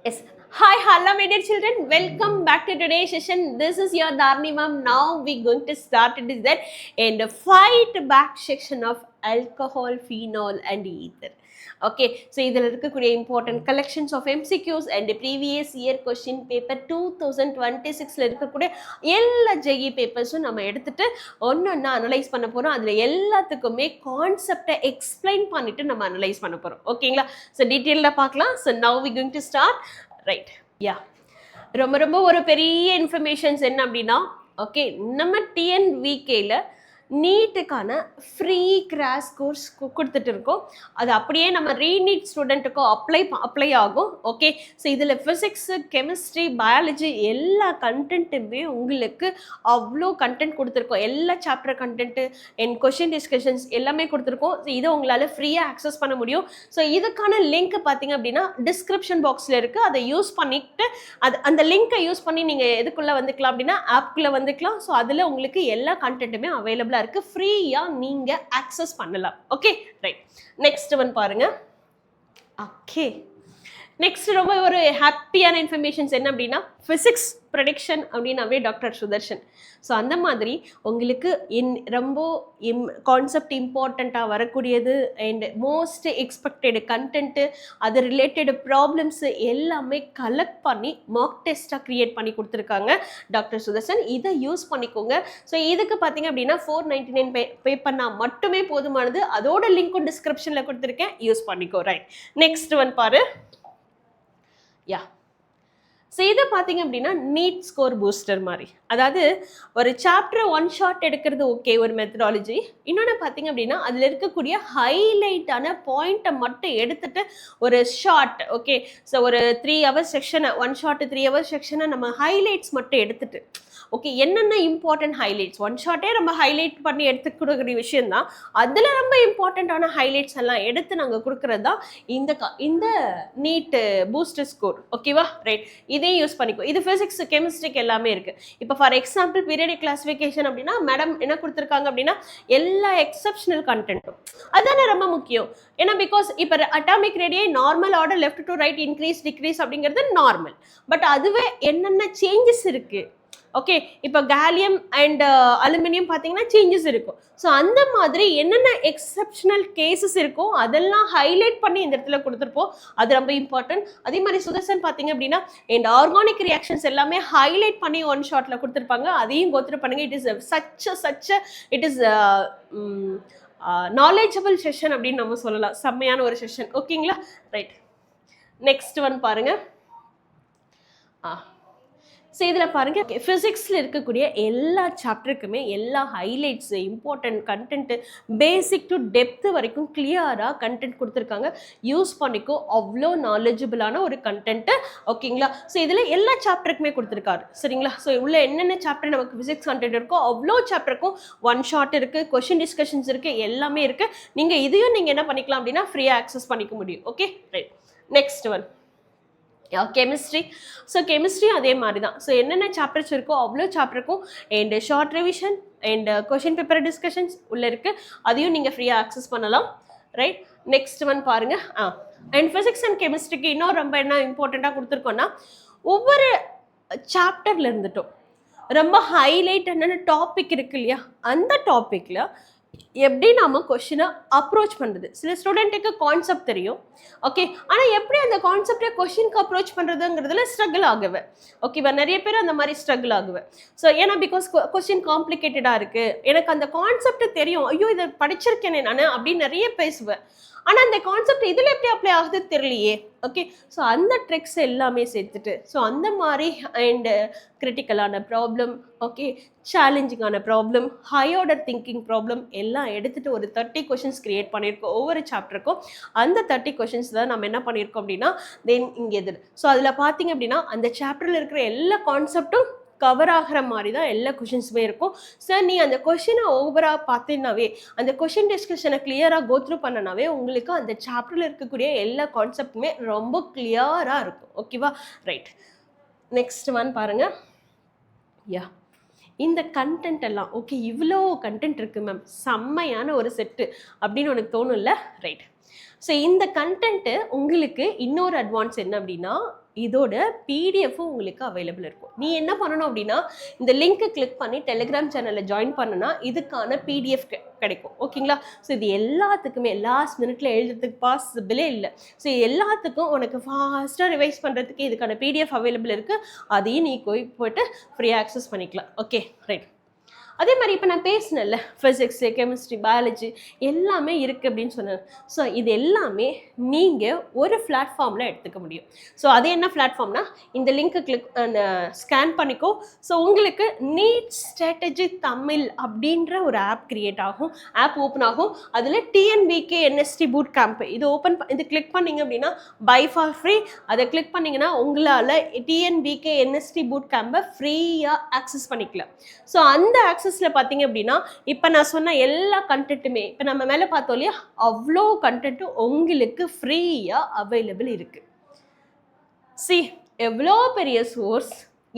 Yes. Hi, hello, my dear children. Welcome back to today's session. This is your Dharni ma'am. Now we're going to start it is that in the fight back section of alcohol, phenol, and ether. Okay, so இதில் இருக்கக்கூடிய important collections of MCQs and previous year question paper 2026ல இருக்கக்கூடிய எல்லா JE பேப்பர்ஸும் நம்ம எடுத்துட்டு ஒன்று analyse பண்ண போகிறோம். அதில் எல்லாத்துக்குமே கான்செப்டை எக்ஸ்பிளைன் பண்ணிட்டு நம்ம அனலைஸ் பண்ண போகிறோம். ஓகேங்களா? ஸோ டீட்டெயிலில் பார்க்கலாம். So now we going to start. Right, yeah, ரொம்ப ரொம்ப ஒரு பெரிய இன்ஃபர்மேஷன்ஸ் என்ன அப்படின்னா, ஓகே, நம்ம டிஎன்விகேல நீட்டுக்கான ஃப்ரீ கிராஷ் கோர்ஸ் கொடுத்துட்டு இருக்கோம். அது அப்படியே நம்ம ரீநீட் ஸ்டூடெண்ட்டுக்கும் அப்ளை ஆகும். ஓகே, ஸோ இதில் ஃபிசிக்ஸு, கெமிஸ்ட்ரி, பயாலஜி எல்லா கண்டென்ட்டுமே உங்களுக்கு அவ்வளோ கண்டென்ட் கொடுத்துருக்கோம். எல்லா சாப்டர் கண்டென்ட்டு என் கொஷின் டிஸ்கஷன்ஸ் எல்லாமே கொடுத்துருக்கோம். ஸோ இதை உங்களால் ஃப்ரீயாக ஆக்சஸ் பண்ண முடியும். ஸோ இதுக்கான லிங்க் பார்த்தீங்க அப்படின்னா டிஸ்கிரிப்ஷன் பாக்ஸில் இருக்குது. அதை யூஸ் பண்ணிட்டு அந்த லிங்க்கை யூஸ் பண்ணி நீங்கள் எதுக்குள்ளே வந்துக்கலாம் அப்படின்னா ஆப்குள்ளே வந்துக்கலாம். ஸோ அதில் உங்களுக்கு எல்லா கண்டென்ட்டுமே அவைலபிளாக இருக்கு, ஃப்ரீயா நீங்க ஆக்சஸ் பண்ணலாம். Okay, right. நெக்ஸ்ட் ஒன் பாருங்க. ஓகே, நெக்ஸ்ட் ரொம்ப ஒரு ஹாப்பியான இன்ஃபர்மேஷன்ஸ் என்ன அப்படின்னா, ஃபிசிக்ஸ் ப்ரெடிக்ஷன் அப்படின்னாவே டாக்டர் சுதர்ஷன். ஸோ அந்த மாதிரி உங்களுக்கு ரொம்ப கான்செப்ட் இம்பார்ட்டண்ட்டாக வரக்கூடியது அண்ட் மோஸ்ட் எக்ஸ்பெக்டட் கண்டென்ட்டு, அது ரிலேட்டட் ப்ராப்ளம்ஸு எல்லாமே கலெக்ட் பண்ணி மார்க் டெஸ்ட்டாக க்ரியேட் பண்ணி கொடுத்துருக்காங்க டாக்டர் சுதர்ஷன். இதை யூஸ் பண்ணிக்கோங்க. ஸோ இதுக்கு பார்த்தீங்க அப்படின்னா 499 பே பண்ணால் மட்டுமே போதுமானது. அதோட லிங்க்கும் டிஸ்கிரிப்ஷனில் கொடுத்துருக்கேன், யூஸ் பண்ணிக்கோ. ரைட், நெக்ஸ்ட் ஒன் பாரு. யா, ஸோ இதை பார்த்தீங்க அப்படின்னா நீட் ஸ்கோர் பூஸ்டர் மாதிரி, அதாவது ஒரு சாப்டர் ஒன் ஷாட் எடுக்கிறது ஓகே, ஒரு மெத்தடாலஜி. இன்னொன்று பார்த்தீங்க அப்படின்னா அதில் இருக்கக்கூடிய ஹைலைட்டான பாயிண்ட்டை மட்டும் எடுத்துட்டு ஒரு ஷார்ட், ஓகே, ஸோ ஒரு 3 hours செக்ஷனை, ஒன் ஷார்ட்டு 3 hours செக்ஷனை நம்ம ஹைலைட்ஸ் மட்டும் எடுத்துட்டு, ஓகே, என்னென்ன இம்பார்ட்டன்ட் ஹைலைட்ஸ், ஒன் ஷார்ட்டே நம்ம ஹைலைட் பண்ணி எடுத்துக்கூடிய விஷயம் தான். அதில் ரொம்ப இம்பார்ட்டண்ட்டான ஹைலைட்ஸ் எல்லாம் எடுத்து நாங்கள் கொடுக்குறது தான் இந்த நீட் பூஸ்டர் ஸ்கோர். ஓகேவா? ரைட், இதையும் யூஸ் பண்ணிக்கோ. இது ஃபிசிக்ஸ், கெமிஸ்ட்ரிக்கு எல்லாமே இருக்குது. இப்போ ஃபார் எக்ஸாம்பிள் பீரியடிக் கிளாஸிஃபிகேஷன் அப்படின்னா மேடம் என்ன கொடுத்துருக்காங்க அப்படின்னா எல்லா எக்ஸப்ஷனல் கண்டென்ட்டும், அதுதானே ரொம்ப முக்கியம். ஏன்னா பிகாஸ் இப்போ atomic ரேடியை normal order left to right increase degrees அப்படிங்கிறது நார்மல். பட் அதுவே என்னென்ன சேஞ்சஸ் இருக்குது, ஓகே, இப்போ கேலியம் அண்ட் அலுமினியம் பார்த்தீங்கன்னா சேஞ்சஸ் இருக்கும். ஸோ அந்த மாதிரி என்னென்ன எக்ஸப்ஷனல் கேசஸ் இருக்கோ அதெல்லாம் ஹைலைட் பண்ணி இந்த இடத்துல கொடுத்துருப்போம். அது ரொம்ப இம்பார்ட்டன்ட். அதே மாதிரி சுதர்சன் பார்த்தீங்க அப்படின்னா அண்ட் ஆர்கானிக் ரியாக்ஷன்ஸ் எல்லாமே ஹைலைட் பண்ணி ஒன் ஷாட்டில் கொடுத்துருப்பாங்க. அதையும் கோத்ரூ பண்ணுங்க. It is such it is knowledgeable session அப்படின்னு நம்ம சொல்லலாம். செம்மையான ஒரு செஷன். ஓகேங்களா? ரைட், நெக்ஸ்ட் ஒன் பாருங்க. ஸோ இதில் பாருங்கள், ஃபிசிக்ஸில் இருக்கக்கூடிய எல்லா சாப்டருக்குமே எல்லா highlights, important content, basic to depth வரைக்கும் கிளியராக கண்டென்ட் கொடுத்துருக்காங்க. யூஸ் பண்ணிக்கோ. அவ்வளோ நாலேஜபிளான ஒரு கண்டென்ட்டு. ஓகேங்களா? ஸோ இதில் எல்லா சாப்டருக்குமே கொடுத்துருக்காரு. சரிங்களா? ஸோ உள்ள என்னென்ன சாப்டர் நமக்கு ஃபிசிக்ஸ் கண்டென்ட் இருக்கோ அவ்வளோ சாப்டருக்கும் ஒன் ஷாட் இருக்குது, கொஷின் டிஸ்கஷன்ஸ் இருக்குது, எல்லாமே இருக்குது. நீங்கள் இதையும் நீங்கள் என்ன பண்ணிக்கலாம் அப்படின்னா ஃப்ரீயாக ஆக்சஸ் பண்ணிக்க முடியும். Okay, right. Next one chemistry. So chemistry அதே மாதிரி தான். ஸோ என்னென்ன சாப்டர்ஸ் இருக்கோ அவ்வளோ சாப்டருக்கும் and short revision and question paper discussions உள்ளே இருக்குது. அதையும் நீங்கள் ஃப்ரீயாக ஆக்சஸ் பண்ணலாம். ரைட், நெக்ஸ்ட் ஒன் பாருங்கள். அண்ட் ஃபிசிக்ஸ் அண்ட் கெமிஸ்ட்ரிக்கு இன்னும் ரொம்ப என்ன இம்பார்ட்டண்ட்டாக கொடுத்துருக்கோன்னா, ஒவ்வொரு சாப்டரில் இருந்துட்டும் ரொம்ப ஹைலைட் என்னென்ன டாபிக் இருக்கு இல்லையா, அந்த டாப்பிக்கில் எப்படி நம்ம கொஷினை அப்ரோச் பண்ணுறது. சில ஸ்டூடெண்ட்டுக்கு கான்செப்ட் தெரியும், ஓகே, ஆனால் எப்படி அந்த கான்செப்டை கொஷினுக்கு அப்ரோச் பண்ணுறதுங்கிறதுல ஸ்ட்ரகிள் ஆகுவேன். ஓகேவா? நிறைய பேர் அந்த மாதிரி ஸ்ட்ரகிள் ஆகுவேன். ஸோ ஏன்னா பிகாஸ் கொஷின் காம்ப்ளிகேட்டடாக இருக்குது, எனக்கு அந்த கான்செப்ட் தெரியும், ஐயோ இதை படிச்சிருக்கேனே நான் அப்படின்னு நிறைய பேசுவேன். ஆனால் அந்த கான்செப்ட் இதில் எப்படி அப்ளை ஆகுது தெரியலையே. ஓகே, ஸோ அந்த ட்ரிக்ஸ் எல்லாமே சேர்த்துட்டு, ஸோ அந்த மாதிரி அண்ட் கிரிட்டிக்கலான ப்ராப்ளம், ஓகே, சேலஞ்சிங்கான problem, high order thinking problem எல்லாம் எடுத்துகிட்டு ஒரு 30 கொஷின்ஸ் க்ரியேட் பண்ணியிருக்கோம் ஒவ்வொரு சாப்டருக்கும். அந்த 30 கொஷின்ஸ் தான் நம்ம என்ன பண்ணியிருக்கோம் அப்படின்னா தென் இங்கே எதிர். ஸோ அதில் பார்த்தீங்க அப்படின்னா அந்த சாப்டரில் இருக்கிற எல்லா கான்செப்டும் கவர் ஆகிற மாதிரி தான் எல்லா கொஷின்ஸுமே இருக்கும். சார் நீ அந்த கொஷினை ஓவராக பார்த்தீங்கன்னாவே, அந்த கொஷின் டிஸ்கஷனை கிளியராக கோத்ரூ பண்ணனாவே உங்களுக்கு அந்த சாப்டரில் இருக்கக்கூடிய எல்லா கான்செப்டுமே ரொம்ப கிளியராக இருக்கும். ஓகேவா? ரைட், நெக்ஸ்ட் ஒன் பாருங்கள். யா, இந்த கண்டென்ட் எல்லாம் ஓகே, இவ்வளோ கண்டென்ட் இருக்குது மேம், செம்மையான ஒரு செட்டு அப்படின்னு உனக்கு தோணும்ல? ரைட். ஸோ இந்த கண்டென்ட்டு உங்களுக்கு இன்னொரு அட்வான்ஸ் என்ன அப்படின்னா, இதோட பிடிஎஃப்பும் உங்களுக்கு அவைலபிள் இருக்கும். நீ என்ன பண்ணணும் அப்படின்னா இந்த லிங்க்கை கிளிக் பண்ணி டெலிகிராம் சேனலில் ஜாயின் பண்ணனா இதுக்கான பிடிஎஃப் கிடைக்கும். ஓகேங்களா? ஸோ இது எல்லாத்துக்குமே லாஸ்ட் மினிட்ல எழுதுறதுக்கு பாசிபிளே இல்லை. ஸோ எல்லாத்துக்கும் உனக்கு ஃபாஸ்ட்டாக ரிவைஸ் பண்ணுறதுக்கு இதுக்கான பிடிஎஃப் அவைலபிள் இருக்குது. அதையும் நீ போயிட்டு ஃப்ரீயாக ஆக்சஸ் பண்ணிக்கலாம். Okay, right. அதே மாதிரி இப்போ நான் பேசினேன்ல, ஃபிசிக்ஸு, கெமிஸ்ட்ரி, பயாலஜி எல்லாமே இருக்குது அப்படின்னு சொன்னேன். ஸோ இது எல்லாமே நீங்கள் ஒரு பிளாட்ஃபார்மில் எடுத்துக்க முடியும். ஸோ அது என்ன பிளாட்ஃபார்ம்னா இந்த லிங்க்கை கிளிக் ஸ்கேன் பண்ணிக்கோ. ஸோ உங்களுக்கு நீட் ஸ்ட்ராட்டஜி தமிழ் அப்படின்ற ஒரு ஆப் கிரியேட் ஆகும், ஆப் ஓப்பன் ஆகும். அதில் டிஎன்பிகே என்எஸ்டி பூட் கேம்ப் இது கிளிக் பண்ணிங்க அப்படின்னா பை ஃபார் ஃப்ரீ. அதை கிளிக் பண்ணிங்கன்னா உங்களால் டிஎன்பிகே என்எஸ்டி பூட் கேம்பை ஃப்ரீயாக ஆக்சஸ் பண்ணிக்கலாம். ஸோ அந்த ஆக்சஸில் பார்த்தீங்க அப்படின்னா இப்போ நான் சொன்ன எல்லா கண்டென்ட்டுமே இப்போ நம்ம மேலே பார்த்தோம் இல்லையா, அவ்வளோ கண்டென்ட்டும் உங்களுக்கு ஃப்ரீயாக அவைலபிள் இருக்குது. எவ்வளோ பெரிய சோர்ஸ்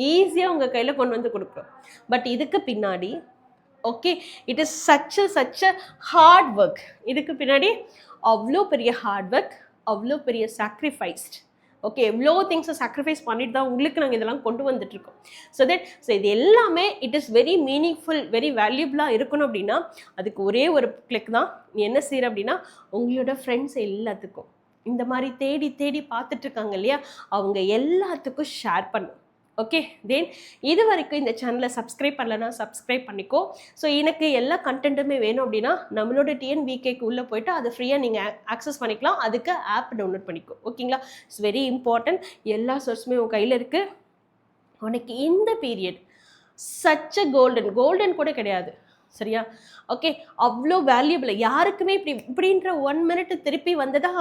ஈஸியாக உங்கள் கையில் கொண்டு வந்து கொடுக்குறோம். பட் இதுக்கு பின்னாடி okay, it is such a hard work. இதுக்கு பின்னாடி அவ்வளோ பெரிய ஹார்ட் ஒர்க், அவ்வளோ பெரிய சாக்ரிஃபைஸ்ட். ஓகே, எவ்வளோ திங்ஸை சாக்ரிஃபைஸ் பண்ணிட்டு தான் உங்களுக்கு நாங்கள் இதெல்லாம் கொண்டு வந்துட்டுருக்கோம். ஸோ இது எல்லாமே it is very meaningful, very வேல்யூபிளாக இருக்கணும் அப்படின்னா அதுக்கு ஒரே ஒரு கிளிக் தான். நீ என்ன செய்கிற அப்படின்னா உங்களோட ஃப்ரெண்ட்ஸ் எல்லாத்துக்கும் இந்த மாதிரி தேடி தேடி பார்த்துட்ருக்காங்க இல்லையா, அவங்க எல்லாத்துக்கும் ஷேர் பண்ணும். ஓகே, தென் இது வரைக்கும் இந்த சேனலை சப்ஸ்கிரைப் பண்ணலன்னா சப்ஸ்கிரைப் பண்ணிக்கோ. ஸோ எனக்கு எல்லா கண்டென்ட்டுமே வேணும் அப்படின்னா நம்மளோட டிஎன்விகேக்கு உள்ளே போய்ட்டு அதை ஃப்ரீயாக நீங்கள் ஆக்சஸ் பண்ணிக்கலாம். அதுக்கு ஆப் டவுன்லோட் பண்ணிக்கோ. ஓகேங்களா? It's very important. எல்லா சோர்ஸுமே உன் கையில் இருக்குது. உனக்கு இந்த பீரியட் சச் அ கோல்டன் கூட கிடையாது, சரியா? ஓகே, அவ்வளோ வேல்யூபிள். யாருக்குமே இப்படின்ற 1 minute திருப்பி வந்ததா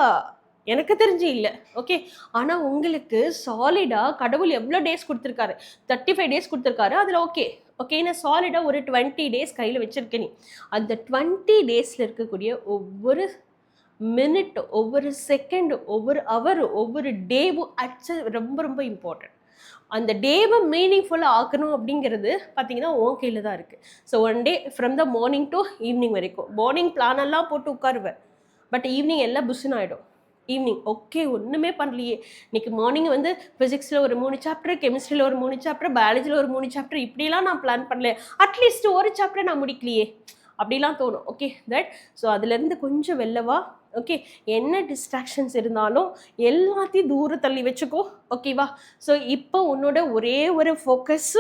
எனக்கு தெரிஞ்சு இல்லை. ஓகே, ஆனால் உங்களுக்கு சாலிடாக கடவுள் எவ்வளோ டேஸ் கொடுத்துருக்காரு, 35 days கொடுத்துருக்காரு. அதில் ஓகே நான் சாலிடாக ஒரு 20 days கையில் வச்சுருக்கேன். நீ அந்த 20 daysல இருக்கக்கூடிய ஒவ்வொரு மினிட், ஒவ்வொரு செகண்ட், ஒவ்வொரு ஹவர், ஒவ்வொரு டேவும் ரொம்ப ரொம்ப இம்பார்ட்டன்ட். அந்த டேவை மீனிங்ஃபுல்லாக ஆக்கணும் அப்படிங்கிறது பார்த்தீங்கன்னா உன் கையில் தான் இருக்குது. So 1 day from the morning to evening வரைக்கும் மார்னிங் பிளானெல்லாம் போட்டு உட்காருவேன். பட் ஈவினிங் எல்லாம் புஷ்ஷுன்னு ஆகிடும். ஈவினிங் ஓகே ஒன்றுமே பண்ணலையே, இன்றைக்கி மார்னிங் வந்து ஃபிசிக்ஸில் ஒரு 3 chapter, கெமிஸ்ட்ரியில் ஒரு 3 chapter, பயாலஜியில் ஒரு 3 chapter, இப்படிலாம் நான் பிளான் பண்ணல. அட்லீஸ்ட் ஒரு சாப்டர் நான் முடிக்கலையே அப்படிலாம் தோணும். ஓகே, தட் ஸோ அதுலேருந்து கொஞ்சம் வெளிலவா. ஓகே, என்ன டிஸ்ட்ராக்ஷன்ஸ் இருந்தாலும் எல்லாத்தையும் தூரம் தள்ளி வச்சுக்கோ. ஓகேவா? ஸோ இப்போ உன்னோட ஒரே ஒரு ஃபோக்கஸ்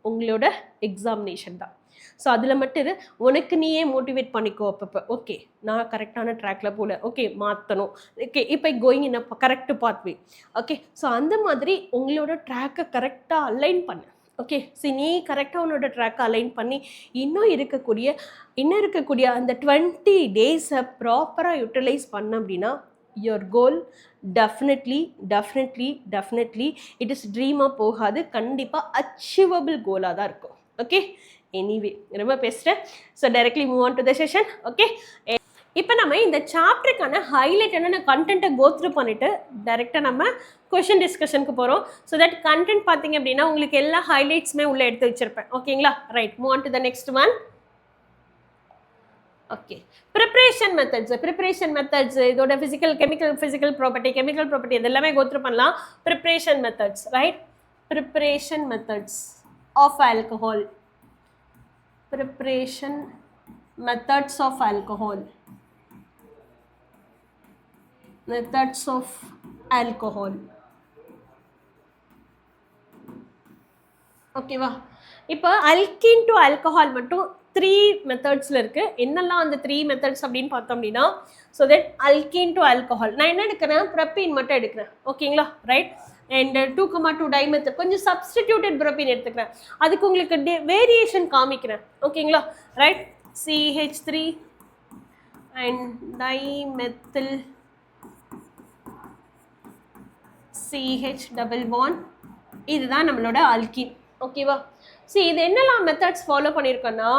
உங்களோட எக்ஸாமினேஷன் தான். ஸோ அதில் மட்டும் உனக்கு நீயே மோட்டிவேட் பண்ணிக்கோ. அப்பப்போ ஓகே நான் கரெக்டான ட்ராக்ல போல, ஓகே மாற்றணும், ஓகே இப்போ going in a correct pathway. Okay, so அந்த மாதிரி உங்களோட ட்ராக்கை கரெக்டாக அலைன் பண்ணு. ஓகே, சரி நீ கரெக்டாக உன்னோட ட்ராக்கை அலைன் பண்ணி இன்னும் இருக்கக்கூடிய அந்த 20 days ப்ராப்பராக யூட்டிலைஸ் பண்ண அப்படின்னா your goal definitely it is ட்ரீமாக போகாது, கண்டிப்பாக அச்சீவபிள் கோலாக தான் இருக்கும். ஓகே, எனிவே ரொம்ப பேசுகிறேன். So directly move on to the session. Okay, இப்போ நம்ம இந்த சாப்டருக்கான ஹைலைட் என்னென்ன கண்டென்ட்டை கோத்ரூ பண்ணிவிட்டு டைரெக்டாக நம்ம கொஷின் டிஸ்கஷனுக்கு போகிறோம். ஸோ தட் கண்டென்ட் பார்த்தீங்க அப்படின்னா உங்களுக்கு எல்லா ஹைலைட்ஸுமே உள்ளே எடுத்து வச்சுருப்பேன். ஓகேங்களா? Right, move on to the next one. Okay, preparation methods இதோட ஃபிசிக்கல் ப்ராப்பர்ட்டி இதெல்லாமே கோத்ரூ பண்ணலாம். Preparation methods, right? Preparation methods of alcohol. Preparation methods of alcohol. ஓகேவா? இப்போ அல்கீன் டு ஆல்கஹால் மட்டும் 3 மெத்தட்ஸில் இருக்குது. என்னெல்லாம் அந்த 3 மெத்தட்ஸ் அப்படின்னு பார்த்தோம் அப்படின்னா, so that alkene to alcohol நான் என்ன எடுக்கிறேன், ப்ரப்பீன் மட்டும் எடுக்கிறேன். ஓகேங்களா? ரைட். அண்ட் 2,2 டைமெத்தட் கொஞ்சம் சப்ஸ்டிடியூட்டட் ப்ரோப்பீன் எடுத்துக்கிறேன். அதுக்கு உங்களுக்கு வேரியேஷன் காமிக்கிறேன். ஓகேங்களா? Right. CH3 and dimethyl CH double bond, இதுதான் நம்மளோட அல்கீன். ஓகேவா? சரி, இது என்னெல்லாம் மெத்தட்ஸ் ஃபாலோ பண்ணியிருக்கோன்னா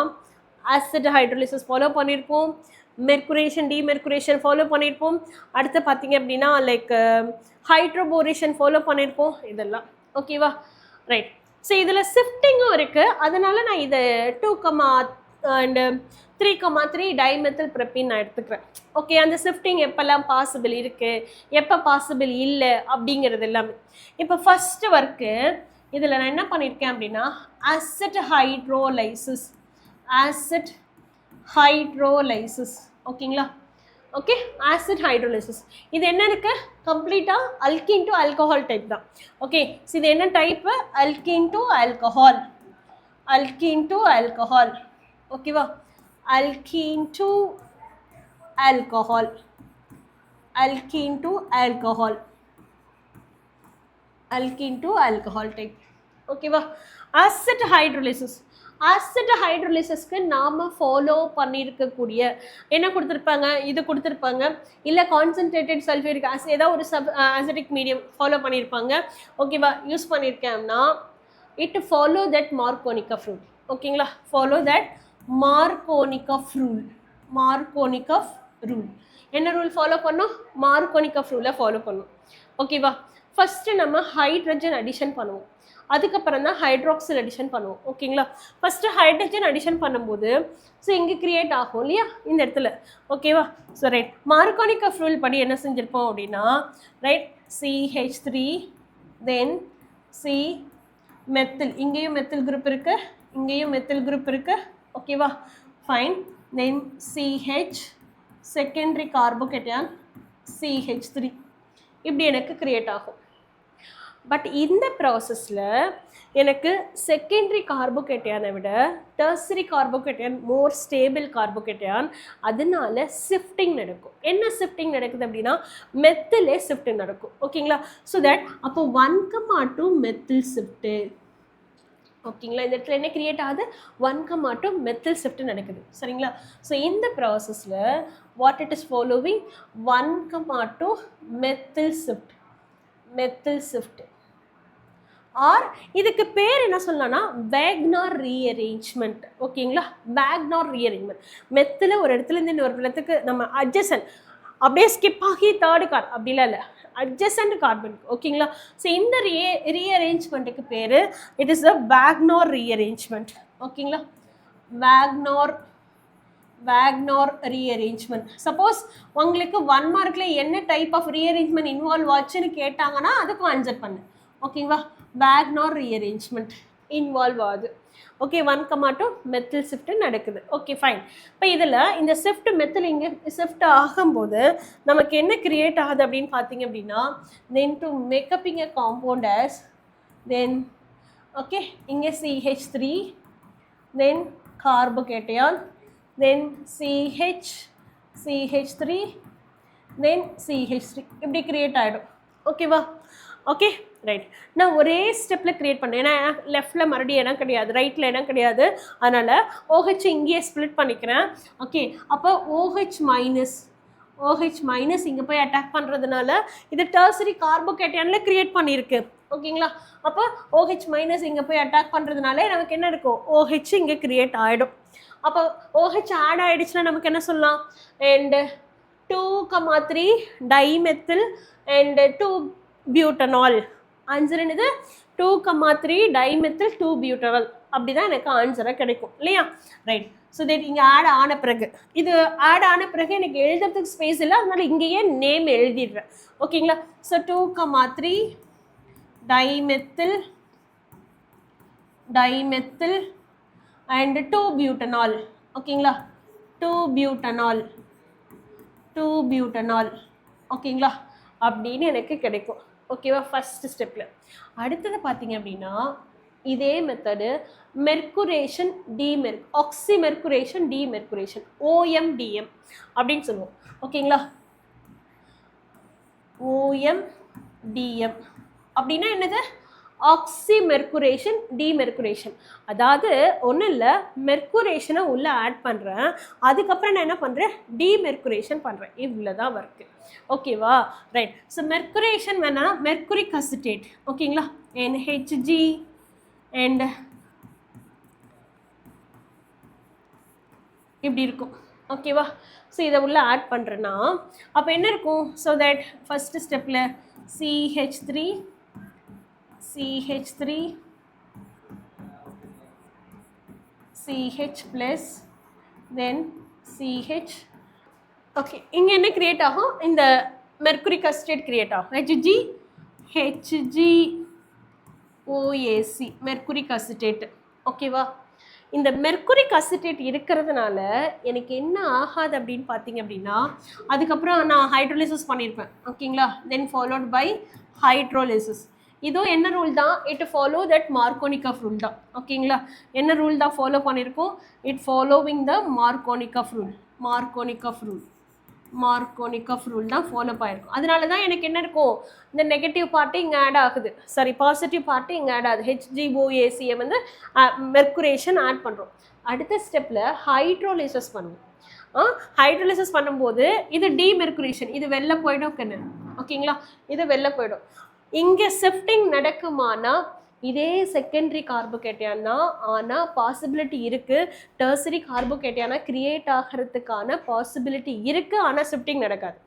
ஆசிட் ஹைட்ரோலிசிஸ் ஃபாலோ பண்ணியிருப்போம், மெர்குரேஷன் டிமெர்குரேஷன் ஃபாலோ பண்ணியிருப்போம், அடுத்து பார்த்தீங்க அப்படின்னா லைக் ஹைட்ரோபோரேஷன் ஃபாலோ பண்ணியிருப்போம், இதெல்லாம். ஓகேவா? ரைட். ஸோ இதில் ஷிஃப்டிங்கும் இருக்குது. அதனால் நான் இதை அண்ட் 3,3 டைமெத்தில் ப்ரெப்பின் நான் எடுத்துக்கிறேன். ஓகே, அந்த ஷிஃப்டிங் எப்போல்லாம் பாசிபிள் இருக்குது, எப்போ பாசிபிள் இல்லை அப்படிங்கிறது எல்லாமே. இப்போ ஃபஸ்ட்டு ஒர்க்கு இதில் நான் என்ன பண்ணியிருக்கேன் அப்படின்னா அசிட் ஹைட்ரோலைசிஸ், ஆசிட் ஹைட்ரோலைசிஸ். ஓகேங்களா? ஓகே, ஆசிட் ஹைட்ரோலைசிஸ் இது என்ன இருக்கு, கம்ப்ளீட்டாக அல்கீன் டு ஆல்கஹால் டைப் தான். ஓகே, ஸோ இது என்ன டைப்பு, alkene to alcohol, alkene to alcohol. ஓகேவா, alkene to alcohol, alkene to alcohol, alkene to alcohol type. ஓகேவா, ஆசிட் ஹைட்ரோலைசிஸ். ஆசிட் ஹைட்ரோலிசிஸ்க்கு நாம் ஃபாலோ பண்ணியிருக்கக்கூடிய என்ன கொடுத்துருப்பாங்க, இது கொடுத்துருப்பாங்க, இல்லை கான்சன்ட்ரேட்டட் சல்ஃபியூரிக் ஆசிட் ஏதாவது ஒரு ஆசிடிக் மீடியம் ஃபாலோ பண்ணியிருப்பாங்க. ஓகேவா, யூஸ் பண்ணியிருக்கேன்னா it follow that Markovnikov rule. ஓகேங்களா, follow that Markovnikov rule, Markovnikov rule. என்ன ரூல் ஃபாலோ பண்ணோம், மார்கோனிக் ஆஃப் ரூலை ஃபாலோ பண்ணோம். ஓகேவா, ஃபஸ்ட்டு நம்ம ஹைட்ரஜன் அடிஷன் பண்ணுவோம், அதுக்கப்புறம் தான் ஹைட்ராக்சில் அடிஷன் பண்ணுவோம். ஓகேங்களா, ஃபஸ்ட்டு ஹைட்ரஜன் அடிஷன் பண்ணும்போது ஸோ இங்கே க்ரியேட் ஆகும் இல்லையா இந்த இடத்துல. ஓகேவா, ஸோ ரைட், மார்கோனிக் ஆஃப் ரூல் படி என்ன செஞ்சுருப்போம் அப்படின்னா ரைட் CH3 தென் சி மெத்தில், இங்கேயும் மெத்தில் குரூப் இருக்குது, இங்கேயும் மெத்தில் குரூப் இருக்குது. ஓகேவா, ஃபைன். தென் CH செகண்டரி கார்போகேட்டன் CH3 இப்படி எனக்கு க்ரியேட் ஆகும். பட் இந்த ப்ராசஸில் எனக்கு செகண்டரி கார்போகேட்டையானை விட டெர்சரி கார்போகேட்டையான் மோர் ஸ்டேபிள் கார்போகேட்டையான், அதனால ஷிஃப்டிங் நடக்கும். என்ன ஷிஃப்டிங் நடக்குது அப்படின்னா மெத்திலே ஷிஃப்டிங் நடக்கும். ஓகேங்களா, ஸோ தட் அப்போ 1,2 மெத்தில் ஷிஃப்ட்டு. ஓகேங்களா, இந்த இடத்துல என்ன கிரியேட் ஆகுது, 1,2 மெத்தில் ஷிஃப்ட் நடக்குது. சரிங்களா, ஸோ இந்த ப்ராசஸில் what it is following 1,2 methyl shift, methyl shift. Or இதுக்கு பேர் என்ன சொல்லலாம்னா வேக்னார் ரீஅரேஞ்ச்மெண்ட். ஓகேங்களா, வேக்னார் ரீஅரேஞ்ச்மெண்ட். மெத்தில் ஒரு இடத்துலேருந்து இன்னொரு இடத்துக்கு நம்ம அட்ஜசன்ட் அப்படியே ஸ்கிப் ஆகி தேர்டு கார் அப்படிலாம் இல்லை, அட்ஜசன்ட் கார்பன். ஓகேங்களா, ஸோ இந்த ரீஅரேஞ்ச்மெண்ட்டுக்கு பேர் it is a Wagner rearrangement. ஓகேங்களா, வேக்னார் ரீஅரேஞ்ச்மெண்ட். சப்போஸ் உங்களுக்கு 1 மார்க்கில் என்ன டைப் ஆஃப் ரீஅரேஞ்ச்மெண்ட் இன்வால்வ் ஆச்சுன்னு கேட்டாங்கன்னா அதுக்கும் ஆன்சர் பண்ணு. ஓகேங்களா, வேக்னார் ரீஅரேஞ்ச்மெண்ட் இன்வால்வ் ஆகுது. ஓகே, 1,2 மெத்தில் ஷிஃப்ட் நடக்குது. Okay, fine. இப்போ இதில் இந்த ஷிஃப்ட் மெத்தில் இங்கே ஷிஃப்ட் ஆகும்போது நமக்கு என்ன கிரியேட் ஆகுது அப்படின்னு பார்த்தீங்க அப்படின்னா then to மேக்கப்பிங் a compound as then okay இங்கே CH3 தென் கார்போகேட்டையான் தென் CH3 தென் CH3 இப்படி கிரியேட் ஆகிடும். ஓகேவா, ஓகே ரைட். நான் ஒரே ஸ்டெப்பில் க்ரியேட் பண்ணேன், ஏன்னா லெஃப்டில் மறுபடியும் இடம் கிடையாது, ரைட்டில் இடம் கிடையாது, அதனால் OH இங்கேயே ஸ்ப்ளிட் பண்ணிக்கிறேன். ஓகே, அப்போ OH மைனஸ் இங்கே போய் அட்டாக் பண்ணுறதுனால இது டெர்சரி கார்போகேட்டையானில் க்ரியேட் பண்ணியிருக்கு. ஓகேங்களா, அப்போ OH மைனஸ் இங்கே போய் அட்டாக் பண்ணுறதுனால நமக்கு என்ன இருக்கும், OH இங்கே க்ரியேட் ஆகிடும். அப்போ OH ஆட் ஆகிடுச்சுன்னா நமக்கு என்ன சொல்லலாம், and 2,3 dimethyl and 2 butanol. Answer என்னது, 2,3 டைமெத்தில் 2 பியூட்டனால். அப்படி தான் எனக்கு ஆன்சராக கிடைக்கும் இல்லையா. ரைட், ஸோ தட் இங்கே ஆட் ஆன பிறகு இது ஆட் ஆன பிறகு எனக்கு எழுதுறதுக்கு ஸ்பேஸ் இல்லை, அதனால் இங்கேயே நேம் எழுதிடுறேன். ஓகேங்களா, ஸோ 2,3 டைமெத்தில் அண்ட் 2 பியூட்டனால். ஓகேங்களா, 2 பியூட்டனால். ஓகேங்களா, அப்படின்னு எனக்கு கிடைக்கும். ஓகேவா, ஃபஸ்ட்டு ஸ்டெப்பில். அடுத்தது பார்த்தீங்க அப்படின்னா இதே மெத்தடு மெர்குரேஷன் ஆக்சிமெர்குரேஷன் டிமெர்குரேஷன் OMDM அப்படின்னு சொல்லுவோம். ஓகேங்களா, OMDM அப்படின்னா என்னது, ஆக்சிமெர்குரேஷன் டிமெர்குரேஷன். அதாவது ஒன்றும் இல்லை, மெர்குரேஷனை உள்ளே ஆட் பண்ணுறேன், அதுக்கப்புறம் நான் என்ன பண்ணுறேன், டிமெர்குரேஷன் பண்ணுறேன். இவ்வளோ தான் ஒர்க்கு. ஓகேவா, ரைட். ஸோ மெர்குரேஷன் வேணா மெர்குரிக் அசிட்டேட். ஓகேங்களா, NHG அண்ட் இப்படி இருக்கும். ஓகேவா, ஸோ இதை உள்ளே ஆட் பண்ணுறேன்னா அப்போ என்ன இருக்கும், ஸோ தட் ஃபஸ்ட்டு ஸ்டெப்பில் CH3 CH plus then CH. Okay, இங்கே என்ன கிரியேட் ஆகும்? இந்த மெர்குரிக் அசிட்டேட் கிரியேட் ஆகும். HgOAc mercuric acetate. ஓகேவா? இந்த மெர்குரிக் அசிட்டேட் இருக்கிறதுனால எனக்கு என்ன ஆகாது அப்படின்னு பார்த்தீங்க அப்படின்னா, அதுக்கப்புறம் நான் ஹைட்ரோலிசிஸ் பண்ணியிருப்பேன். ஓகேங்களா? Then followed by hydrolysis. இதுவும் என்ன ரூல் தான்? It follow that Markovnikov rule தான். ஓகேங்களா? என்ன ரூல் தான் ஃபாலோ பண்ணியிருக்கோம்? It following the Markovnikov rule. Markovnikov rule தான் ஃபாலோ ஆயிருக்கும். அதனால தான் எனக்கு என்ன இருக்கும்? இந்த நெகட்டிவ் பார்ட்டு இங்கே ஆட் ஆகுது, சாரி பாசிட்டிவ் பார்ட்டு இங்கே ஆட் ஆகுது. HgOAc வந்து மெர்குரேஷன் ஆட் பண்ணுறோம். அடுத்த ஸ்டெப்பில் ஹைட்ரோலிசிஸ் பண்ணுவோம். ஹைட்ரோலிசிஸ் பண்ணும்போது இது டீமெர்குரேஷன், இது வெளில போயிடும் கண்ணு. ஓகேங்களா? இது வெளில போயிடும். இங்கே ஷிஃப்டிங் நடக்குமானா இதே செகண்டரி கார்போகேட்டியான் தான், ஆனால் பாசிபிலிட்டி இருக்குது. டெர்சரி கார்போகேட்டியானா கிரியேட் ஆகிறதுக்கான பாசிபிலிட்டி இருக்குது, ஆனால் ஷிஃப்டிங் நடக்காது.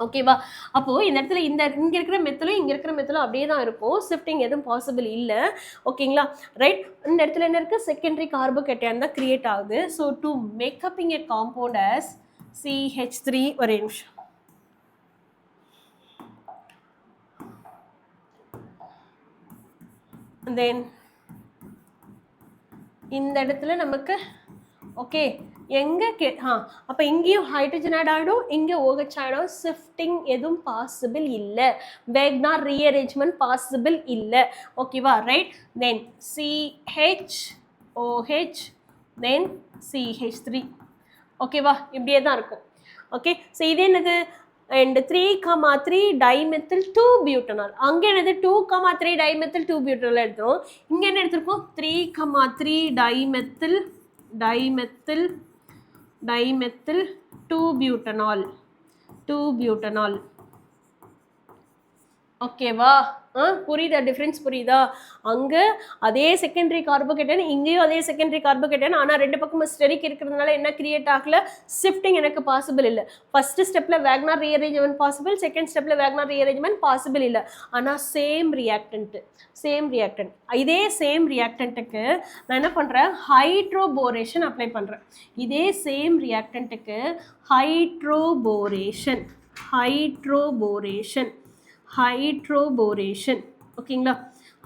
ஓகேவா? அப்போது இந்த இடத்துல இங்கே இருக்கிற மெத்தலும் இங்கே இருக்கிற மெத்தலும் அப்படியே தான் இருக்கும். ஷிஃப்டிங் எதுவும் பாசிபிள் இல்லை. ஓகேங்களா? ரைட். இந்த இடத்துல என்ன இருக்குது? செகண்டரி கார்போகேட்டியான் தான் கிரியேட் ஆகுது. So to மேக்கப்பிங் a compound as CH3, ஒரே நிமிஷம். தென் இந்த இடத்துல நமக்கு ஓகே எங்கே அப்போ இங்கேயும் ஹைட்ரஜன் ஆட் ஆகிடும், இங்கே OH ஆகிடும். ஷிஃப்டிங் எதுவும் பாசிபிள் இல்லை. வேக்னார் ரீஅரேஞ்ச்மெண்ட் பாசிபிள் இல்லை. ஓகேவா? ரைட். தென் CHOH, தென் CH3. ஓகேவா? இப்படியே தான் இருக்கும். ஓகே, ஸோ இது என்னது? and 3,3 dimethyl 2-butanol. அங்கே என்னது? 2,3 dimethyl 2-butanol எடுத்துரும். இங்கே என்ன எடுத்திருக்கோம்? 3,3 dimethyl 2-butanol. ஓகேவா? புரியுதா? டிஃப்ரென்ஸ் புரியுதா? அங்கே அதே செகண்டரி கார்போகேட்டன், இங்கேயும் அதே செகண்டரி கார்போகேட்டன், ஆனால் ரெண்டு பக்கமும் ஸ்டெரிக் இருக்கிறதுனால என்ன கிரியேட் ஆகல? ஷிஃப்டிங் எனக்கு பாசிபிள் இல்லை. ஃபர்ஸ்ட் ஸ்டெப்பில் வேக்னார் ரீஅரேஞ்ச்மெண்ட் பாசிபிள், செகண்ட் ஸ்டெப்பில் வேக்னார் ரீஅரேஞ்ச்மெண்ட் பாசிபிள் இல்லை. ஆனால் சேம் ரியாக்டன்ட். இதே சேம் ரியாக்டன்ட்டுக்கு நான் என்ன பண்ணுறேன்? ஹைட்ரோபோரேஷன் அப்ளை பண்ணுறேன். இதே சேம் ரியாக்டன்ட்டுக்கு ஹைட்ரோபோரேஷன். ஓகேங்களா?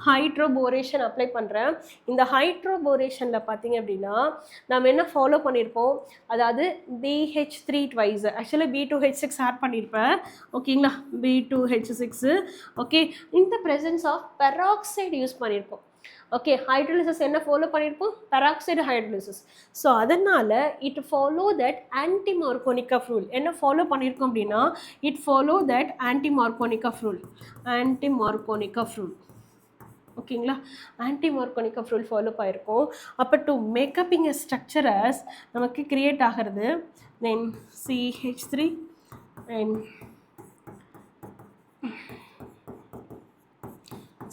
ஹைட்ரோபோரேஷன் அப்ளை பண்ணுறேன். இந்த ஹைட்ரோபோரேஷனில் பார்த்தீங்க அப்படின்னா நம்ம என்ன ஃபாலோ பண்ணியிருப்போம்? அதாவது BH3 twice, actually B2H6 add பண்ணியிருப்பேன். ஓகேங்களா? B2H6. ஓகே, இந்த ப்ரெசன்ஸ் ஆஃப் பெராக்சைடு யூஸ் பண்ணியிருப்போம். ஓகே, ஹைட்ரோலிசிஸ் என்ன ஃபாலோ பண்ணியிருப்போம்? Peroxide hydrolysis. ஸோ அதனால் இட் ஃபாலோ தட் ஆன்டிமார்கோனிகஃப் ரூல். என்ன ஃபாலோ பண்ணியிருக்கோம் அப்படின்னா இட் ஃபாலோ தட் ஆன்டிமார்கோனிகஃப் ரூல். ஓகேங்களா? ஆன்டிமார்கோனிகஃப் ரூல் ஃபாலோ ஆகிருக்கும். அப்போ டு மேக்கப்பிங் எ ஸ்ட்ரக்சரஸ் நமக்கு கிரியேட் ஆகிறது. தென் CH3 and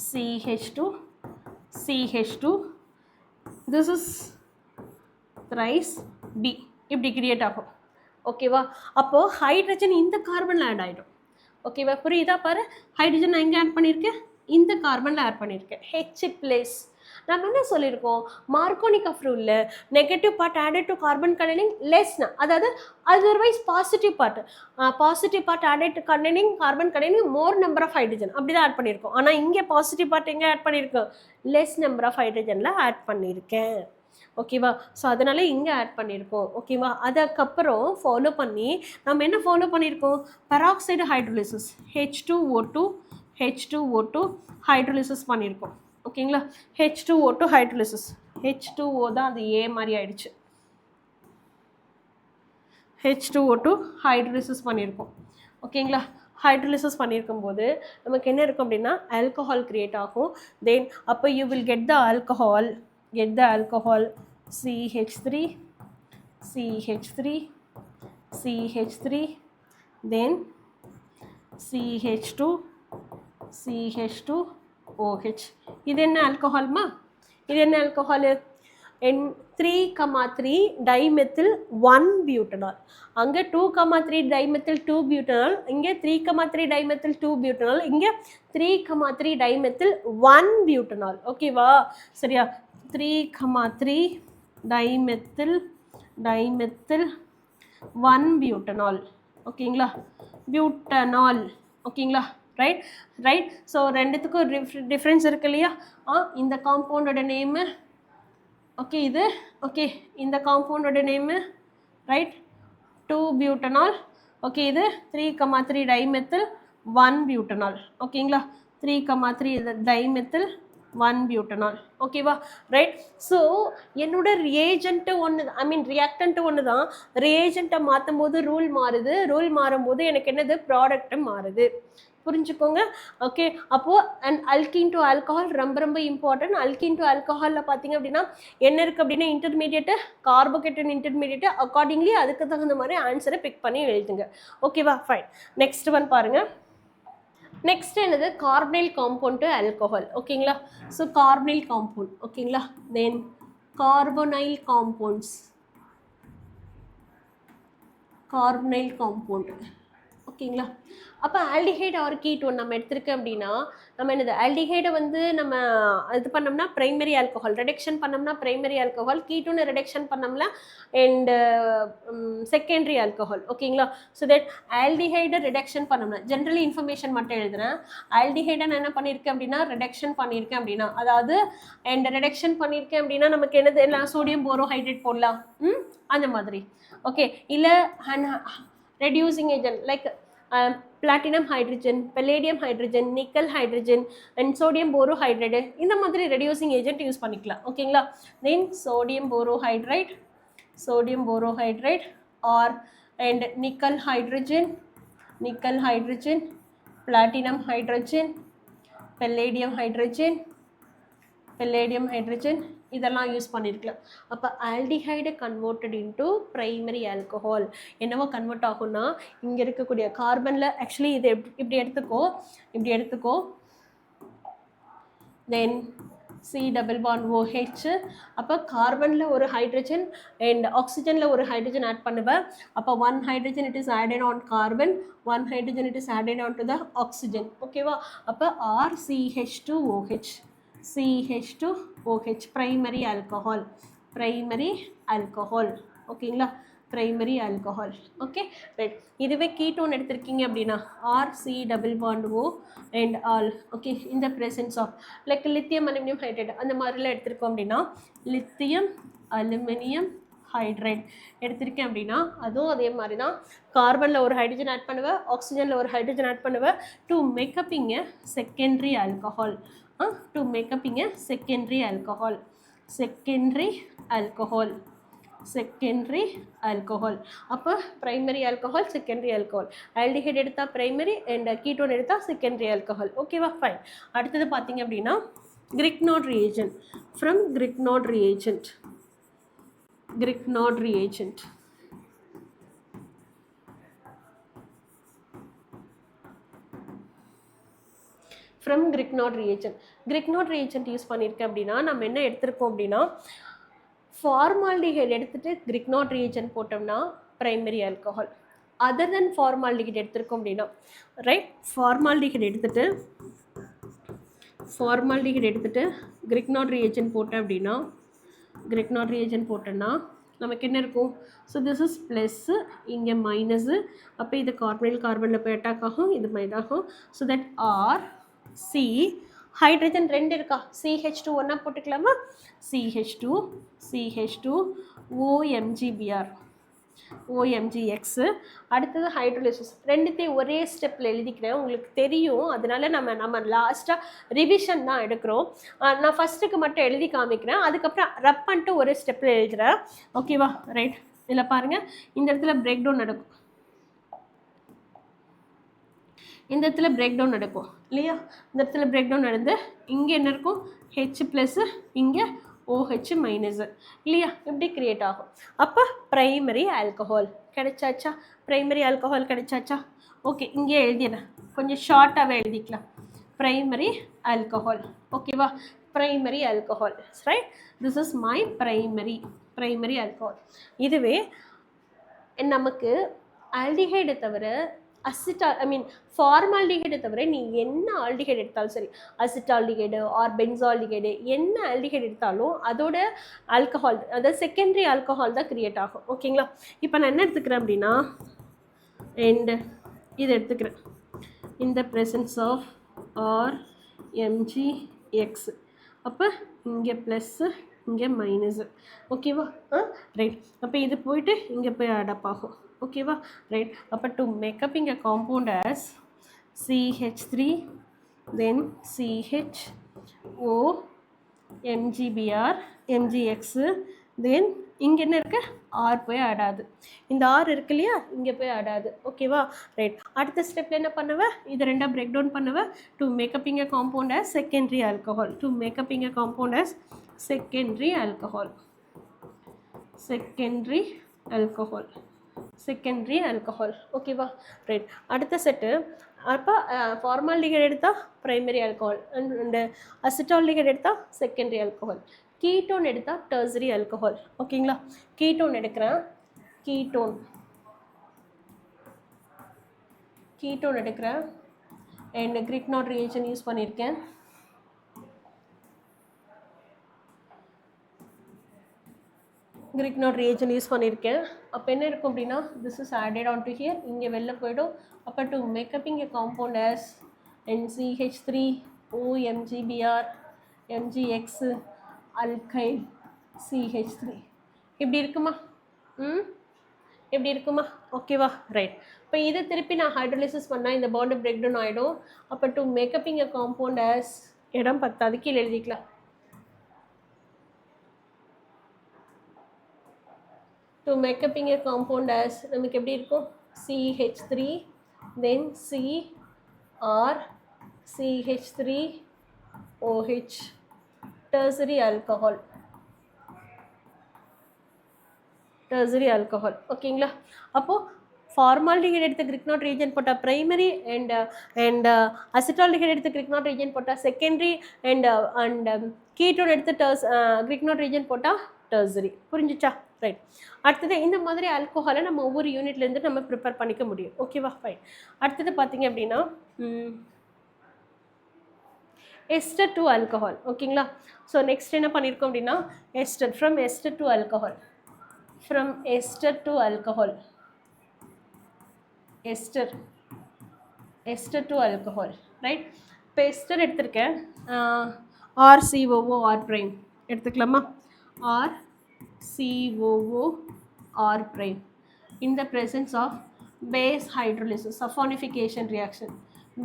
CH2. This is thrice B. இப்படி கிரியேட் ஆகும். ஓகேவா? அப்போது ஹைட்ரஜன் இந்த கார்பனில் ஆட் ஆகிடும். ஓகேவா? புரியுதா? பாரு, ஹைட்ரஜன் நான் எங்கே ஆட் பண்ணியிருக்கேன்? இந்த கார்பனில் ஆட் பண்ணியிருக்கேன். H place. நம்ம என்ன சொல்லியிருக்கோம்? மார்கோனிகஃப் ரூலில் negative part added to carbon containing லெஸ்னா, அதாவது otherwise positive part added to containing carbon containing more number of hydrogen, அப்படி தான் ஆட் பண்ணியிருக்கோம். ஆனால் இங்கே பாசிட்டிவ் பார்ட் எங்கே ஆட் பண்ணியிருக்கோம்? லெஸ் நம்பர் ஆஃப் ஹைட்ரஜனில் ஆட் பண்ணியிருக்கேன். ஓகேவா? ஸோ அதனால் இங்கே ஆட் பண்ணியிருக்கோம். ஓகேவா? அதுக்கப்புறம் ஃபாலோ பண்ணி நம்ம என்ன ஃபாலோ பண்ணியிருக்கோம்? பெராக்சைடு ஹைட்ரோலிசிஸ், H2O2 ஹைட்ரோலிசிஸ் பண்ணியிருக்கோம். ஓகேங்களா? H2O2 hydrolysis. H2O தான் அது A மாதிரி ஆயிடுச்சு. H2O2 ஹைட்ரோலிசிஸ் பண்ணியிருக்கோம். ஓகேங்களா? ஹைட்ரோலிசிஸ் பண்ணியிருக்கும் போது நமக்கு என்ன இருக்கும் அப்படின்னா ஆல்கஹால் கிரியேட் ஆகும். தென் அப்போ you will get the alcohol CH3, then CH2OH. இது என்ன ஆல்கஹால்மா? இது என்ன ஆல்கஹால்? 3,3 dimethyl 1-butanol. அங்கே 2,3 dimethyl 2-butanol, இங்கே 3,3 dimethyl 2-butanol, இங்கே 3,3 dimethyl 1-butanol. ஓகேவா? சரியா? 3,3 dimethyl டைமெத்தில் 1 பியூட்டனால். ஓகேங்களா, பியூட்டனால். ஓகேங்களா, ரைட் ரைட். ஸோ ரெண்டுத்துக்கும் டிஃப்ரென்ஸ் இருக்கு இல்லையா? இந்த காம்பவுண்டோட நேமு ஓகே, இது ஓகே, இந்த காம்பவுண்டோட நேமு ரைட் 2 பியூட்டனால். ஓகே, இது 3,3 டைமெத்தில் 1 பியூட்டனால். ஓகேங்களா, 3,3 இது டைமெத்தில் 1 பியூட்டனால். ஓகேவா, ரைட். ஸோ என்னோட ரியேஜென்ட்டு ஒன்று, ஐ மீன் ரியாக்டன்ட்டு ஒன்று தான். ரியேஜென்ட்டை மாற்றும் போது ரூல் மாறுது, ரூல் மாறும்போது எனக்கு என்னது ப்ராடக்ட்டும் மாறுது. புரிஞ்சுக்கோங்க. ஓகே, அப்போது அண்ட் அல்கீன் டு ஆல்கஹால் ரொம்ப ரொம்ப இம்பார்ட்டன்ட். அல்கீன் டு ஆல்கஹாலில் பார்த்தீங்க அப்படின்னா என்ன இருக்குது அப்படின்னா இன்டர்மீடியேட்டு, கார்போகேட்டன் இன்டர்மீடியேட்டு. அக்கார்டிங்லி அதுக்கு தகுந்த மாதிரி ஆன்சரை பிக் பண்ணி எழுதுங்க. ஓகேவா, ஃபைன். நெக்ஸ்ட் ஒன் பாருங்கள். நெக்ஸ்ட் என்னது, கார்பனைல் காம்பவுண்ட் டு ஆல்கஹால். ஓகேங்களா, ஸோ கார்பனைல் காம்பவுண்ட். ஓகேங்களா, தென் கார்பனைல் காம்பவுண்ட்ஸ், கார்பனைல் காம்பவுண்ட். ஓகேங்களா, அப்போ ஆல்டிஹைட் ஆர் கீட்டோன் நம்ம எடுத்திருக்கோம் அப்படின்னா நம்ம என்னது, ஆல்டிஹைடை வந்து நம்ம இது பண்ணோம்னா பிரைமரி ஆல்கஹால், ரிடக்ஷன் பண்ணோம்னா பிரைமரி ஆல்கஹால், கீட்டோனை ரிடக்ஷன் பண்ணோம்னா அண்ட் செகண்டரி ஆல்கஹால். ஓகேங்களா, ஸோ தட் ஆல்டிஹைடை ரிடக்ஷன் பண்ணோம்னா ஜென்ரலி இன்ஃபர்மேஷன் மட்டும் எழுதுறேன். ஆல்டிஹைடை நான் என்ன பண்ணியிருக்கேன் அப்படின்னா ரிடக்ஷன் பண்ணியிருக்கேன் அப்படின்னா, அதாவது அண்ட் ரிடக்ஷன் பண்ணியிருக்கேன் அப்படின்னா நமக்கு என்னது, எல்லாம் சோடியம் போரோஹைட்ரேட் போடலாம், அந்த மாதிரி. ஓகே, இல்லை reducing agent like platinum hydrogen, palladium hydrogen, nickel hydrogen and sodium borohydride, இந்த மாதிரி reducing agent யூஸ் பண்ணிக்கலாம். ஓகேங்களா, then sodium borohydride or and nickel hydrogen, platinum hydrogen, palladium hydrogen இதெல்லாம் யூஸ் பண்ணியிருக்கலாம். அப்போ aldehyde converted into primary alcohol என்னவோ convert ஆகும்னா இங்கே இருக்கக்கூடிய கார்பனில் ஆக்சுவலி இது இப்படி எடுத்துக்கோ தென் C double bond OH. அப்போ கார்பனில் ஒரு ஹைட்ரஜன் அண்ட் ஆக்சிஜனில் ஒரு ஹைட்ரஜன் ஆட் பண்ணுவேன். அப்போ 1 hydrogen it is added on carbon, 1 hydrogen it is added on to the oxygen. ஓகேவா, அப்போ RCH2OH, CH2OH primary alcohol. ஓகேங்களா, பிரைமரி ஆல்கஹால். Okay, right. இதுவே கீட்டோன் எடுத்திருக்கீங்க அப்படின்னா RC double bond O and all. Okay, இந்த presence of like lithium aluminium hydride அந்த மாதிரிலாம் எடுத்திருக்கோம் அப்படின்னா லித்தியம் அலுமினியம் ஹைட்ரைட் எடுத்திருக்கேன் அப்படின்னா அதுவும் அதே மாதிரி தான். கார்பனில் ஒரு ஹைட்ரஜன் ஆட் பண்ணுவேன், ஆக்சிஜனில் ஒரு ஹைட்ரஜன் ஆட் பண்ணுவேன் to மேக்கப்பிங் a secondary alcohol. To make up a secondary alcohol. அப்போ primary alcohol, secondary alcohol. aldehyde எடுத்தா primary and ketone எடுத்தா secondary alcohol. ஓகேவா, ஃபைன். அடுத்தது பார்த்தீங்க அப்படின்னா Grignard reagent. From Grignard reagent. From Grignard reagent use பண்ணியிருக்கேன் அப்படின்னா நம்ம என்ன எடுத்திருக்கோம் அப்படின்னா ஃபார்மால்டிஹைட் எடுத்துகிட்டு Grignard reagent போட்டோம்னா primary alcohol. Other then formaldehyde எடுத்திருக்கோம் அப்படின்னா ரைட், ஃபார்மால்டிஹைட் எடுத்துகிட்டு Grignard reagent போட்டேன் அப்படின்னா நமக்கு என்ன இருக்கும், ஸோ திஸ் இஸ் ப்ளஸ்ஸு, இங்கே மைனஸு. அப்போ இது கார்பனில் போய் அட்டாக் ஆகும், இது மைதாகும். So that R C hydrogen 2 இருக்கா, CH2 ஒன்றா போட்டுக்கலாமா, CH2 OMGBR அடுத்தது ஹைட்ரோலிசிஸ். ரெண்டுத்தையும் ஒரே ஸ்டெப்பில் எழுதிக்கிறேன், உங்களுக்கு தெரியும். அதனால நம்ம லாஸ்ட்டாக ரிவிஷன் தான் எடுக்கிறோம். நான் ஃபஸ்ட்டுக்கு மட்டும் எழுதி காமிக்கிறேன், அதுக்கப்புறம் ரப் பண்ணிட்டு ஒரே ஸ்டெப்பில் எழுதுகிறேன். ஓகேவா, ரைட். இதில் பாருங்கள், இந்த இடத்துல பிரேக் டவுன் நடக்கும், இந்த இடத்துல பிரேக் டவுன் நடக்கும் இல்லையா, இந்த இடத்துல பிரேக் டவுன் நடந்து இங்கே என்ன இருக்கும், ஹெச் ப்ளஸ்ஸு, இங்கே OH மைனஸு இல்லையா, இப்படி க்ரியேட் ஆகும். அப்போ ப்ரைமரி ஆல்கஹால் கிடைச்சாச்சா, ஓகே. இங்கே எழுதிடுறேன், கொஞ்சம் ஷார்ட்டாகவே எழுதிக்கலாம், ப்ரைமரி ஆல்கஹால். ஓகேவா, primary alcohol, right. This is my primary alcohol. இதுவே நமக்கு ஆல்டிஹைடை தவிர அசிட்டால் ஐ மீன் ஃபார்மால்டிஹைடை தவிர நீ என்ன ஆல்டிஹைட் எடுத்தாலும் சரி, அசிட்டால்டிஹைடு ஆர் பென்சால்டிஹைடு என்ன ஆல்டிஹைட் எடுத்தாலும் அதோட ஆல்கஹால், அதாவது செகண்டரி ஆல்கஹால் தான் கிரியேட் ஆகும். ஓகேங்களா? இப்போ நான் என்ன எடுத்துக்கிறேன் அப்படின்னா, அண்ட் இது எடுத்துக்கிறேன், இந்த ப்ரெசன்ஸ் ஆஃப் ஆர் எம்ஜிஎக்ஸ். அப்போ இங்கே ப்ளஸ்ஸு இங்கே மைனஸு. ஓகேவா? ரைட். அப்போ இது போயிட்டு இங்கே போய் அடப் ஆகும். ஓகேவா? ரைட். அப்போ டு மேக்கப் இங்கே compound as CH3 then CHO MgBr MgX then இங்கே என்ன இருக்கு, ஆர் போய் ஆடாது. இந்த ஆர் இருக்கு இல்லையா, இங்கே போய் ஆடாது. ஓகேவா? ரைட். அடுத்த ஸ்டெப்பில் என்ன பண்ணுவேன், இது ரெண்டாக பிரேக் டவுன் பண்ணுவேன். To மேக்கப்பிங் a compound as secondary alcohol. To மேக்கப்பிங் a compound as secondary alcohol. Secondary alcohol. Secondary alcohol. ஓகேவா? ரைட். அடுத்த செட்டு, அப்போ ஃபார்மால்டிஹைட் எடுத்தால் ப்ரைமரி ஆல்கஹால், அண்ட் அசிட்டால்டிஹைட் எடுத்தால் செகண்டரி ஆல்கஹால், கீட்டோன் எடுத்தால் டெர்சரி ஆல்கஹால். ஓகேங்களா? கீட்டோன் எடுக்கிறேன், ketone எடுக்கிறேன் அண்ட் கிரிக்னாட் ரிஏஜன் யூஸ் பண்ணியிருக்கேன். கிரிக்னாட் ரிஏஜன் யூஸ் பண்ணியிருக்கேன். அப்போ என்ன இருக்கும் அப்படின்னா, this is added on to here, இங்கே வெளில போய்டும். அப்போ to மேக்கப்பிங் a compound as NCH3 OMgBr MgX alkyl CH3. இப்படி இருக்குமா? எப்படி இருக்குமா? ஓகேவா? ரைட். இப்போ இதை திருப்பி நான் ஹைட்ரோலிசிஸ் பண்ணால் இந்த பாண்டு பிரேக் டவுன் ஆகிடும். அப்போ டு மேக்கப்பிங் எ காம்பவுண்ட் as, இடம் பத்தாது, கீழே எழுதிக்கலாம். டு மேக்கப்பிங் எ காம்பவுண்ட் as நமக்கு எப்படி இருக்கும், CH3 then CR CH3OH tertiary alcohol. Tertiary alcohol. ஓகேங்களா? அப்போது ஃபார்மால்டிஹைட் எடுத்து கிரிக்னாட் ரீஜன் போட்டால் ப்ரைமரி, அண்ட் அசிட்டால்டிஹைட் எடுத்து கிரிக்னாட் ரீஜன் போட்டால் செகண்டரி, அண்ட் கீட்டோன் எடுத்து கிரிக்னாட் ரீஜன் போட்டால் டெர்சரி. புரிஞ்சிச்சா? ரைட். அடுத்தது இந்த மாதிரி ஆல்கஹாலை நம்ம ஒவ்வொரு யூனிட்லேருந்து நம்ம ப்ரிப்பேர் பண்ணிக்க முடியும். ஓகேவா? ஃபைன். அடுத்தது பார்த்தீங்க அப்படின்னா எஸ்டர் டு ஆல்கஹால். ஓகேங்களா? ஸோ நெக்ஸ்ட் என்ன பண்ணியிருக்கோம் அப்படின்னா, ester, from ester to alcohol, from ester to alcohol, ester to alcohol, right? இப்போ எஸ்டர் எடுத்திருக்கேன், RCOO R prime எடுத்துக்கலாமா? RCOO R prime in the presence of base hydrolysis, saponification reaction,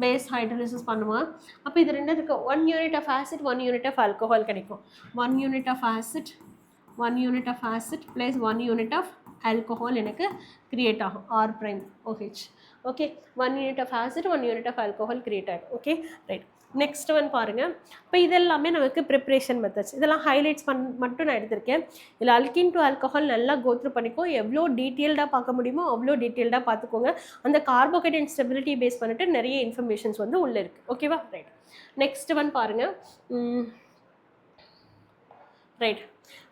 base hydrolysis பண்ணுவோம். அப்போ இது ரெண்டு இருக்கு, 1 unit of acid 1 unit of alcohol கிடைக்கும். 1 unit of acid 1 unit of acid plus 1 unit of alcohol எனக்கு create ஆகும், R prime OH. Okay, 1 unit of acid 1 unit of alcohol create ஆகும். Okay, right. Next one பாருங்கள். இப்போ இதெல்லாமே நமக்கு preparation methods, இதெல்லாம் highlights மட்டும் நான் எடுத்திருக்கேன். இதில் அல்கின் டு ஆல்கஹால் நல்லா கோத்ரூ பண்ணிக்கோ, எவ்வளோ டீட்டெயில்டாக பார்க்க முடியுமோ அவ்வளோ டீட்டெயில்டாக பார்த்துக்கோங்க. அந்த கார்போஹைட்ரேட் அண்ட் ஸ்டெபிலிட்டி பேஸ் பண்ணிட்டு நிறைய இன்ஃபர்மேஷன்ஸ் வந்து உள்ளே இருக்குது. ஓகேவா? ரைட். நெக்ஸ்ட் ஒன் பாருங்கள். ரைட்.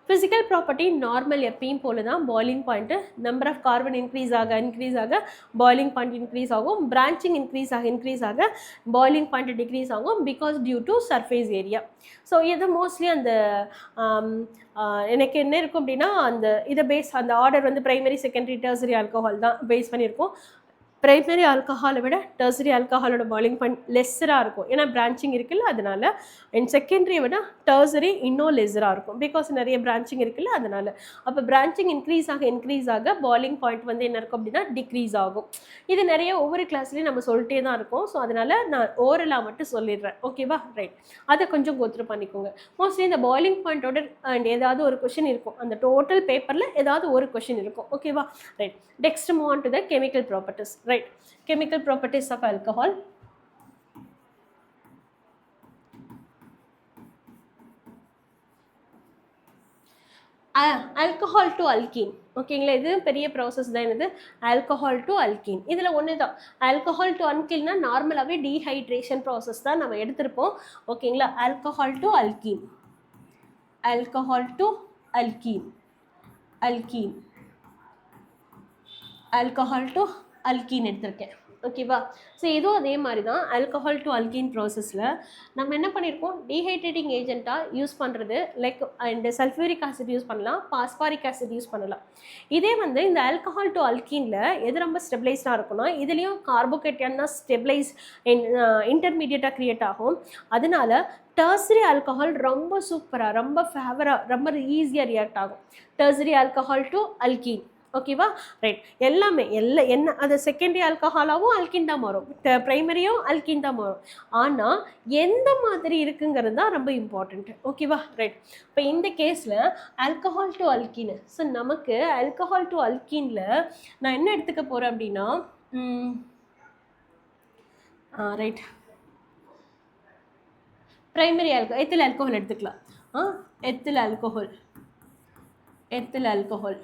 ஃபிசிக்கல் ப்ராப்பர்ட்டி நார்மல் எப்பயும் போல தான், boiling point number of carbon increase ஆக பாய்லிங் பாயிண்ட் இன்க்ரீஸ் ஆகும், பிரான்ச்சிங் இன்க்ரீஸ் ஆக பாய்லிங் பாயிண்ட் டிக்ரீஸ் ஆகும், because due to surface area. So இது மோஸ்ட்லி அந்த எனக்கு என்ன இருக்கும் அப்படின்னா, அந்த இதை பேஸ், அந்த ஆர்டர் வந்து ப்ரைமரி செகண்டரி டெர்சரி ஆல்கஹால் தான் பேஸ் பண்ணியிருக்கோம். ப்ரைமரி ஆல்கஹாலை விட டெர்சரி ஆல்கஹாலோட பாய்லிங் பாயிண்ட் லெஸ்ஸராக இருக்கும், ஏன்னா பிரான்ச்சிங் இருக்குல்ல அதனால. அண்ட் செகண்டரியை விட டெர்சரி இன்னும் லெஸ்ஸராக இருக்கும், பிகாஸ் நிறைய பிரான்ச்சிங் இருக்குல்ல அதனால. அப்போ பிரான்ச்சிங் இன்க்ரீஸ் ஆக பாய்லிங் பாயிண்ட் வந்து என்ன இருக்கும் அப்படின்னா டிக்ரீஸ் ஆகும். இது நிறைய ஒவ்வொரு கிளாஸ்லேயும் நம்ம சொல்லிட்டே தான் இருக்கோம். ஸோ அதனால் நான் ஓரலாக மட்டும் சொல்லிடுறேன். ஓகேவா? ரைட். அதை கொஞ்சம் கோத்ரூ பண்ணிக்கோங்க. மோஸ்ட்லி இந்த பாய்லிங் பாயிண்டோட அண்ட் ஏதாவது ஒரு கொஷின் இருக்கும், அந்த டோட்டல் பேப்பரில் ஏதாவது ஒரு கொஷின் இருக்கும். ஓகேவா? Right. Next move on to the chemical properties. Right. Chemical properties of alcohol. Alcohol to alkene. ஓகேங்களா? இது பெரிய ப்ராசஸ் தான். இது ஆல்கஹால் டு அல்கீன். இதில் ஒன்று தான், ஆல்கஹால் டு அல்கீன்னா நார்மலாகவே டீஹைட்ரேஷன் ப்ராசஸ் தான் நம்ம எடுத்திருப்போம். ஓகேங்களா? Alcohol to alkene, alcohol to alkene, alcohol to alkene எடுத்திருக்கேன். ஓகேவா? ஸோ இதுவும் அதே மாதிரி தான் ஆல்கஹால் டு அல்கீன் ப்ராசஸில் நம்ம என்ன பண்ணியிருக்கோம், டீஹைட்ரேட்டிங் ஏஜென்ட்டாக யூஸ் பண்ணுறது like and sulphuric acid use பண்ணலாம், பாஸ்பாரிக் ஆசிட் யூஸ் பண்ணலாம். இதே வந்து இந்த ஆல்கஹால் டு அல்கீனில் எது ரொம்ப ஸ்டெபிளைஸ்டாக இருக்குன்னா, இதுலேயும் கார்போகேட்டன் தான் ஸ்டெபிளைஸ் இன்டர்மீடியட்டாக க்ரியேட் ஆகும். அதனால டர்சரி ஆல்கஹால் ரொம்ப சூப்பராக, ரொம்ப ஃபேவராக, ரொம்ப ஈஸியாக ரியாக்ட் ஆகும். Tertiary alcohol to alkene. ஓகேவா? ரைட். எல்லாமே என்ன அது செகண்டரி ஆல்கஹாலாகவும் அல்கின் தான் மாறும், ப்ரைமரியும் அல்கின் தான் மாறும். ஆனால் எந்த மாதிரி இருக்குங்கிறது தான் ரொம்ப இம்பார்ட்டண்ட். ஓகேவா? ரைட். இப்போ இந்த கேஸில் ஆல்கஹால் டு அல்கின். ஸோ நமக்கு ஆல்கஹால் டு அல்கினில் நான் என்ன எடுத்துக்க போகிறேன் அப்படின்னா, ரைட், ப்ரைமரி எத்தில் ஆல்கஹால் எடுத்துக்கலாம். Ethyl alcohol.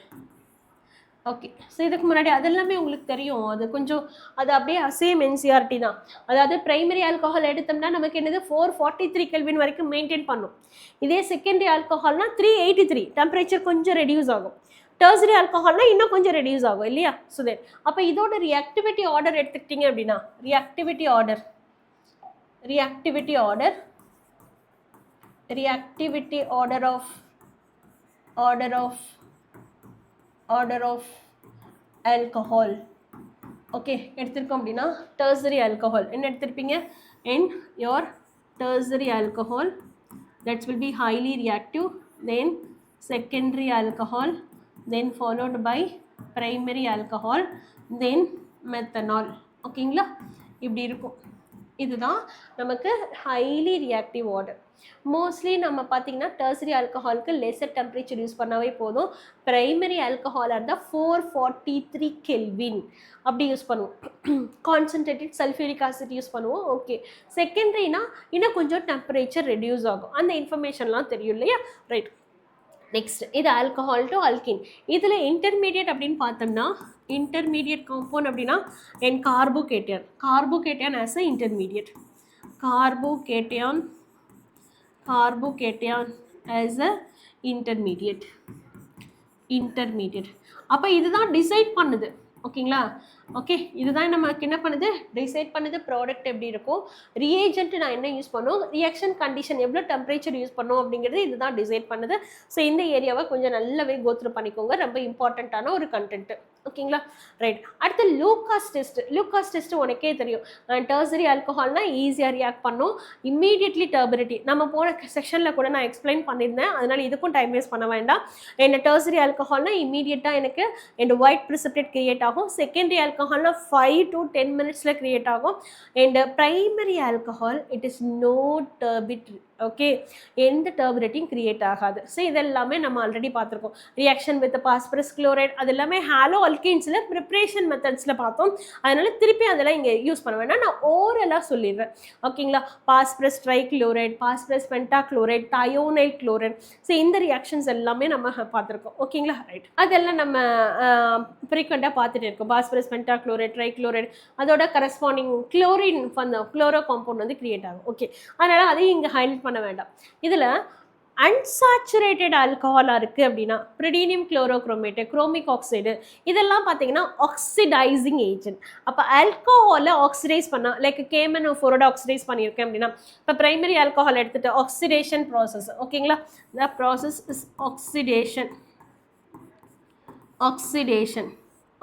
ஓகே. ஸோ இதுக்கு முன்னாடி அதெல்லாமே உங்களுக்கு தெரியும். அது கொஞ்சம் அது அப்படியே சேம் என்சிஆர்டி தான். அதாவது ப்ரைமரி ஆல்கஹால் எடுத்தோம்னா நமக்கு என்னது 443 கெல்வின் வரைக்கும் மெயின்டைன் பண்ணும். இதே செகண்டரி ஆல்கஹால்னா 383 டெம்பரேச்சர் கொஞ்சம் ரெடியூஸ் ஆகும். டர்சரி ஆல்கஹால்னா இன்னும் கொஞ்சம் ரெடியூஸ் ஆகும் இல்லையா? ஸோ தென் அப்போ இதோட ரியாக்டிவிட்டி ஆர்டர் எடுத்துக்கிட்டீங்க அப்படின்னா, reactivity order of alcohol. Okay, எடுத்திருக்கோம் அப்படின்னா டர்சரி ஆல்கஹால் என்ன எடுத்திருப்பீங்க? In your tertiary alcohol that will be highly reactive, then secondary alcohol, then followed by primary alcohol, then methanol. ஓகேங்களா? இப்படி இருக்கும். இதுதான் நமக்கு ஹைலி ரியாக்டிவ் ஆர்டர். மோஸ்ட்லி நம்ம பார்த்தீங்கன்னா டர்சரி ஆல்கஹாலுக்கு லெசர் டெம்பரேச்சர் யூஸ் பண்ணாவே போதும். ப்ரைமரி ஆல்கஹாலாக இருந்தால் 443 கெல்வின் அப்படி யூஸ் பண்ணுவோம். கான்சன்ட்ரேட்டட் சல்ஃபியூரிக் ஆசிட் யூஸ் பண்ணுவோம். ஓகே. செகண்டரினா இன்னும் கொஞ்சம் டெம்பரேச்சர் ரெடியூஸ் ஆகும். அந்த இன்ஃபர்மேஷன்லாம் தெரியும் இல்லையா? ரைட். நெக்ஸ்ட் இது ஆல்கஹால் டு அல்கின். இதில் இன்டர்மீடியட் அப்படின்னு பார்த்தோம்னா, இன்டர்மீடியட் காம்பவுண்ட் அப்படின்னா என் carbocation as a intermediate. Carbocation as a intermediate. அப்போ இதுதான் டிசைட் பண்ணுது. ஓகேங்களா? ஓகே, இதுதான் நமக்கு என்ன பண்ணுது, டிசைட் பண்ணுது ப்ராடக்ட் எப்படி இருக்கும், ரியேஜென்ட் நான் என்ன யூஸ் பண்ணும், ரியாக்ஷன் கண்டிஷன் எவ்வளோ டெம்பரேச்சர் யூஸ் பண்ணும் அப்படிங்கிறது இதுதான் டிசைட் பண்ணுது. ஸோ இந்த ஏரியாவை கொஞ்சம் நல்லாவே கோத்ரூ பண்ணிக்கோங்க, ரொம்ப இம்பார்ட்டண்ட்டான ஒரு கண்டென்ட். ஓகேங்களா? ரைட். அடுத்து லூகாஸ் டெஸ்ட் உனக்கே தெரியும். டர்சரி ஆல்கஹால்னா ஈஸியாக ரியாக்ட் பண்ணும், இம்மீடியட்லி டர்பரிட்டி. நம்ம போன செக்ஷனில் கூட நான் எக்ஸ்பிளைன் பண்ணியிருந்தேன், அதனால் இதுக்கும் டைம் வேஸ்ட் பண்ண வேண்டாம். என்ன டர்சரி ஆல்கஹால்னா இம்மீடியட்டாக எனக்கு இந்த ஒயிட் ப்ரிசிபிடேட் கிரியேட் ஆகும். செகண்டரி ஆல்கஹால்னா 5 to 10 மினிட்ஸில் கிரியேட் ஆகும். And primary alcohol it is no turbid. Okay, எந்த டர்பரேட்டிங் கிரியேட் ஆகாது. ஸோ இதெல்லாமே நம்ம ஆல்ரெடி பார்த்துருக்கோம். ரியாக்ஷன் வித் பாஸ்பரஸ் குளோரைட் அது எல்லாமே ஹாலோ அல்கீன்ஸில் ப்ரிப்ரேஷன் மெத்தட்ஸில் பார்த்தோம். அதனால திருப்பி அதெல்லாம் இங்கே யூஸ் பண்ண வேண்டாம், நான் ஓரலாக சொல்லிடுறேன். ஓகேங்களா? Phosphorus trichloride, phosphorus pentachloride, thionyl chloride. So இந்த ரியாக்ஷன்ஸ் எல்லாமே நம்ம பார்த்துருக்கோம். ஓகேங்களா? ரைட். அதெல்லாம் நம்ம ஃப்ரீக்வெண்ட்டாக பார்த்துட்டு இருக்கோம். பாஸ்பரஸ் பென்டாக்ளோரைட், ட்ரைக்ளோரைட் அதோட கரஸ்பாண்டிங் குளோரின் குளோரோ காம்பவுண்ட் வந்து கிரியேட் ஆகும். ஓகே, அதனால் அதையும் இங்கே ஹைலைட் பண்ண வேண்டாம். இதில் அன்சாச்சுரேட்டட் ஆல்கஹாலாக இருக்குது அப்படின்னா பிரிடீனியம் குளோரோக்ரோமேட்டு, குரோமிக் ஆக்சைடு இதெல்லாம் பார்த்தீங்கன்னா ஆக்சிடைசிங் ஏஜென்ட். அப்போ ஆல்கஹாலை ஆக்சிடைஸ் பண்ணால் லைக் KMnO4 ஆக்சிடைஸ் பண்ணியிருக்கேன் அப்படின்னா, இப்போ ப்ரைமரி ஆல்கஹால் எடுத்துகிட்டு ஆக்சிடேஷன் ப்ராசஸ். ஓகேங்களா? The process is oxidation.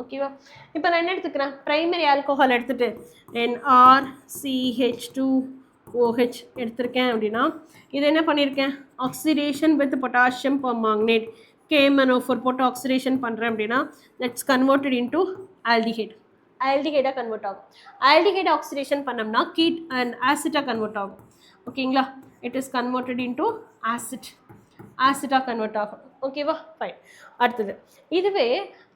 ஓகேவா? இப்போ நான் என்ன எடுத்துக்கிறேன், ப்ரைமரி ஆல்கஹால் எடுத்துகிட்டு NrCH2OH எடுத்திருக்கேன் அப்படின்னா இது என்ன பண்ணியிருக்கேன், oxidation with potassium permanganate KMnO4 போட்டு ஆக்சிடேஷன் பண்ணுறேன் அப்படின்னா தட்ஸ் கன்வெர்டட் இன்டு ஆல்டிஹைடாக கன்வெர்ட் ஆகும். ஆல்டிஹைட் ஆக்சிடேஷன் பண்ணோம்னா கீட் அண்ட் ஆசிட்டாக கன்வெர்ட் ஆகும். ஓகேங்களா? இட் இஸ் கன்வெர்டட் இன்டு ஆசிட்டாக கன்வெர்ட் ஆகும். ஓகேவா? ஃபைன். அடுத்தது இதுவே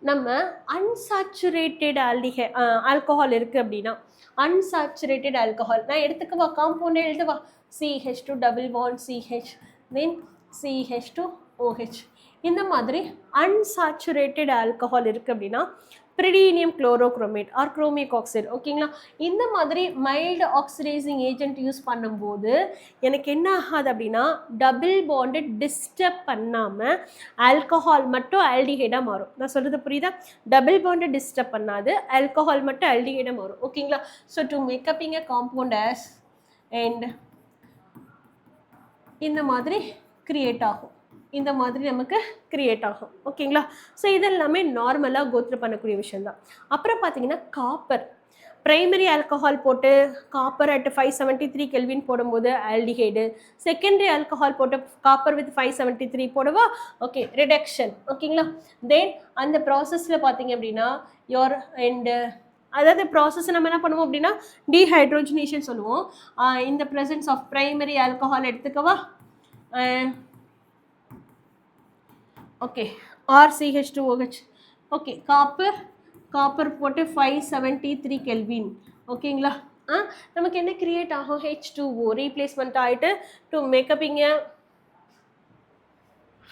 நம்ம அன்சாச்சுரேட்டட் ஆல்கஹால் இருக்குது அப்படின்னா, அன்சாச்சுரேட்டட் ஆல்கஹால் நான் எடுத்துக்கவா, காம்பவுண்டே எழுதுவா, CH2 டபுள் பாண்ட் CH தென் CH2OH. இந்த மாதிரி அன்சாச்சுரேட்டட் ஆல்கஹால் இருக்குது அப்படின்னா பிரிடீனியம் குளோரோக்ரோமேட் ஆர் குரோமிக் ஆக்சைடு. ஓகேங்களா, இந்த மாதிரி மைல்டு ஆக்சிடைசிங் ஏஜென்ட் யூஸ் பண்ணும்போது எனக்கு என்ன ஆகாது அப்படின்னா டபுள் பாண்டை டிஸ்டர்ப் பண்ணாமல் ஆல்கஹால் மட்டும் ஆல்டிஹைடாக மாறும். நான் சொல்கிறது புரியுதா? டபுள் பாண்டை டிஸ்டர்ப் பண்ணாது, ஆல்கஹால் மட்டும் ஆல்டிஹைடாக மாறும். ஓகேங்களா, so to மேக்கப்பிங் a compound as and இந்த மாதிரி கிரியேட் ஆகும், இந்த மாதிரி நமக்கு கிரியேட் ஆகும். ஓகேங்களா, ஸோ இதெல்லாமே நார்மலாக கோத்ரூ பண்ணக்கூடிய விஷயம்தான். அப்புறம் பார்த்தீங்கன்னா காப்பர், பிரைமரி ஆல்கஹால் போட்டு காப்பர் அட் 573 கெல்வின் போடும்போது ஆல்டிஹைடு, செகண்டரி ஆல்கஹால் போட்டு காப்பர் வித் 573 போடுவா, ஓகே ரிடக்ஷன். ஓகேங்களா, தென் அந்த ப்ராசஸில் பார்த்தீங்க அப்படின்னா யோர் அண்டு அதாவது ப்ராசஸ் நம்ம என்ன பண்ணுவோம் அப்படின்னா டீஹைட்ரோஜனேஷன் சொல்லுவோம். இந்த ப்ரெசன்ஸ் ஆஃப் பிரைமரி ஆல்கஹால் எடுத்துக்கவா, ஓகே RCH2OH, ஓகே காப்பர் போட்டு 573 கெல்வின். ஓகேங்களா, நமக்கு என்ன கிரியேட் ஆகும், H2O ரீப்ளேஸ்மெண்ட் ஆகிட்டு டு மேக்கப்பிங்க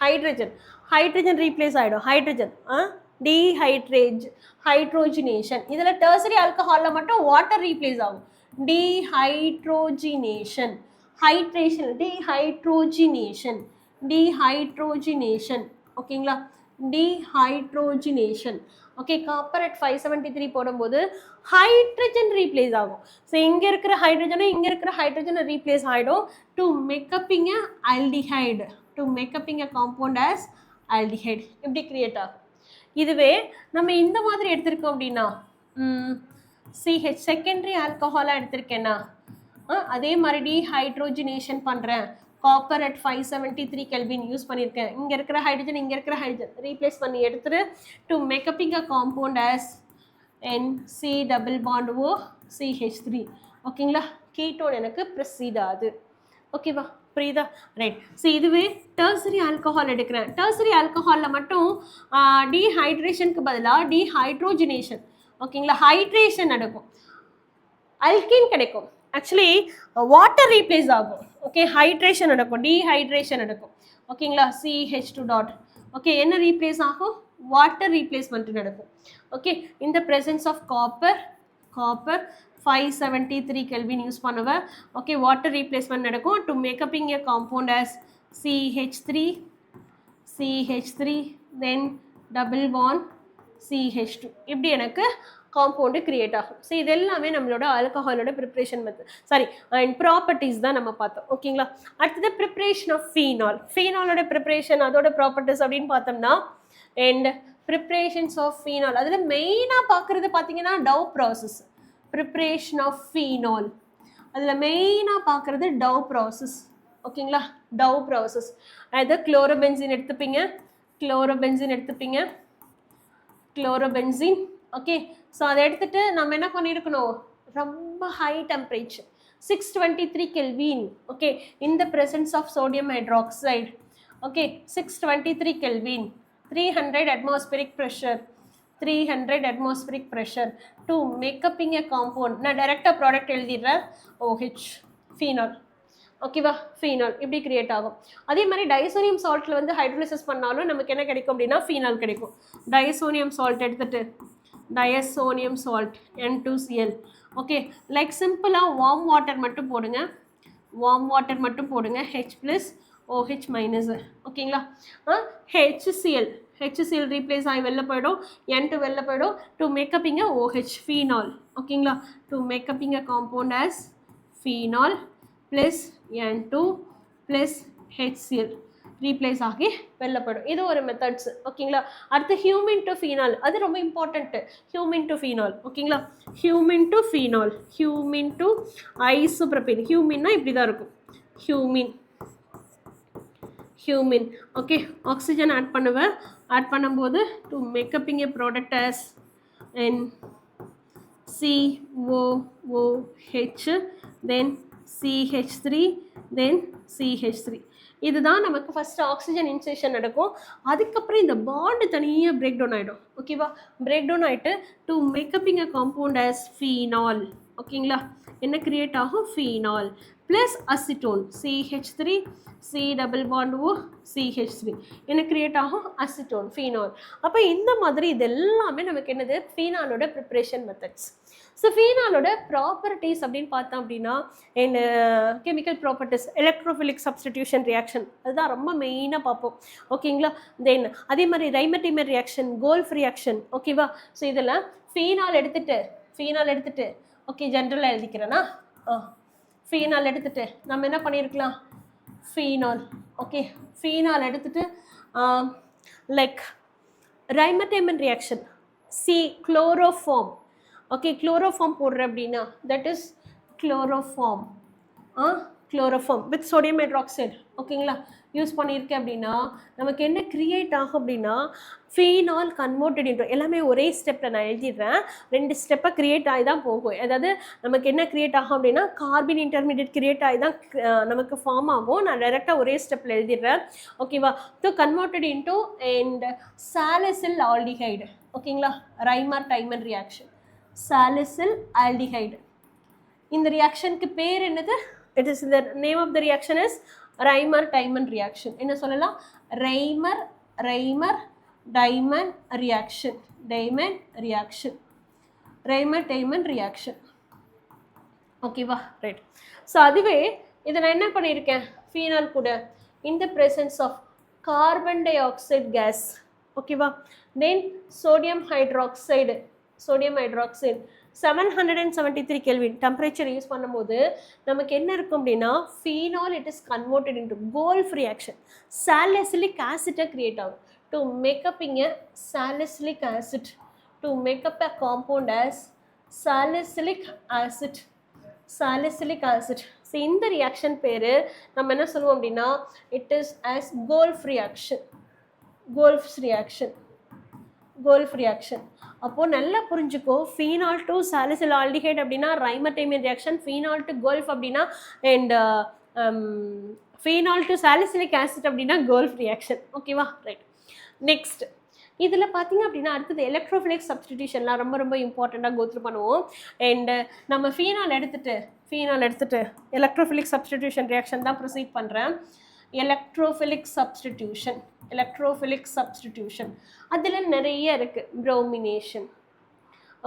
ஹைட்ரஜன் ரீப்ளேஸ் ஆகிடும், ஹைட்ரஜன் ஹைட்ரோஜினேஷன். இதில் டெர்சரி ஆல்கஹாலில் மட்டும் வாட்டர் ரீப்ளேஸ் ஆகும், டீஹைட்ரோஜினேஷன், டீஹைட்ரோஜினேஷன். ஓகேங்களா, டீஹைட்ரோஜினேஷன். ஓகே, காப்பர் அட் 573 போடும்போது ஹைட்ரஜன் ரீப்ளேஸ் ஆகும். ஸோ இங்கே இருக்கிற ஹைட்ரஜனும் இங்கே இருக்கிற ஹைட்ரஜனை ரீப்ளேஸ் ஆகிடும் to make up in aldehyde, to make up in compound as aldehyde. இப்படி கிரியேட் ஆகும். இதுவே நம்ம இந்த மாதிரி எடுத்திருக்கோம் அப்படின்னா CH செகண்டரி ஆல்கஹாலாக எடுத்திருக்கேன்னா அதே மாதிரி டீஹைட்ரோஜினேஷன் பண்ணுறேன், காப்பர் அட் 573 கெல்வின் யூஸ் பண்ணியிருக்கேன், இங்கே இருக்கிற ஹைட்ரஜன் இங்கே இருக்கிற ஹைட்ரஜன் ரீப்ளேஸ் பண்ணி எடுத்துட்டு to make up in a compound as NC double bond O CH3. ஓகேங்களா, கீட்டோன் எனக்கு ப்ரொசீட் ஆகுது. ஓகேவா, புரியுதா? ரைட். ஸோ இதுவே டெர்சரி ஆல்கஹால் எடுக்கிறேன், டெர்சரி ஆல்கஹாலில் மட்டும் டீஹைட்ரேஷனுக்கு பதிலாக டீஹைட்ரோஜினேஷன், ஓகேங்களா, ஹைட்ரேஷன் நடக்கும், அல்கீன் கிடைக்கும். ஆக்சுவலி வாட்டர் ரீப்ளேஸ் ஆகும். ஓகே, ஹைட்ரேஷன் நடக்கும், டீஹைட்ரேஷன் நடக்கும். ஓகேங்களா, CH2 டாட். ஓகே, என்ன ரீப்ளேஸ் ஆகும், வாட்டர் ரீப்ளேஸ்மெண்ட் நடக்கும். ஓகே, இந்த presence of copper 573 kelvin use பண்ணுவேன். ஓகே, வாட்டர் ரீப்ளேஸ்மெண்ட் நடக்கும் to மேக்கப்பிங் a compound as CH3 then double bond CH2. இப்படி எனக்கு காம்பவுண்டு கிரியேட் ஆகும். ஸோ இது எல்லாமே நம்மளோட ஆல்கஹாலோட preparation method, sorry and properties தான் நம்ம பார்த்தோம். ஓகேங்களா, அடுத்தது ப்ரிப்ரேஷன் ஆஃப் ஃபீனாலோட ப்ரிப்ரேஷன், அதோட ப்ராப்பர்ட்டிஸ் அப்படின்னு பார்த்தோம்னா அண்ட் ப்ரிப்ரேஷன்ஸ் ஆஃப் ஃபீனால், அதில் மெயினாக பார்க்குறது பார்த்தீங்கன்னா Dow process. Preparation of phenol அதில் மெயினாக பார்க்குறது டவ் ப்ராசஸ். ஓகேங்களா, டவ் ப்ராசஸ். அதாவது குளோரோபென்சின் எடுத்துப்பீங்க, குளோரோபென்சின். ஓகே, ஸோ அதை எடுத்துகிட்டு நம்ம என்ன பண்ணியிருக்கணும், ரொம்ப high temperature 623 kelvin. Okay, in the presence of sodium hydroxide. Okay, 623 kelvin, 300 atmospheric pressure to makeuping a compound. நான் டைரெக்டாக ப்ராடக்ட் எழுதிடுறேன், OH ஃபீனால். ஓகேவா, ஃபீனால் இப்படி கிரியேட் ஆகும். அதே மாதிரி டைசோனியம் சால்ட்டில் வந்து ஹைட்ரோலிசிஸ் பண்ணாலும் நமக்கு என்ன கிடைக்கும் அப்படின்னா ஃபீனால் கிடைக்கும். டைசோனியம் சால்ட் எடுத்துகிட்டு diazonium salt N2Cl. Okay, like சிம்பிளாக வார்ம் வாட்டர் மட்டும் போடுங்க, H + OH மைனஸ். ஓகேங்களா, HCl ரீப்ளேஸ் ஆகி வெளில போயிடும், N2 வெளில போயிடும் டு மேக்கப்பிங்க OH ஃபீனால். ஓகேங்களா, to make up in compound as phenol plus N2 plus HCl replace ஆகி வெளில போயிடும். இது ஒரு மெத்தட்ஸ். ஓகேங்களா, அடுத்து ஹியூமின் டு ஃபீனால், அது ரொம்ப இம்பார்ட்டண்ட்டு. ஹியூமின் to phenol. ஓகேங்களா, ஹியூமின் டு ஐசோப்ரோபேன். ஹியூமின்னா இப்படி தான் இருக்கும், ஹியூமின். ஓகே, ஆக்சிஜன் ஆட் பண்ணும்போது to மேக்கப்பிங் a product as COOH then CH3 then CH3. இதுதான் நமக்கு ஃபஸ்ட்டு ஆக்சிஜன் இன்சேஷன் நடக்கும். அதுக்கப்புறம் இந்த பாண்டு தனியாக பிரேக் டவுன் ஆகிடும். ஓகேவா, பிரேக் டவுன் ஆகிட்டு to make up in a compound as phenol. ஓகேங்களா, என்ன கிரியேட் ஆகும், phenol plus acetone CH3 C double bond O CH3 என்ன கிரியேட் ஆகும் அசிட்டோன் ஃபீனால். அப்போ இந்த மாதிரி இது எல்லாமே நமக்கு என்னது ஃபீனாலோட ப்ரிப்ரேஷன் மெத்தட்ஸ். ஸோ ஃபீனாலோட ப்ராப்பர்ட்டிஸ் அப்படின்னு பார்த்தோம் அப்படின்னா என்ன chemical properties electrophilic substitution reaction அதுதான் ரொம்ப மெயினாக பார்ப்போம் ஓகேங்களா. தென் அதே மாதிரி ரைமர் ரியாக்ஷன் கோல்ஃப் ரியாக்ஷன் ஓகேவா. ஸோ இதில் ஃபீனால் எடுத்துட்டு ஓகே ஜென்ரலாக எழுதிக்கிறேன்னா ஃபீனால் எடுத்துட்டு நம்ம என்ன பண்ணியிருக்கலாம் ஃபீனால் ஓகே ஃபீனால் எடுத்துட்டு like Reimer reaction chloroform okay chloroform போடுற அப்படின்னா that is chloroform with sodium hydroxide ஓகேங்களா யூஸ் பண்ணியிருக்கேன் அப்படின்னா நமக்கு என்ன கிரியேட் ஆகும் அப்படின்னா ஃபீனால் கன்வெர்டட் இன்டு எல்லாமே ஒரே ஸ்டெப்பில் நான் எழுதிடுறேன் 2 ஸ்டெப்பாக கிரியேட் ஆகி தான் போகும். அதாவது நமக்கு என்ன கிரியேட் ஆகும் அப்படின்னா கார்பன் இன்டர்மீடியட் கிரியேட் ஆகி தான் நமக்கு ஃபார்ம் ஆகும். நான் டைரெக்டாக ஒரே ஸ்டெப்பில் எழுதிடுறேன் ஓகேவா. So converted into and salicylaldehyde ஓகேங்களா ரைமர் ரியாக்ஷன் சாலிசில் ஆல்டிஹைடு. இந்த ரியாக்ஷனுக்கு பேர் என்னது it is the name of the reaction is Reimer Tiemann reaction. என்ன சொல்லலாம் ரைமர் டைமண்ட் ரியாக்ஷன் ஓகேவா ரைட். ஸோ அதுவே இதை நான் என்ன பண்ணியிருக்கேன் ஃபீனால் கூட in the presence of carbon dioxide gas ஓகேவா then sodium hydroxide 773 kelvin temperature use பண்ணும்போது நமக்கு என்ன இருக்கும் அப்படின்னா phenol it is converted into Kolbe reaction salicylic ஆசிட்டை கிரியேட் ஆகும் to மேக்கப்பிங் a salicylic acid to make up a compound as salicylic acid. So இந்த reaction பேர் நம்ம என்ன சொல்லுவோம் அப்படின்னா it is as Kolbe reaction. அப்போது நல்லா புரிஞ்சுக்கோ ஃபீனால் டு சாலிசில் ஆல்டிஹைட் அப்படின்னா Reimer reaction phenol to Kolbe அப்படின்னா and phenol to salicylic acid அப்படின்னா கோல்ஃப் ரியாக்ஷன் ஓகேவா ரைட். நெக்ஸ்ட் இதில் பார்த்தீங்க அப்படின்னா அடுத்தது எலக்ட்ரோஃபிலிக் சப்ஸ்டிடியூஷன்லாம் ரொம்ப இம்பார்ட்டண்ட்டாக கோத்ரூ பண்ணுவோம். அண்டு நம்ம ஃபீனால் எடுத்துட்டு எலக்ட்ரோஃபிலிக் சப்ஸ்டிடியூஷன் ரியாக்ஷன் தான் ப்ரொசீட் பண்ணுறேன். எலக்ட்ரோஃபிலிக் சப்ஸ்டிடியூஷன் அதில் நிறைய இருக்குது ப்ரோமினேஷன்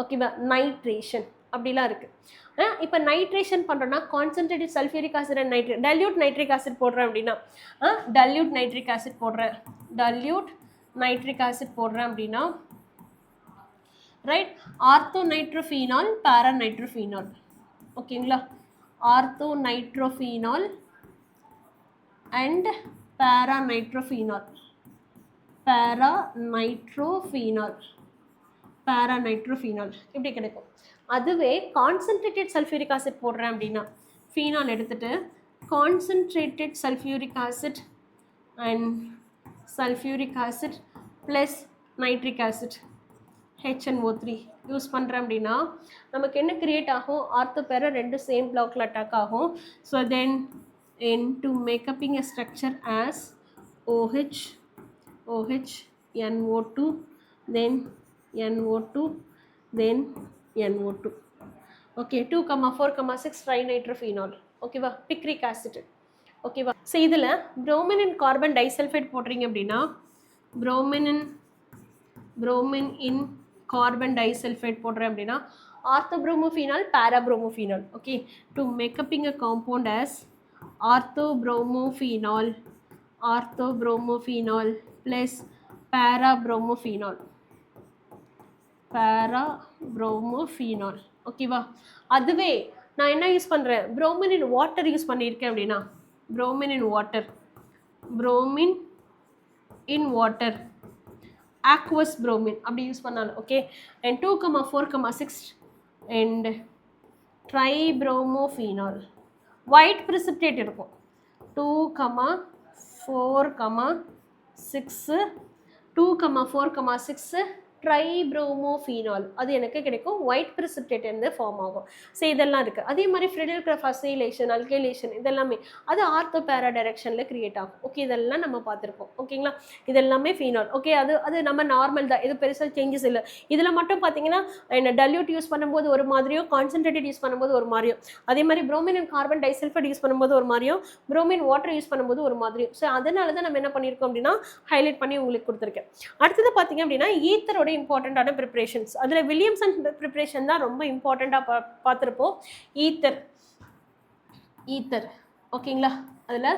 ஓகேவா நைட்ரேஷன் அப்படிலாம் இருக்குது. இப்போ நைட்ரேஷன் பண்ணுறோன்னா concentrated sulphuric acid and dilute nitric acid போடுறேன் அப்படின்னா டல்யூட் நைட்ரிக் ஆசிட் போடுறேன் அப்படின்னா ரைட் ஆர்த்தோநைட்ரோஃபீனால் பேராநைட்ரோஃபீனால் ஓகேங்களா ஆர்த்தோநைட்ரோஃபீனால் அண்ட் பேராநைட்ரோஃபீனால் இப்படி கிடைக்கும். அதுவே கான்சன்ட்ரேட்டட் சல்ஃபியூரிக் ஆசிட் போடுறேன் அப்படின்னா ஃபீனால் எடுத்துட்டு concentrated sulphuric acid and sulphuric acid plus nitric acid HNO3 use பண்ணுறேன் அப்படின்னா நமக்கு என்ன கிரியேட் ஆகும் ஆர்த்தோ பேரா 2 சேம் பிளாக்ல அட்டாக் ஆகும். So then into making a structure as OH NO2 then NO2 then NO2 okay 2,4,6 trinitrophenol ஓகேவா பிக்ரிக் ஆசிட் ஓகேவா. ஸோ இதில் புரோமின் கார்பன் டைசல்ஃபைட் போடுறீங்க அப்படின்னா புரோமின் இன் கார்பன் டைசல்ஃபைட் போடுறேன் அப்படின்னா orthobromophenol parabromophenol okay to make up in a compound as orthobromophenol plus parabromophenol ஓகேவா. அதுவே நான் என்ன யூஸ் பண்ணுறேன் புரோமின் இன் வாட்டர் யூஸ் பண்ணியிருக்கேன் அப்படின்னா bromine in water aqueous bromine அப்படி யூஸ் பண்ணாலும் okay. And 2,4,6 and tribromophenol white precipitate இருக்கும் 2,4,6 2,4,6 ட்ரைப்ரோமோஃபீனால் அது எனக்கு கிடைக்கும், ஒயிட் precipitate வந்து ஃபார்ம் ஆகும். ஸோ இதெல்லாம் இருக்குது. அதே மாதிரி ஃப்ரிடில்கிராஃப் அசைலேஷன், அல்கைலேஷன் இதெல்லாமே அது ஆர்த்தோ பேரா டைரக்ஷனில் கிரியேட் ஆகும். ஓகே, இதெல்லாம் நம்ம பார்த்துருக்கோம். ஓகேங்களா, இதெல்லாமே ஃபீனால். ஓகே, அது நம்ம நார்மல் தான், இது பெருசாக சேஞ்சஸ் இல்லை. இதில் மட்டும் பார்த்தீங்கன்னா என்ன டல்யூட் யூஸ் பண்ணும்போது ஒரு மாதிரியும், கான்சன்ட்ரேட்டட் யூஸ் பண்ணும்போது ஒரு மாதிரியும், அதே மாதிரி bromine and carbon disulphide use பண்ணும்போது ஒரு மாதிரியும், புரோமின் வாட்டர் யூஸ் பண்ணும்போது ஒரு மாதிரியும். ஸோ அதனால தான் நம்ம என்ன பண்ணியிருக்கோம் அப்படின்னா ஹைலைட் பண்ணி உங்களுக்கு கொடுத்துருக்கேன். அடுத்தது பார்த்தீங்க அப்படின்னா ஈத்தரோட இம்பார்ட்டண்ட்டான ப்ரிப்பரேஷன்ஸ். அதில் வில்லியம்சன் ப்ரிப்பரேஷன் தான் ரொம்ப இம்பார்ட்டண்ட்டாக பார்த்துருப்போம். ஈத்தர் ஓகேங்களா, அதில்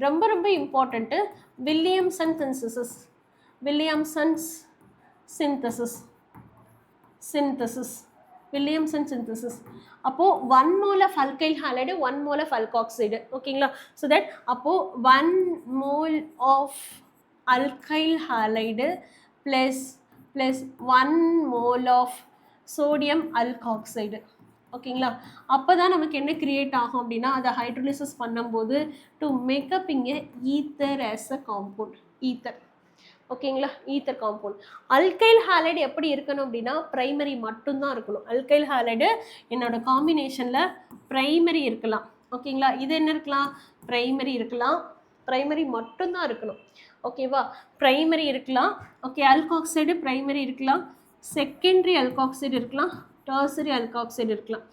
ரொம்ப ரொம்ப இம்பார்ட்டண்ட்டு வில்லியம்சன் சிந்தசிஸ். அப்போது 1 mole of alkyl halide 1 mole of alkoxide. ஓகேங்களா, ஸோ தட் அப்போது 1 mole of alkyl halide plus 1 mole of sodium alkoxide. ஓகேங்களா, அப்போ தான் நமக்கு என்ன கிரியேட் ஆகும் அப்படின்னா அதை ஹைட்ரோலிசிஸ் பண்ணும்போது டு மேக்கப் இங்கே ether as a compound. Ether ஓகேங்களா, ஈத்தர் காம்பவுண்ட். அல்கைல் ஹாலைடு எப்படி இருக்கணும் அப்படின்னா பிரைமரி மட்டும்தான் இருக்கணும். அல்கைல் ஹாலைடு என்னோட காம்பினேஷனில் பிரைமரி இருக்கலாம். ஓகேங்களா, இது என்ன இருக்கலாம், பிரைமரி இருக்கலாம், பிரைமரி மட்டும்தான் இருக்கணும். ஓகேவா, பிரைமரி இருக்கலாம். ஓகே, அல்காக்சைடு பிரைமரி இருக்கலாம், செகண்டரி அல்காக்சைடு இருக்கலாம், டெர்சரி அல்காக்சைடு இருக்கலாம்.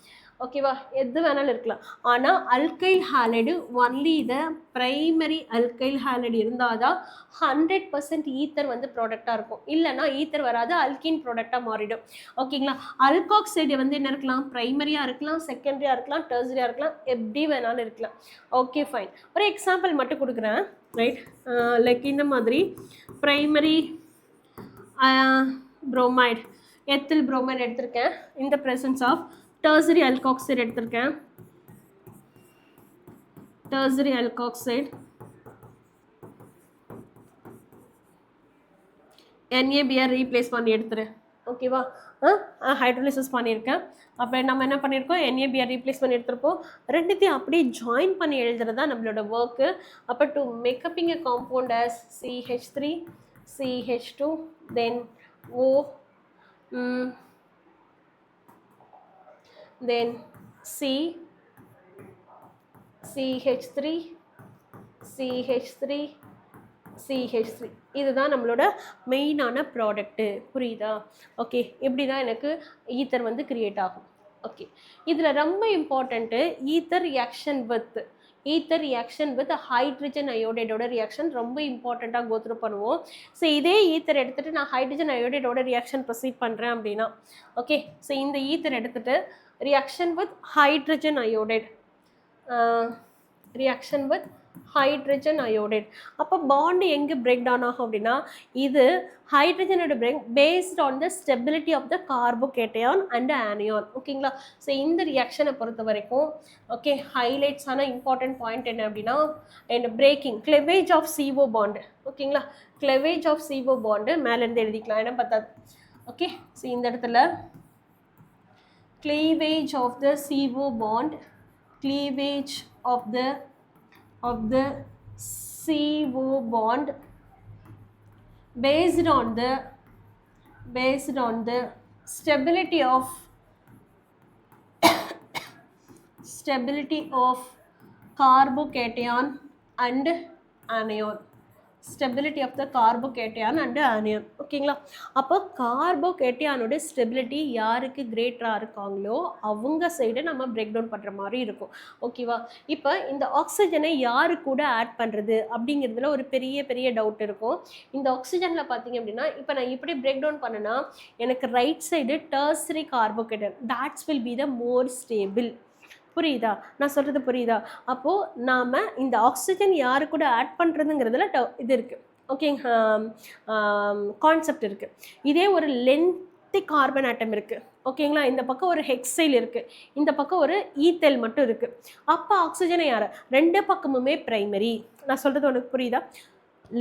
ஓகேவா, எது வேணாலும் இருக்கலாம். ஆனால் அல்கைல் ஹாலைடு ஒன்லி இதை பிரைமரி அல்கைல் ஹாலைடு இருந்தால் தான் 100% ஈத்தர் வந்து ப்ராடக்டாக இருக்கும். இல்லைனா ஈத்தர் வராது, அல்கின் ப்ராடக்டாக மாறிடும். ஓகேங்களா, அல்காக்சைடு வந்து என்ன இருக்கலாம், பிரைமரியாக இருக்கலாம், செகண்டரியாக இருக்கலாம், டெர்சரியாக இருக்கலாம், எப்படி வேணாலும் இருக்கலாம். ஓகே ஃபைன், ஒரு எக்ஸாம்பிள் மட்டும் கொடுக்குறேன். ரைட், லைக் இந்த மாதிரி பிரைமரி bromide, எத்தில் bromide எடுத்திருக்கேன். இந்த presence ஆஃப் டெர்சரி அல்காக்சைடு எடுத்திருக்கேன். டெர்சரி அல்காக்சைடு NaBr ரீப்ளேஸ் பண்ணி எடுத்துரு. ஓகேவா, ஹைட்ரோலிசிஸ் பண்ணியிருக்கேன். அப்போ நம்ம என்ன பண்ணியிருக்கோம், NaBr ரீப்ளேஸ் பண்ணி எடுத்துருப்போம். ரெண்டுத்தையும் அப்படியே ஜாயின் பண்ணி எழுதுறது தான் நம்மளோட ஒர்க்கு. அப்போ to மேக்கப்பிங் a compound as CH3 CH2 then O then C CH3 CH3 CH3 இதுதான் நம்மளோட மெயினான ப்ராடக்ட்டு. புரியுதா? ஓகே, இப்படி தான் எனக்கு ஈத்தர் வந்து கிரியேட் ஆகும். ஓகே, இதில் ரொம்ப important ether reaction with hydrogen அயோடைடோட ரியாக்ஷன் ரொம்ப இம்பார்ட்டண்ட்டாக கோத்ரூ பண்ணுவோம். ஸோ இதே ஈத்தர் எடுத்துகிட்டு நான் ஹைட்ரஜன் அயோடைடோட ரியாக்ஷன் ப்ரொசீட் பண்ணுறேன் அப்படின்னா, ஓகே, ஸோ இந்த ஈத்தர் எடுத்துகிட்டு ரியாக்ஷன் வித் ஹைட்ரஜன் அயோடைட் அப்போ பாண்டு எங்கே பிரேக் டவுன் ஆகும் அப்படின்னா, இது ஹைட்ரஜனோட break based on the stability of the carbocation and anion. ஓகேங்களா, ஸோ இந்த ரியாக்ஷனை பொறுத்த வரைக்கும் ஓகே ஹைலைட்ஸான இம்பார்ட்டன்ட் பாயிண்ட் என்ன அப்படின்னா, and breaking cleavage of CO bond. ஓகேங்களா, கிளெவேஜ் ஆஃப் CO பாண்டு மேலேருந்து எழுதிக்கலாம், ஏன்னா பத்தாது. ஓகே, ஸோ இந்த இடத்துல cleavage of the CO bond, cleavage of the CO bond based on the stability of carbocation and anion. Stability of the carbocation and anion. ஓகேங்களா, அப்போ கார்போகேட்டையானோட stability யாருக்கு கிரேட்டராக இருக்காங்களோ அவங்க சைடு நம்ம பிரேக் டவுன் பண்ணுற மாதிரி இருக்கும். ஓகேவா, இப்போ இந்த ஆக்சிஜனை யாரு கூட ஆட் பண்ணுறது அப்படிங்கிறதுல ஒரு பெரிய டவுட் இருக்கும். இந்த ஆக்சிஜனில் பார்த்தீங்க அப்படின்னா, இப்போ நான் இப்படி பிரேக் டவுன் பண்ணேன்னா எனக்கு right side tertiary கார்போகேட்டையான் that's will be the more stable. புரியுதா, நான் சொல்கிறது புரியுதா? அப்போது நாம் இந்த ஆக்சிஜன் யாரு கூட ஆட் பண்ணுறதுங்கிறதுல இது இருக்குது. ஓகேங்க, கான்செப்ட் இருக்குது. இதே ஒரு லென்த்தி கார்பன் ஆட்டம் இருக்குது. ஓகேங்களா, இந்த பக்கம் ஒரு ஹெக்சைல் இருக்குது, இந்த பக்கம் ஒரு ஈத்தல் மட்டும் இருக்குது. அப்போ ஆக்சிஜனை யார், ரெண்டு பக்கமுமே பிரைமரி. நான் சொல்கிறது உனக்கு புரியுதா?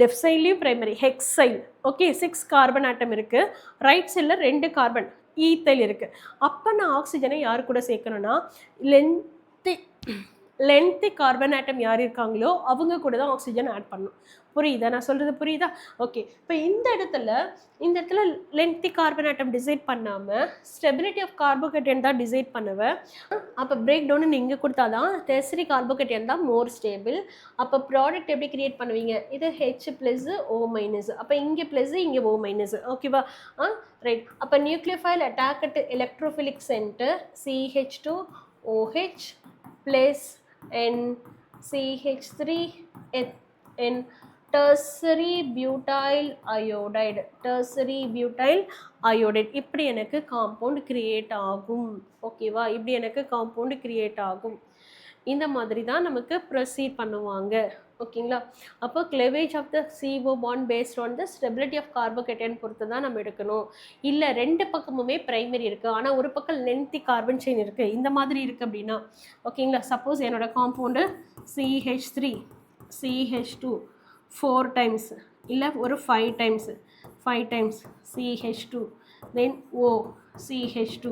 லெஃப்ட் சைட்லேயும் primary hexyl. Okay, 6 carbon atom இருக்குது, ரைட் சைடில் 2 கார்பன் ஈத்தல் இருக்குது. அப்போ நான் ஆக்சிஜனை யார் கூட சேர்க்கணும்னா லென்த்தி கார்பன் ஆட்டம் யார் இருக்காங்களோ அவங்க கூட தான் ஆக்சிஜன் ஆட் பண்ணணும். புரியுதா நான் சொல்கிறது? புரியுதா? ஓகே. இப்போ இந்த இடத்துல லென்த்தி கார்பன் ஆட்டம் டிசைட் பண்ணாமல் ஸ்டெபிலிட்டி ஆஃப் கார்போகேட்டன் தான் டிசைட் பண்ணுவேன். அப்போ பிரேக் டவுன் இங்கே கொடுத்தா தான் டெர்சரி கார்போகேட்டன் தான் மோர் ஸ்டேபிள். அப்போ ப்ராடக்ட் எப்படி கிரியேட் பண்ணுவீங்க? இது H ப்ளஸ் O மைனஸ். அப்போ இங்கே ப்ளஸ் இங்கே O மைனஸ். ஓகேவா? ரைட். அப்போ nucleophile attack at electrophilic centre CH2OH plus NCH3 N tertiary butyl iodide இப்படி எனக்கு காம்பவுண்ட் கிரியேட் ஆகும். ஓகேவா? இப்படி எனக்கு காம்பவுண்ட் கிரியேட் ஆகும். இந்த மாதிரி தான் நமக்கு ப்ரொசீட் பண்ணுவாங்க. ஓகேங்களா? அப்போ cleavage of the CO bond based on the stability of carbocation பொறுத்து தான் நம்ம எடுக்கணும். இல்லை ரெண்டு பக்கமுமே பிரைமரி இருக்குது, ஆனால் ஒரு பக்கம் லென்த்தி கார்பன் செயின் இருக்குது, இந்த மாதிரி இருக்குது அப்படின்னா ஓகேங்களா? சப்போஸ் என்னோட காம்பவுண்டு CH3 CH2 4 டைம்ஸ் இல்லை ஒரு 5 டைம்ஸ் CH2 தென் O CH2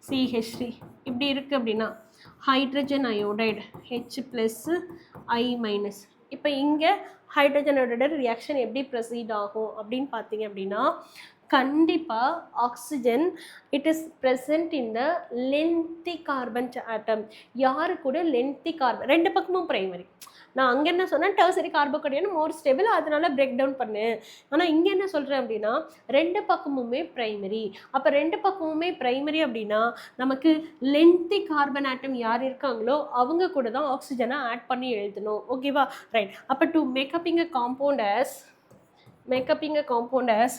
CH3 இப்படி இருக்குது அப்படின்னா hydrogen iodide H plus I minus. இப்போ இங்கே ஹைட்ரஜன் அயோடைடு ரியாக்ஷன் எப்படி ப்ரொசீட் ஆகும் அப்படின்னு பார்த்தீங்க அப்படின்னா கண்டிப்பாக oxygen it is present in the lengthy carbon atom. யாரு கூட? Lengthy carbon. ரெண்டு பக்கமும் ப்ரைமரி. நான் அங்கே என்ன சொன்னேன்? டெர்சரி கார்போகேட்டன் மோர் ஸ்டேபிள், அதனால பிரேக் டவுன் பண்ணு. ஆனால் இங்கே என்ன சொல்கிறேன் அப்படின்னா ரெண்டு பக்கமுமே ப்ரைமரி. அப்போ ரெண்டு பக்கமுமே ப்ரைமரி அப்படின்னா நமக்கு லென்த்தி கார்பன் ஆட்டம் யார் இருக்காங்களோ அவங்க கூட தான் ஆக்சிஜனை ஆட் பண்ணி எழுதணும். ஓகேவா? ரைட். அப்போ to make up in a compound as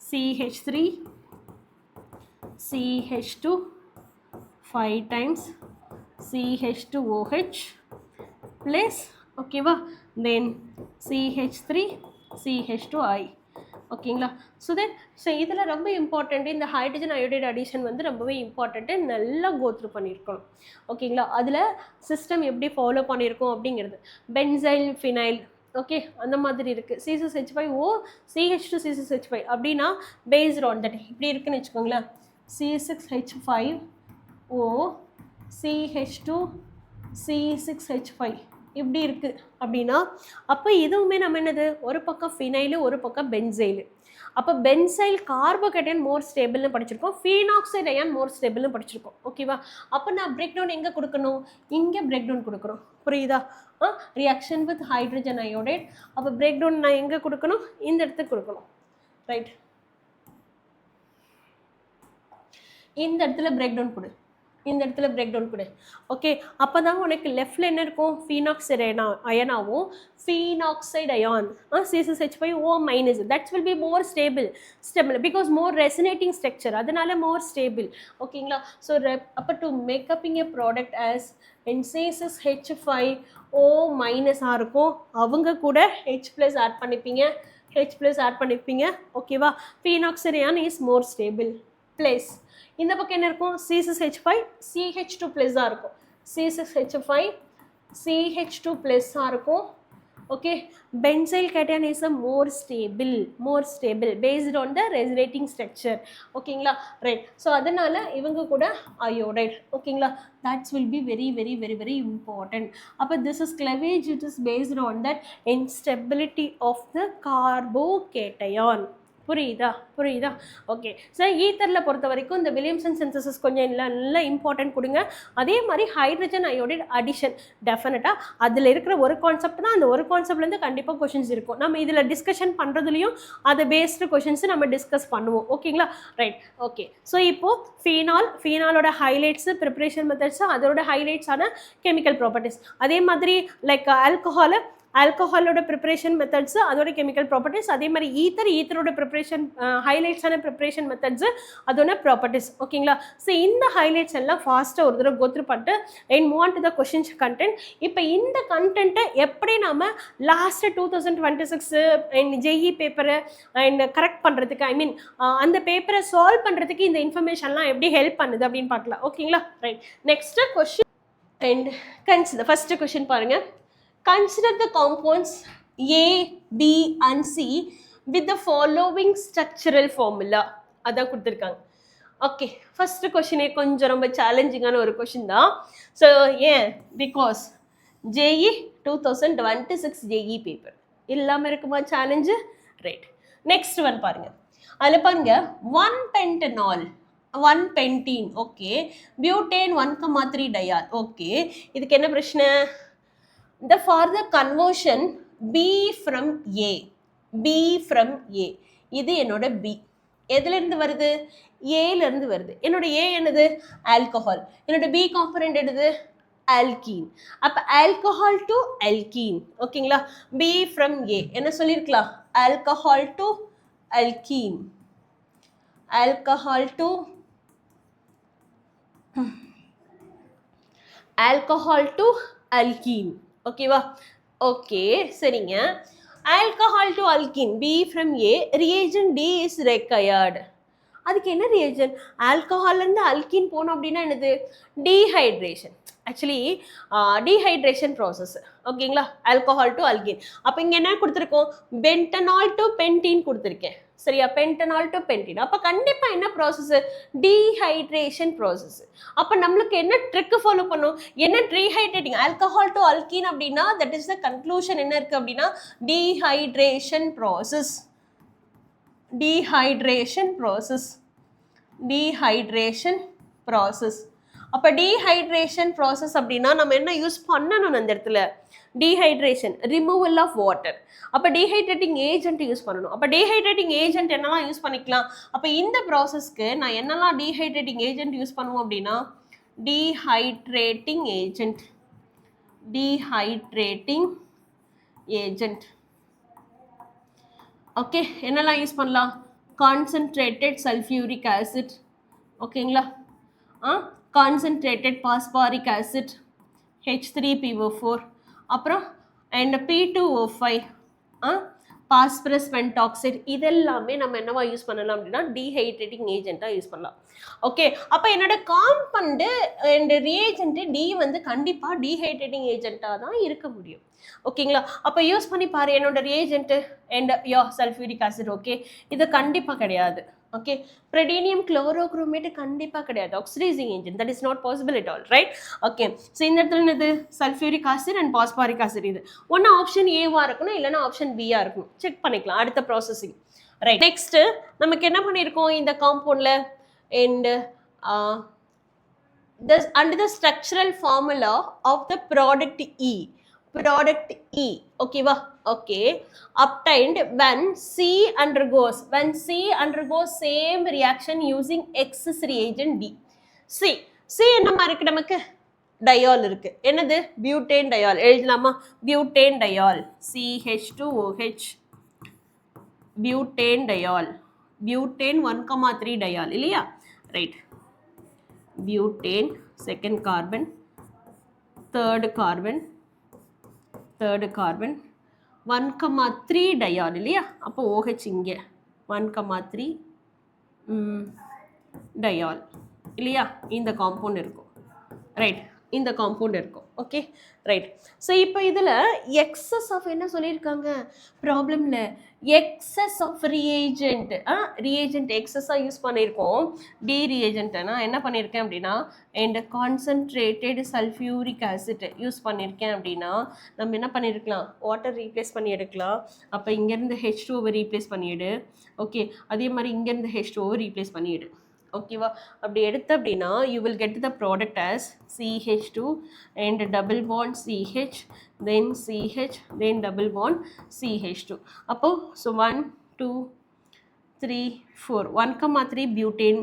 CH3 CH2 5 times CH2OH plus ஓகேவா தென் CH3 CH2I. ஓகேங்களா? ஸோ இதில் ரொம்ப இம்பார்ட்டண்ட்டு இந்த ஹைட்ரஜன் அயோடைடு அடிஷன் வந்து ரொம்பவே இம்பார்ட்டண்ட்டு, நல்லா கோத்ரூ பண்ணியிருக்கணும். ஓகேங்களா? அதில் சிஸ்டம் எப்படி ஃபாலோ பண்ணியிருக்கோம் அப்படிங்கிறது பென்சைல் ஃபினைல் ஓகே அந்த மாதிரி இருக்குது. C6H5O CH2 C6H5 அப்படின்னா பேஸ்ட் ஆன் தட் இப்படி இருக்குன்னு வச்சுக்கோங்களேன். C6H5O CH2 C6H5 இப்படி இருக்குது அப்படின்னா அப்போ இதுவுமே நம்ம என்னது? ஒரு பக்கம் ஃபினைலு ஒரு பக்கம் பென்சைலு. அப்போ பென்சைல் கார்போகேட்டன் மோர் ஸ்டேபிள்னு படிச்சிருக்கோம், ஃபீனாக்சைடு அயான் மோர் ஸ்டேபிள்னு படிச்சிருக்கோம். ஓகேவா? அப்போ நான் பிரேக் டவுன் எங்கே கொடுக்கணும்? இங்கே பிரேக் டவுன் கொடுக்குறோம். புரியுதா? Reaction with hydrogen iodide. அப்போ பிரேக் டவுன் நான் எங்கே கொடுக்கணும்? இந்த இடத்துக்கு கொடுக்கணும். ரைட். இந்த இடத்துல பிரேக் டவுன் கொடு, இந்த இடத்துல பிரேக் டவுன் கொடு. ஓகே. அப்போ தான் உனக்கு லெஃப்டில் என்ன இருக்கும்? ஃபீனாக்சைடு அயனாவும் phenoxide ion C6H5O minus. That's will be more stable because more resonating structure, அதனால மோர் ஸ்டேபிள். ஓகேங்களா? ஸோ அப்போ to மேக்கப்பிங் a product as C6H5O மைனஸாக இருக்கும், அவங்க கூட H ப்ளஸ் ஆட் பண்ணிப்பீங்க. ஓகேவா? Phenoxide ion is more stable plus இந்த பக்கம் என்ன இருக்கும்? C6H5 CH2 ப்ளஸ்ஸாக இருக்கும். C6H5 CH2 ப்ளஸ்ஸாக இருக்கும். Okay. Benzyl cation is a more stable based on the resonating structure. ஓகேங்களா? ரைட். ஸோ அதனால் இவங்க கூட அயோடைட். ஓகேங்களா? That's will be very very very very important. அப்போ this is cleavage, it is based on that instability of the carbocation. புரியுதா? Okay. Sir ஈத்தரில் பொறுத்த வரைக்கும் இந்த வில்லியம்சன் சிந்தசிஸ் கொஞ்சம் நல்லா இம்பார்ட்டன்ட் கொடுங்க. அதே மாதிரி ஹைட்ரஜன் அயோடைடு அடிஷன் டெஃபினட்டாக அதில் இருக்கிற ஒரு கான்செப்ட் தான், அந்த ஒரு கான்செப்ட்லேருந்து கண்டிப்பாக கொஷின்ஸ் இருக்கும். நம்ம இதில் டிஸ்கஷன் பண்ணுறதுலையும் அதை பேஸ்டு கொஷின்ஸு நம்ம டிஸ்கஸ் பண்ணுவோம். ஓகேங்களா? ரைட். ஓகே. ஸோ இப்போது ஃபீனாலோட ஹைலைட்ஸு ப்ரிப்பரேஷன் மெத்தட்ஸு அதோட ஹைலைட்ஸான கெமிக்கல் ப்ராப்பர்ட்டிஸ், அதே மாதிரி லைக் ஆல்கஹாலோட ப்ரிப்பரேஷன் மெத்தட்ஸு அதோட கெமிக்கல் ப்ராப்பர்ட்டிஸ், அதே மாதிரி ஈத்தரோட ப்ரிப்பரேஷன் ஹைலைட்ஸான ப்ரிப்பரேஷன் மெத்தட்ஸு அதோட ப்ராப்பர்ட்டிஸ். ஓகேங்களா? ஸோ இந்த ஹைலைட்ஸ் எல்லாம் ஃபாஸ்ட்டாக ஒரு தடவை கோத்ரூ பண்ணிட்டு and move on to the questions content. இப்போ இந்த கண்டென்ட்டை எப்படி நம்ம லாஸ்ட்டு 2026 அண்ட் JEE பேப்பரை அண்ட் கரெக்ட் பண்ணுறதுக்கு அந்த பேப்பரை சால்வ் பண்ணுறதுக்கு இந்த இன்ஃபர்மேஷன்லாம் எப்படி ஹெல்ப் பண்ணுது அப்படின்னு பார்க்கலாம். ஓகேங்களா? Right. Next question and consider. First question பாருங்கள். Consider the compounds A, B and C with the following structural formula. அதான் கொடுத்துருக்காங்க. ஓகே. ஃபஸ்ட்டு கொஷினே கொஞ்சம் ரொம்ப சேலஞ்சிங்கான ஒரு கொஷின் தான். ஸோ ஏன்? பிகாஸ் ஜேஇ 2026 ஜேஇ பேப்பர் இல்லாமல் இருக்குமா சேலஞ்சு? ரைட். நெக்ஸ்ட் ஒன் பாருங்க. அதில் பாருங்க 1 pentanol 1 pentene okay, butane 1,3 diol okay. இதுக்கு என்ன பிரச்சனை? The further conversion B from A, B from A, இது என்னோட B. எதுல இருந்து வருது? ஏல இருந்து வருது. என்னோட ஏ என்னது? ஆல்கஹால். என்னோட பி காம்பனன்ட் என்னது? ஆல்கீன். அப்ப ஆல்கஹால் டு ஆல்கீன் ஓகேங்களா? பி ஃப்ரம் ஏ என்ன சொல்லியிருக்கலாம்? Alcohol to alkene, alcohol to alcohol to alkene ஓகேவா? ஓகே சரிங்க. Alcohol to alkene B from A, reagent D is required. அதுக்கு என்ன ரியேஜன்? ஆல்கஹால்லேருந்து அல்கீன் போனோம் அப்படின்னா என்னது? டீஹைட்ரேஷன். ஆக்சுவலி டீஹைட்ரேஷன் ப்ராசஸ் ஓகேங்களா? Alcohol to alkene. அப்போ இங்கே என்ன கொடுத்துருக்கோம்? பென்டனால் டு பென்டீன் கொடுத்துருக்கேன் சரியா? Pentanol to pentene. அப்போ கண்டிப்பாக என்ன ப்ராசஸ்? Dehydration process. அப்போ நம்மளுக்கு என்ன ட்ரிக் ஃபாலோ பண்ணும்? என்ன டீஹைட்ரேட்டிங்? ஆல்கஹால் டு அல்கீன் அப்படின்னா தட் இஸ் த கன்க்ளூஷன் என்ன இருக்குது அப்படின்னா dehydration process. Dehydration process, dehydration process. அப்போ டீஹைட்ரேஷன் ப்ராசஸ் அப்படின்னா நம்ம என்ன யூஸ் பண்ணணும் அந்த இடத்துல? Dehydration, removal of water. அப்போ டீஹைட்ரேட்டிங் ஏஜென்ட் யூஸ் பண்ணணும். அப்போ டீஹைட்ரேட்டிங் ஏஜென்ட் என்னெல்லாம் யூஸ் பண்ணிக்கலாம்? அப்போ இந்த ப்ராசஸ்க்கு நான் என்னெல்லாம் டீஹைட்ரேட்டிங் ஏஜென்ட் யூஸ் பண்ணுவோம் அப்படின்னா dehydrating agent, dehydrating agent okay. என்னெல்லாம் யூஸ் பண்ணலாம்? கான்சன்ட்ரேட்டட் சல்ஃபியூரிக் ஆசிட் ஓகேங்களா? கான்சன்ட்ரேட்டட் பாஸ்பாரிக் ஆசிட் H3PO4, அப்புறம் அண்ட் P2O5 பாஸ்பரஸ் பென்டாக்சைடு. இதெல்லாமே நம்ம என்னவா யூஸ் பண்ணலாம் அப்படின்னா டீஹைட்ரேட்டிங் ஏஜென்ட்டாக யூஸ் பண்ணலாம் ஓகே. அப்போ என்னோட காம்பவுண்டு அண்ட் ரியேஜென்ட்டு டி வந்து கண்டிப்பாக டீஹைட்ரேட்டிங் ஏஜென்ட்டாக தான் இருக்க முடியும் ஓகேங்களா? அப்போ யூஸ் பண்ணி பாரு என்னோட ரியேஜென்ட்டு அண்ட் சல்ஃபியூரிக் ஆசிட் ஓகே. இது கண்டிப்பாக கிடையாது ஓகே. ப்ரெடீனியம் குளோரோக்ரோமேட் கண்டிப்பாக கிடையாது. Oxidising agent, that is not possible at all right okay. So இந்த இடத்துல என்னது? Sulphuric acid and phosphoric acid. இது ஒன்று ஆப்ஷன் ஏவாக இருக்கணும், இல்லைன்னா ஆப்ஷன் பியாக இருக்கணும். செக் பண்ணிக்கலாம் அடுத்த ப்ராசஸிங் ரைட். நெக்ஸ்ட்டு நமக்கு என்ன பண்ணியிருக்கோம் இந்த காம்பவுண்டில்? And under the structural formula of the product E, product E ஓகேவா? Okay. obtained when C undergoes same reaction using X reagent D. C என்னமா இருக்கு நமக்கு? டயால் இருக்கு. என்னது? Butane diol. எழுதலாமா? Butane diol CH2OH, butane diol, butane 1,3 diol இல்லையா? Right. Butane second carbon, third carbon 1,3 diol இல்லையா? அப்போ OH இங்கே 1,3 டயால் இல்லையா? இந்த காம்பவுண்ட் இருக்கும் ரைட். இந்த காம்பவுண்ட் இருக்கும் ஓகே ரைட். ஸோ இப்போ இதில் எக்ஸஸ் ஆஃப் என்ன சொல்லியிருக்காங்க ப்ராப்ளமில்? Excess of reagent. ரியேஜென்ட் எக்ஸஸாக யூஸ் பண்ணியிருக்கோம். டி ரியேஜென்ட்டை நான் என்ன பண்ணியிருக்கேன் அப்படின்னா and concentrated sulphuric acid use பண்ணியிருக்கேன் அப்படின்னா நம்ம என்ன பண்ணியிருக்கலாம்? வாட்டர் ரீப்ளேஸ் பண்ணி எடுக்கலாம். அப்போ இங்கேருந்து H2O ரீப்ளேஸ் பண்ணிவிடு ஓகே. அதே மாதிரி இங்கேருந்து H2O ரீப்ளேஸ் பண்ணிவிடு ஓகேவா? அப்படி எடுத்து அப்படின்னா you will get the product as CH2 and double bond CH, then CH, then double bond CH2. அப்போ ஸோ 1 2 3 4 1,3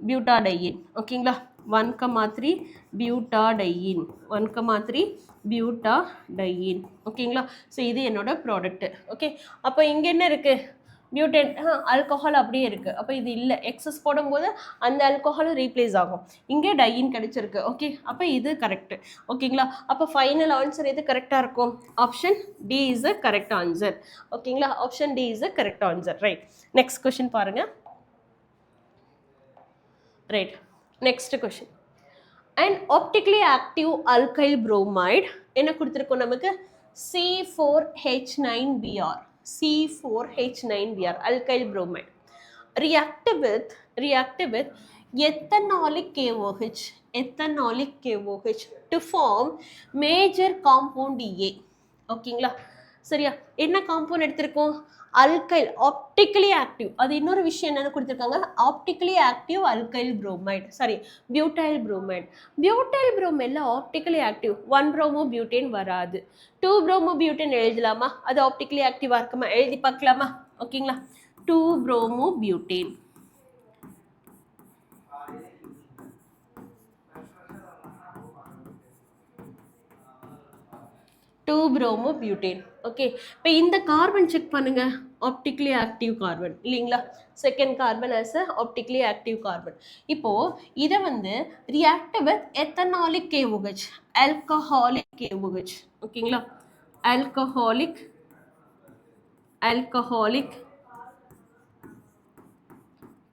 பியூட்டாடையின் ஓகேங்களா? 1,3 பியூட்டாடையின், 1,3 பியூட்டாடையின் ஓகேங்களா? ஸோ இது என்னோட ப்ராடக்ட் ஓகே. அப்போ இங்கே என்ன இருக்குது? பியூட்டேன் ஆல்கஹால் அப்படியே இருக்குது. அப்போ இது இல்லை. எக்ஸஸ் போடும்போது அந்த ஆல்கஹாலும் ரீப்ளேஸ் ஆகும். இங்கே டையின் கிடைச்சிருக்கு ஓகே. அப்போ இது கரெக்டு ஓகேங்களா? அப்போ ஃபைனல் ஆன்சர் எது கரெக்டாக இருக்கும்? Option D is a correct answer ஓகேங்களா? Option D is a correct answer right. Next question பாருங்கள் right. Next question, and optically active alkyl bromide என்ன கொடுத்துருக்கோம் நமக்கு? C4H9Br, C4H9Br alkyl bromide react with ethanolic KOH, ethanolic KOH to form major compound A. ஓகேங்களா? சரியா? என்ன compound எடுத்திருக்கோம்? Alkyl, optically active. அது இன்னொரு விஷயம் என்னன்னு கொடுத்துருக்காங்க, optically active alkyl bromide, sorry butyl bromide. Butyl புரோமைடில் ஆப்டிக்கலி ஆக்டிவ் 1 புரோமோ பியூட்டேன் வராது. 2 புரோமோ பியூட்டேன் எழுதலாமா? அது ஆப்டிக்கலி ஆக்டிவாக இருக்குமா? எழுதி பார்க்கலாமா? ஓகேங்களா? 2 bromo butane. Two bromo butane. Okay, இப்போ இந்த கார்பன் செக் பண்ணுங்க, ஆப்டிக்கலி ஆக்டிவ் கார்பன் இல்லைங்களா? Second carbon as a optically active carbon. இப்போ இதை வந்து react with ethanolic KOH, alcoholic KOH. ஓகேங்களா? Alcoholic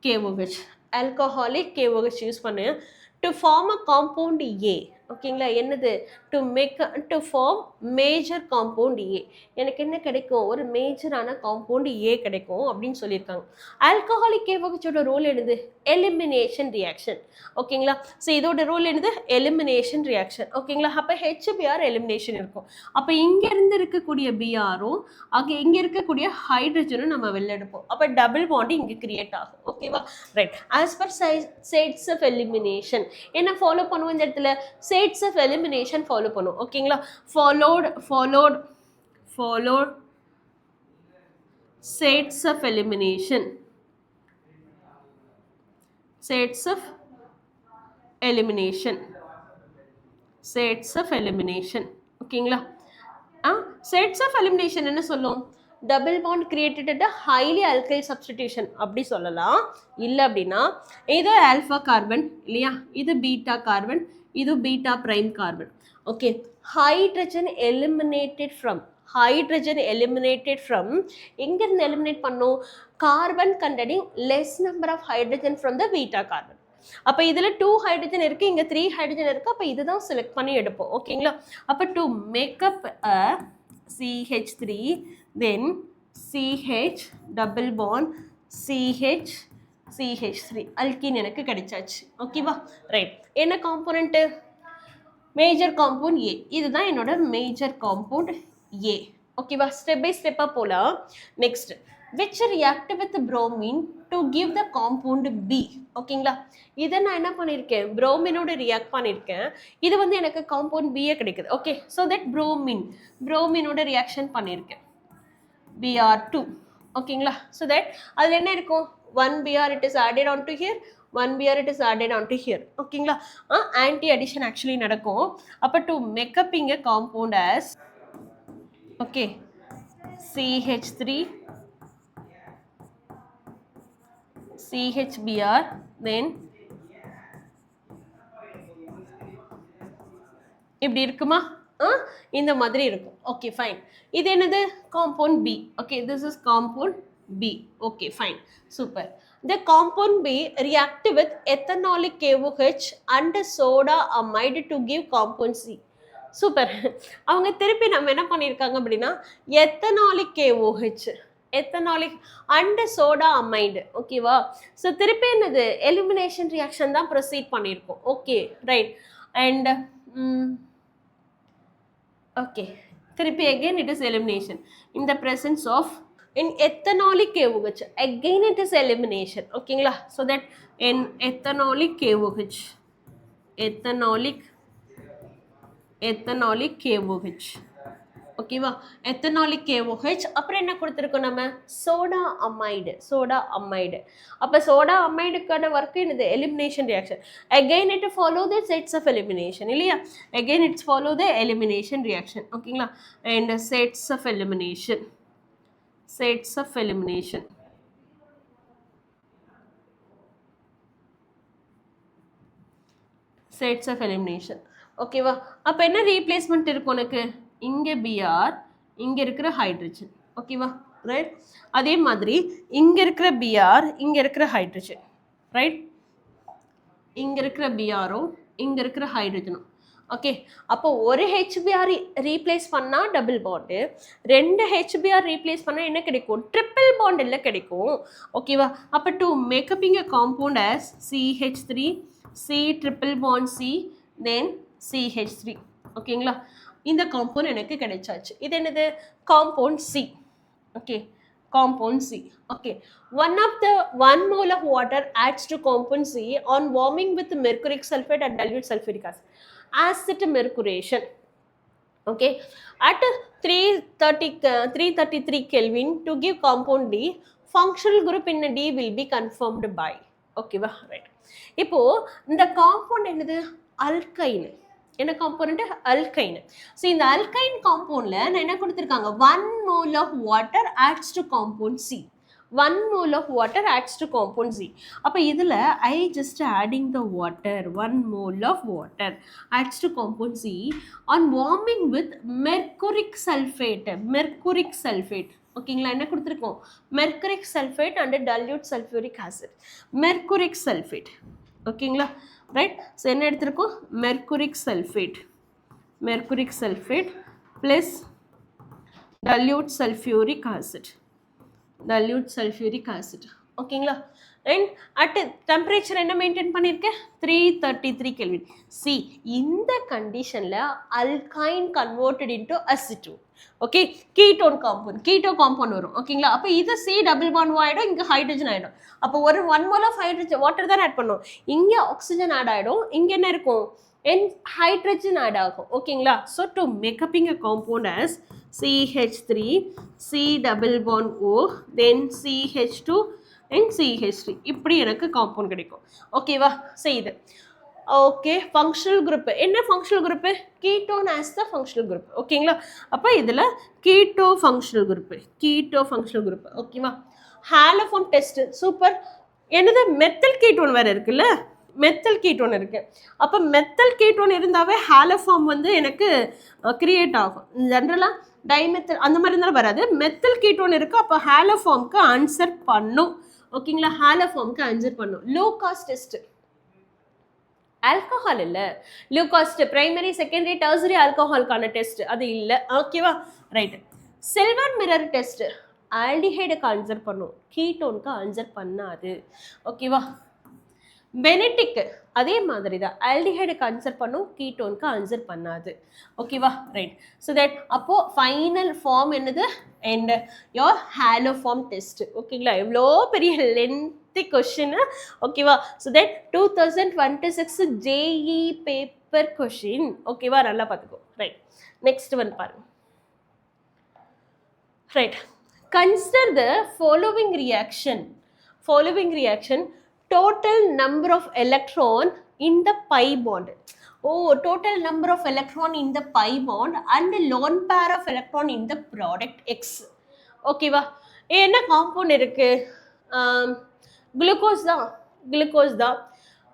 KOH, alcoholic KOH use பண்ணு to form a compound A. ஓகேங்களா? என்னது? To form major compound A. எனக்கு என்ன கிடைக்கும்? ஒரு மேஜரான காம்பவுண்ட் ஏ கிடைக்கும் அப்படின்னு சொல்லியிருக்காங்க. ஆல்கஹாலிக் KOHோட ரோல் என்னது? Elimination reaction. ஓகேங்களா? ஸோ இதோட ரோல் என்னது? Elimination reaction. ஓகேங்களா? அப்போ HBr எலிமினேஷன் இருக்கும். அப்போ இங்கேருந்து இருக்கக்கூடிய பிஆரும் அங்கே இங்கே இருக்கக்கூடிய ஹைட்ரஜனும் நம்ம வெளில எடுப்போம். அப்போ டபுள் பாண்ட் இங்கே கிரியேட் ஆகும். ஓகேவா? Right. As per states of elimination என்ன ஃபாலோ பண்ணுவோம் இந்த இடத்துல? ஸ்டேட்ஸ் ஆஃப் எலிமினேஷன் ஃபாலோ பண்ணும். ஓகேங்களா? Followed states of elimination. States of elimination. ஓகேங்களா? states of elimination என்ன சொல்லும்? Double bond created at highly alkyl substitution அப்படி சொல்லலாம். இல்லை அப்படின்னா இது ஆல்ஃபா கார்பன் இல்லையா, இது பீட்டா கார்பன், இது beta prime carbon. Okay, hydrogen eliminated from எங்கிருந்து எலிமினேட் பண்ணும்? Carbon containing less number of hydrogen from the beta carbon. அப்போ இதில் 2 ஹைட்ரஜன் இருக்குது, இங்கே 3 ஹைட்ரஜன் இருக்குது. அப்போ இதுதான் செலக்ட் பண்ணி எடுப்போம். ஓகேங்களா? அப்போ to make up a CH3, then CH double bond CH3 alkene எனக்கு கிடைச்சாச்சு. ஓகேவா? ரைட். என்ன காம்போனன்ட்டு? மேஜர் காம்பவுண்ட் ஏ. இதுதான் என்னோட மேஜர் காம்பவுண்ட் ஏ. ஓகேவா? ஸ்டெப் பை ஸ்டெப்பாக போகலாம். Next, which react with bromine to give the compound B. ஓகேங்களா? இதை நான் என்ன பண்ணியிருக்கேன்? புரோமினோட ரியாக்ட் பண்ணியிருக்கேன். இது வந்து எனக்கு காம்பவுண்ட் பிஏ கிடைக்குது. ஓகே, ஸோ தட் புரோமினோட ரியாக்ஷன் பண்ணியிருக்கேன், Br2. ஓகேங்களா? ஸோ தட் அதில் என்ன இருக்கும்? 1 Br it is added on to here, 1 Br it is added on to here. ஓகேங்களா? ஆன்டி அடிஷன் ஆக்சுவலி நடக்கும். அப்போ டு மேக்கப் இங்கே compound as okay CH3 CHBr, then இப்படி இருக்குமா? இந்த மாதிரி இருக்கும். Okay, fine. இது என்னது? Compound B. Okay, this is compound B. Okay, fine, super. The compound B react with ethanolic KOH and soda amide to give compound C. Super. அவங்க திருப்பி நம்ம என்ன பண்ணியிருக்காங்க அப்படின்னா எத்தனாலிக் KOH, எத்தனாலிக் அண்ட் சோடா அமைடு. ஓகேவா? So திருப்பி என்னது? எலிமினேஷன் ரியாக்ஷன் தான் ப்ரொசீட் பண்ணியிருக்கோம். Okay, right. அண்ட் ஓகே, திருப்பி again it is elimination in the presence of in ethanolic KOH. Again it is elimination. ஓகேங்களா? so that in ethanolic KOH, ethanolic KOH. ஓகேவா? எத்தனாலிக் KOH. அப்புறம் என்ன கொடுத்துருக்கோம் நம்ம? Soda amide. அப்போ சோடா அமைடுக்கான ஒர்க் என்னது? Elimination reaction. Again it follow the sets of elimination இல்லையா? Again it's follow the elimination reaction. ஓகேங்களா? And sets of elimination. ஓகேவா? அப்போ என்ன ரீப்ளேஸ்மெண்ட் இருக்கும் உனக்கு? இங்கே பிஆர், இங்கே இருக்கிற ஹைட்ரஜன். ஓகேவா? ரைட். அதே மாதிரி இங்கே இருக்கிற பிஆர், இங்கே இருக்கிற ஹைட்ரஜன். ரைட். இங்கே இருக்கிற பிஆரும் இங்கே இருக்கிற ஹைட்ரஜனும். ஓகே, அப்போ ஒரு ஹெச்பிஆர் ரீப்ளேஸ் பண்ணால் டபுள் பாண்டு, 2 ஹெச்பிஆர் ரீப்ளேஸ் பண்ணால் என்ன கிடைக்கும்? ட்ரிப்பிள் பாண்ட் எல்லாம் கிடைக்கும். ஓகேவா? அப்போ to make up in a compound as CH3 C triple bond C, then CH3. ஓகேங்களா, இந்த காம்பவுண்ட் எனக்கு கிடைச்சாச்சு. இது என்னது? Compound C. Okay, compound C. Okay, one mole of water adds to compound C on warming with mercuric sulfate and dilute sulfuric acid. Acid mercuration. Okay, at 333 Kelvin to give compound D, functional group in D will be confirmed by. Okay, right. இப்போ இந்த compound என்னது? Alkyne. என்ன compound? Alkyne. So இந்த alkyne காம்பவுண்ட்ல நான் என்ன கொடுத்துருக்காங்க? 1 mole of water adds to compound C. 1 mole of water adds to compound C. அப்போ இதில் I just adding the water. 1 mole of water adds to compound C on warming with mercuric sulfate. Mercuric sulfate. ஓகேங்களா, என்ன கொடுத்துருக்கோம்? Mercuric sulphate and dilute sulphuric acid. Mercuric sulphate. ஓகேங்களா, right. So என்ன எடுத்திருக்கோம்? Mercuric sulphate. Mercuric sulphate plus dilute sulphuric acid. Dilute sulphuric acid. ஓகேங்களா, and at temperature என்ன maintain பண்ணியிருக்கேன்? 333 kelvin. C, இந்த கண்டிஷனில் alkyne converted into acetone. Okay, ketone compound, keto compound வரும். ஓகேங்களா, அப்போ இது C டபுள் பாண்ட் ஆகிடும், இங்கே ஹைட்ரஜன் ஆகிடும். அப்போ ஒரு 1 mole ஆஃப் ஹைட்ரஜன் வாட்டர் தான் ஆட் பண்ணும். இங்கே ஆக்சிஜன் ஆட் ஆகிடும், இங்கே என்ன இருக்கும்? ஹைட்ரஜன் ஆட் ஆகும். ஓகேங்களா, so to make up in a compound as CH3, C double bond O, then CH2 and CH3. இப்படி எனக்கு காம்பவுண்ட் கிடைக்கும். ஓகேவா, செய்யுது. ஓகே, ஃபங்க்ஷனல் குரூப் என்ன? ஃபங்க்ஷனல் குரூப் கீட்டோன் ஆஸ் த ஃபங்க்ஷனல் குரூப். ஓகேங்களா, அப்போ இதில் keto functional group, keto functional group. ஓகேவா, ஹாலோஃபார்ம் டெஸ்ட் சூப்பர். என்னது? மெத்தல் கீட்டோன் வேறு இருக்குல்ல, மெத்தல் கீட்டோன் இருக்கு. அப்போ மெத்தல் கீட்டோன் இருந்தாவே ஹாலோஃபார்ம் வந்து எனக்கு கிரியேட் ஆகும். ஜென்ரலாக டைமெத்தல் அந்த மாதிரி இருந்தாலும் வராது. மெத்தல் கீட்டோன் இருக்கு, அப்போ ஹாலோஃபார்முக்கு ஆன்சர் பண்ணும். ஓகேங்களா, ஹாலோஃபார்முக்கு ஆன்சர் பண்ணும். லூகாஸ் டெஸ்ட் ஆல்கஹால் இல்லை, லூகாஸ் பிரைமரி செகண்டரி டெர்சரி ஆல்கஹாலுக்கான டெஸ்ட் அது இல்லை. ஓகேவா, ரைட்டு. சில்வர் மிரர் டெஸ்ட் ஆல்டிஹைடுக்கு ஆன்சர் பண்ணும், கீட்டோனுக்கு ஆன்சர் பண்ணாது. ஓகேவா, பெனடிக் அதே மாதிரி தான், ஆல்டிஹைடுக்கு ஆன்சர் பண்ணும், கீட்டோனுக்கு ஆன்சர் பண்ணாது. ஓகேவா, ரைட். ஸோ தட் அப்போது ஃபைனல் ஃபார்ம் என்னது? And your haloform test. ஓகேங்களா, எவ்வளோ பெரிய லென்த்தி கொஷின். ஓகேவா, so that 2026 JE paper question. ஓகேவா, நல்லா பார்த்துக்கோ. ரைட், நெக்ஸ்ட் வந்து பாருங்க. Right, consider the following reaction. Following reaction, total number of electron in the pi bond. Total number of electron in the pi bond and the lone pair of electron in the product X. ஓகேவா, என்ன compound இருக்கு? Glucose தான், glucose தான்.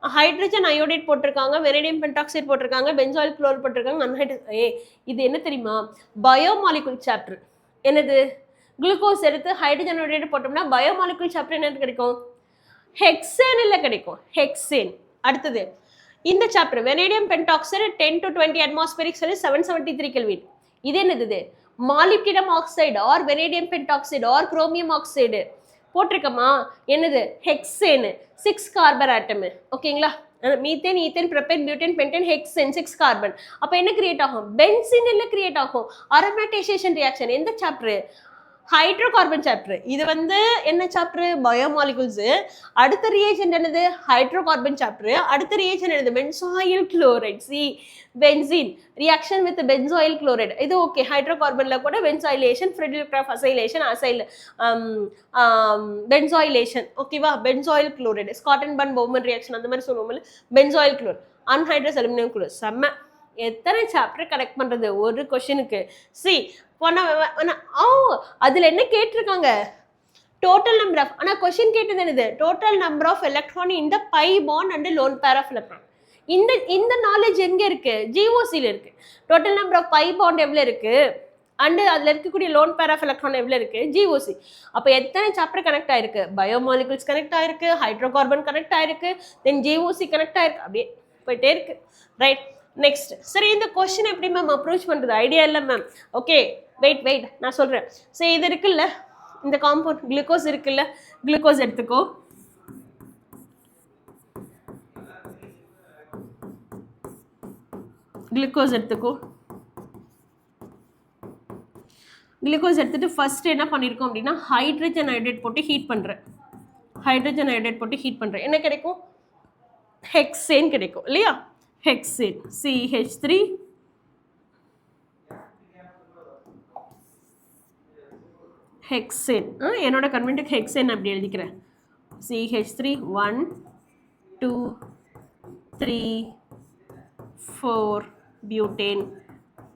Hydrogen iodide போட்டிருக்காங்க, vanadium pentoxide போட்டிருக்காங்க, benzoyl chloride போட்டிருக்காங்க, அன்ஹைட்ரஜன். இது என்ன தெரியுமா? பயோமாலிகுல் சாப்டர். என்னது? குளுக்கோஸ் எடுத்து ஹைட்ரஜன் அயோடைட் போட்டோம்னா பயோமாலிகுல் சாப்டர் என்ன கிடைக்கும்? ஹெக்சேனில் கிடைக்கும், ஹெக்சேன். அடுத்தது இந்த chapter vanadium pentoxide 10 to 20 atmospheric cell 773 kelvin. இது என்னது? Molybdenum oxide or vanadium pentoxide or chromium oxide போட்டிருக்கமா? என்னது? Hexane, 6 carbon atom. ஓகேங்களா, methane, ethane, propane, butane, pentane, hexane, 6 carbon. அப்போ என்ன கிரியேட் ஆகும்? பென்சீனில் கிரியேட் ஆகும். அரோமேட்டைசேஷன் ரியாக்ஷன் எந்த சாப்டர்? Hydrocarbon chapter. இது வந்து என்ன சாப்டர்? பயோமாலிகுல்ஸ். அடுத்த ரியாக்ஷன் என்னது? Hydrocarbon chapter. அடுத்த ரியாக்ஷன் என்னது? Benzoyl chloride. See, benzene reaction with benzoyl chloride. இது ஓகே, ஹைட்ரோகார்பன்ல கூட பென்சாயிலேஷன், ஃப்ரெட்ரிக்ராஃப் அசைலேஷன், அசைல் பென்சாயிலேஷன். ஓகேவா, பென்சாயில் குளோரைடு, ஸ்காட்டன் பன் பவுமன் ரியாக்ஷன் அந்த மாதிரி சொல்லுவோம்ல, benzoyl chloride, anhydrous aluminium chloride. செம்ம. எத்தனை சாப்டர் கனெக்ட் பண்ணுறது ஒரு கொஷனுக்கு? சி, அதில் என்ன கேட்டிருக்காங்க? டோட்டல் நம்பர் ஆஃப், ஆனால் கொஷின் கேட்டது என்னது? டோட்டல் நம்பர் ஆஃப் எலக்ட்ரான் இந்த pi bond and lone pair of electron. இந்த நாலேஜ் எங்கே இருக்கு? ஜிஓசியில் இருக்கு. Total number of pi bond எவ்வளோ இருக்கு அண்டு அதில் இருக்கக்கூடிய லோன் பேர் ஆஃப் எலக்ட்ரான் எவ்வளோ இருக்கு? ஜிஓசி. அப்போ எத்தனை சாப்டர் கனெக்ட் ஆயிருக்கு? பயோமாலிகுல்ஸ் கனெக்ட் ஆயிருக்கு, ஹைட்ரோகார்பன் கனெக்ட் ஆயிருக்கு, தென் ஜிஓசி கனெக்ட் ஆயிருக்கு, அப்படியே போயிட்டே இருக்கு. Right, next. சரி, இந்த கொஸ்டின் எப்படி மேம் அப்ரோச் பண்ணுறது? ஐடியா இல்லை மேம். ஓகே, வெயிட் நான் சொல்கிறேன். சரி, இது இருக்குல்ல, இந்த காம்பவுண்ட் குளுக்கோஸ் இருக்குல்ல, குளுக்கோஸ் எடுத்துக்கோ. குளுக்கோஸ் எடுத்துக்கோ. குளுக்கோஸ் எடுத்துட்டு ஃபர்ஸ்ட் என்ன பண்ணியிருக்கோம் அப்படின்னா ஹைட்ரஜன் அயோடைட் போட்டு ஹீட் பண்ணுறேன். ஹைட்ரஜன் அயோடைட் போட்டு ஹீட் பண்ணுறேன். என்ன கிடைக்கும்? ஹெக்சேன் கிடைக்கும் இல்லையா? Hexane CH3 hexane. என்னோட கன்வென்ட்டுக்கு ஹெக்சேன் அப்படி எழுதிக்கிறேன். CH3 1 2 3 4 butane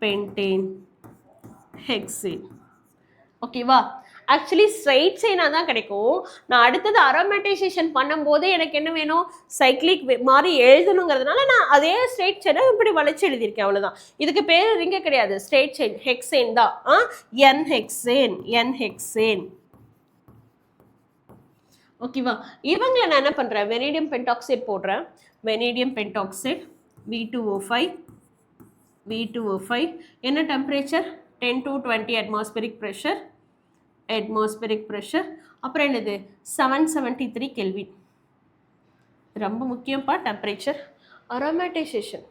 pentane hexane. ஓகேவா? ஆக்சுவலி ஸ்ட்ரைட் செயினாக தான் கிடைக்கும். நான் அடுத்தது அரோமேட்டைசேஷன் பண்ணும்போது எனக்கு என்ன வேணும்? சைக்ளிக் மாதிரி எழுதணுங்கிறதுனால நான் அதே ஸ்ட்ரைட் செயினை இப்படி வளைச்சு எழுதியிருக்கேன், அவ்வளோதான். இதுக்கு பேர் ரிங்க கிடையாது, ஸ்ட்ரைட் செயின், ஹெக்சேன் தான். என் ஹெக்சேன். ஓகேவா? இவங்களை நான் என்ன பண்ணுறேன்? வெனேடியம் பென்டாக்சைடு போடுறேன். வெனேடியம் பென்டாக்சைடு V2O5 என்ன டெம்பரேச்சர்? 10 to 20 atmospheric pressure. அப்புறம் என்னது? 773 Kelvin. ரொம்ப முக்கியம்ப்பா டெம்பரேச்சர். அரோமேட்டைசேஷன்.